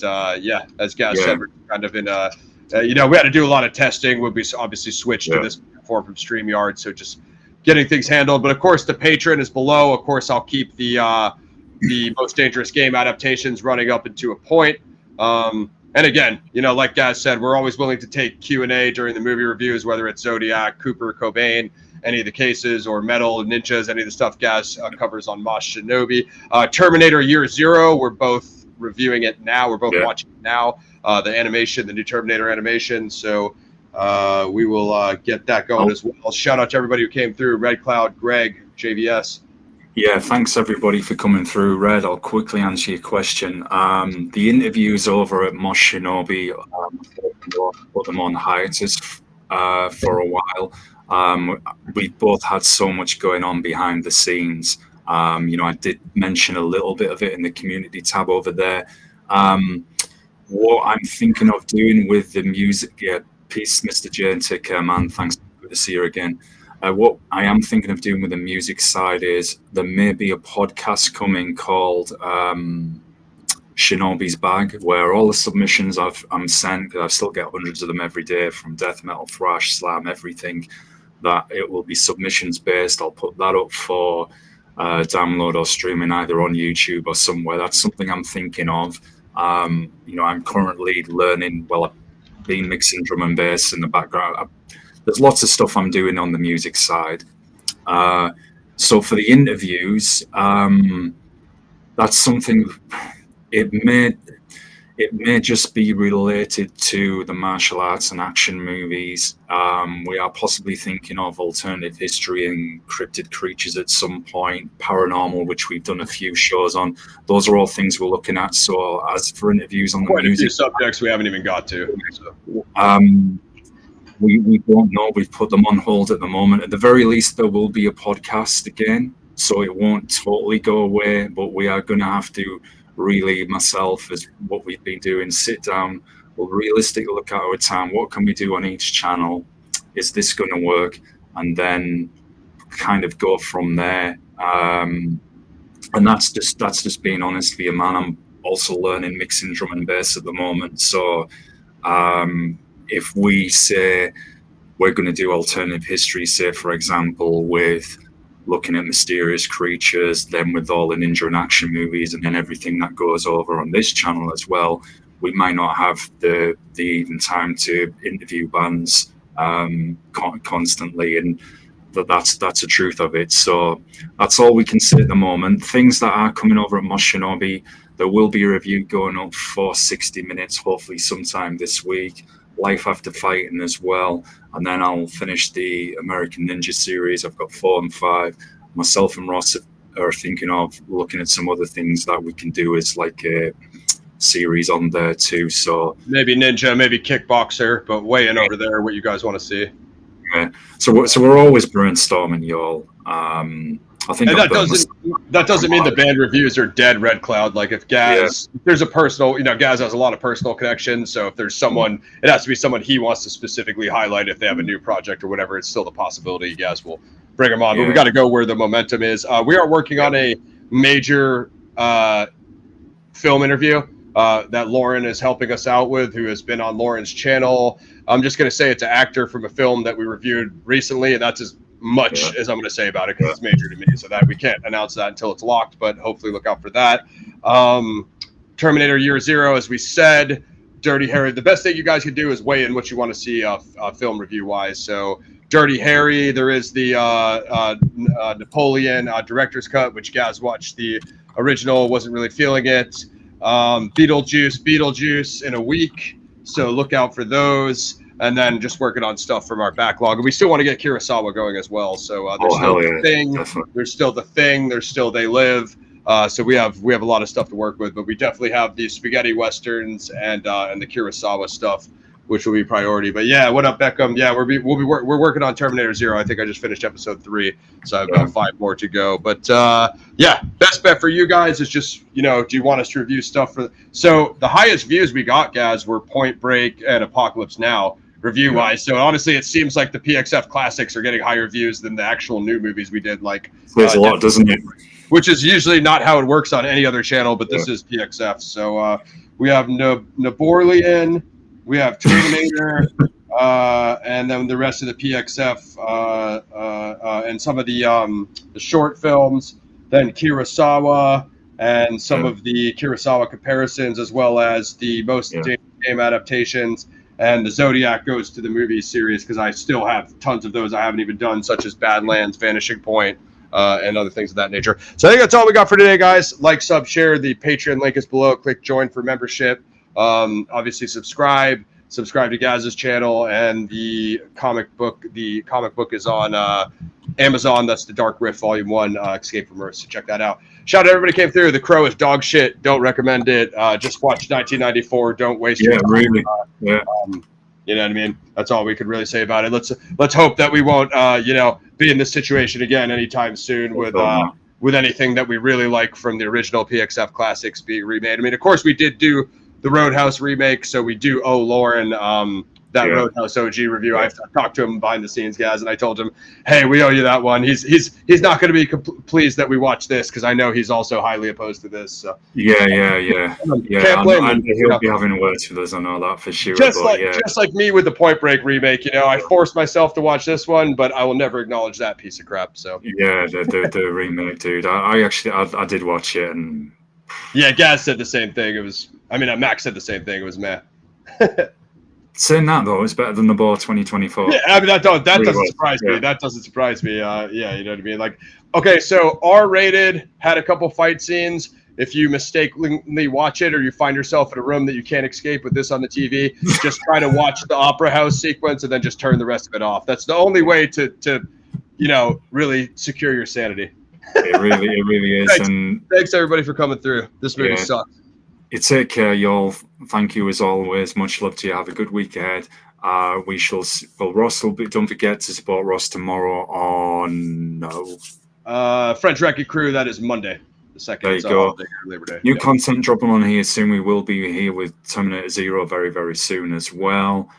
as Gaz said, we're kind of in we had to do a lot of testing. We'll be obviously switched to this platform from StreamYard, so just getting things handled. But of course, the Patreon is below. Of course, I'll keep the Most Dangerous Game adaptations running up into a point. And again, like Gaz said, we're always willing to take Q&A during the movie reviews, whether it's Zodiac, Cooper, Cobain, any of the cases, or Metal, Ninjas, any of the stuff Gaz covers on Mosh Shinobi. Terminator Year Zero, we're both reviewing it now. We're both watching it now, the animation, the new Terminator animation. So we will get that going as well. Shout out to everybody who came through. Red Cloud, Greg, JVS. Yeah, thanks everybody for coming through. Red, I'll quickly answer your question. The interviews over at Mosh Shinobi, put them on hiatus for a while. We've both had so much going on behind the scenes. I did mention a little bit of it in the community tab over there. What I'm thinking of doing with the music, peace, Mr. J, and take care, man. Thanks. Good to see you again. What I am thinking of doing with the music side is there may be a podcast coming called Shinobi's Bag, where all the submissions I'm sent, because I still get hundreds of them every day from death metal, thrash, slam, everything, that it will be submissions based. I'll put that up for download or streaming either on YouTube or somewhere. That's something I'm thinking of. I'm currently learning, I've been mixing drum and bass in the background. There's lots of stuff I'm doing on the music side. So for the interviews, that's something. It may just be related to the martial arts and action movies. We are possibly thinking of alternative history and cryptid creatures at some point, paranormal, which we've done a few shows on. Those are all things we're looking at. So as for interviews on quite the music, a few subjects we haven't even got to. So. We don't know. We've put them on hold at the moment. At the very least, there will be a podcast again, so it won't totally go away. But we are going to have to really, myself, as what we've been doing, sit down. We'll realistically look at our time. What can we do on each channel? Is this going to work? And then kind of go from there. And that's just being honest with you, man. I'm also learning mixing drum and bass at the moment, so. If we say we're going to do alternative history, say, for example, with looking at mysterious creatures, then with all the ninja and action movies, and then everything that goes over on this channel as well. We might not have the even time to interview bands constantly, and that's the truth of it. So that's all we can say at the moment. Things that are coming over at Mosh Shinobi, there will be a review going up for 60 minutes, hopefully sometime this week. Life After Fighting as well, and then I'll finish the American Ninja series. I've got 4 and 5. Myself and Ross are thinking of looking at some other things that we can do as like a series on there too. So maybe Ninja, maybe Kickboxer, but way in over there what you guys want to see. Yeah. So we're always brainstorming, y'all. I think, and that doesn't mean the band reviews are dead, Red Cloud. Like if Gaz, there's a personal, Gaz has a lot of personal connections. So if there's someone, it has to be someone he wants to specifically highlight. If they have a new project or whatever, it's still the possibility Gaz will bring them on. But we got to go where the momentum is. We are working on a major film interview that Lauren is helping us out with, who has been on Lauren's channel. I'm just going to say it's an actor from a film that we reviewed recently, and that's as much as I'm going to say about it because it's major to me. So that we can't announce that until it's locked, but hopefully look out for that. Terminator Year Zero, as we said, Dirty Harry. The best thing you guys could do is weigh in what you want to see film review wise. So Dirty Harry, there is the Napoleon director's cut, which Gaz watched the original, wasn't really feeling it. Beetlejuice in a week, so look out for those. And then just working on stuff from our backlog. And we still want to get Kurosawa going as well. So there's still the Thing. Definitely. There's still the Thing. There's still They Live. So we have a lot of stuff to work with. But we definitely have the spaghetti westerns and the Kurosawa stuff, which will be priority. But yeah, what up, Beckham? Yeah, we're working on Terminator Zero. I think I just finished episode 3, so I've got 5 more to go. But yeah, best bet for you guys is just do you want us to review stuff for? So the highest views we got, guys, were Point Break and Apocalypse Now. Review-wise, so honestly, it seems like the PXF classics are getting higher views than the actual new movies we did. Like, there's a lot, doesn't it? Which is usually not how it works on any other channel, but this is PXF. So we have Napoleon, we have Terminator, and then the rest of the PXF and some of the short films. Then Kurosawa and some of the Kurosawa comparisons, as well as the most game adaptations. And the Zodiac goes to the movie series because I still have tons of those I haven't even done, such as Badlands, Vanishing Point, and other things of that nature. So I think that's all we got for today, guys. Like, sub, share. The Patreon link is below. Click join for membership. Obviously, subscribe to Gaz's channel, and the comic book is on Amazon. That's the Dark Rift Volume 1, Escape from Earth. So check that out. Shout out to everybody who came through. The Crow is dog shit. Don't recommend it. Just watch 1994. Don't waste your time. Really. You know what I mean? That's all we could really say about it. Let's hope that we won't be in this situation again anytime soon with anything that we really like from the original PXF classics being remade. I mean, of course, we did do the Roadhouse remake, so we do owe Lauren Roadhouse OG review. I've talked to him behind the scenes, guys, and I told him, hey, we owe you that one. He's not going to be pleased that we watch this because I know he's also highly opposed to this. So. Yeah. Can't blame him. He'll be having words with us. I know that for sure. Just like me with the Point Break remake, I forced myself to watch this one, but I will never acknowledge that piece of crap. So yeah, the remake, dude. I did watch it, and yeah, Gaz said the same thing. Max said the same thing. It was meh. Saying that though, it's better than the Ball 2024. Yeah, I mean that doesn't surprise me. That doesn't surprise me. Yeah, you know what I mean. Like, okay, so R-rated, had a couple fight scenes. If you mistakenly watch it, or you find yourself in a room that you can't escape with this on the TV, just try to watch the Opera House sequence and then just turn the rest of it off. That's the only way to really secure your sanity. It really is. Thanks everybody for coming through. This movie sucks. You take care, y'all. Thank you as always. Much love to you. Have a good week ahead. We shall. Ross will be. Don't forget to support Ross tomorrow on French Wrecking Crew. That is Monday, the 2nd. There you go. Labor Day. New content dropping on here soon. We will be here with Terminator Zero very, very soon as well.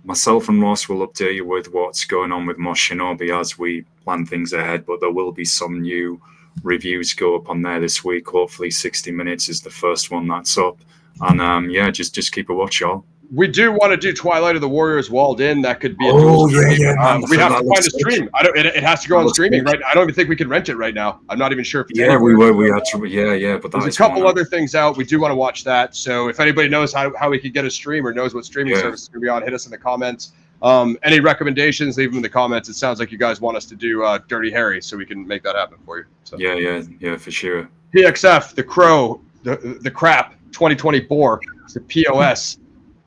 Myself and Ross will update you with what's going on with Mosh Shinobi as we plan things ahead. But there will be some new reviews go up on there this week. Hopefully 60 minutes is the first one that's up, and just keep a watch, y'all. We do want to do Twilight of the Warriors Walled In. That could be a Oh, dual yeah, stream. man. We have to find a stream. It has to go on streaming, right? I don't even think we can rent it right now. I'm not even sure if it's anywhere. We had to, but there's a couple other things out. We do want to watch that. So if anybody knows how we could get a stream or knows what streaming service is going to be on, hit us in the comments. Any recommendations, leave them in the comments. It sounds like you guys want us to do Dirty Harry, so we can make that happen for you. So. Yeah, for sure. PXF, The Crow, the Crap, 2024. It's the POS.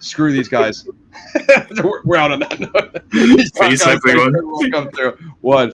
Screw these guys. We're out on that note. Peace, everyone. Welcome to one.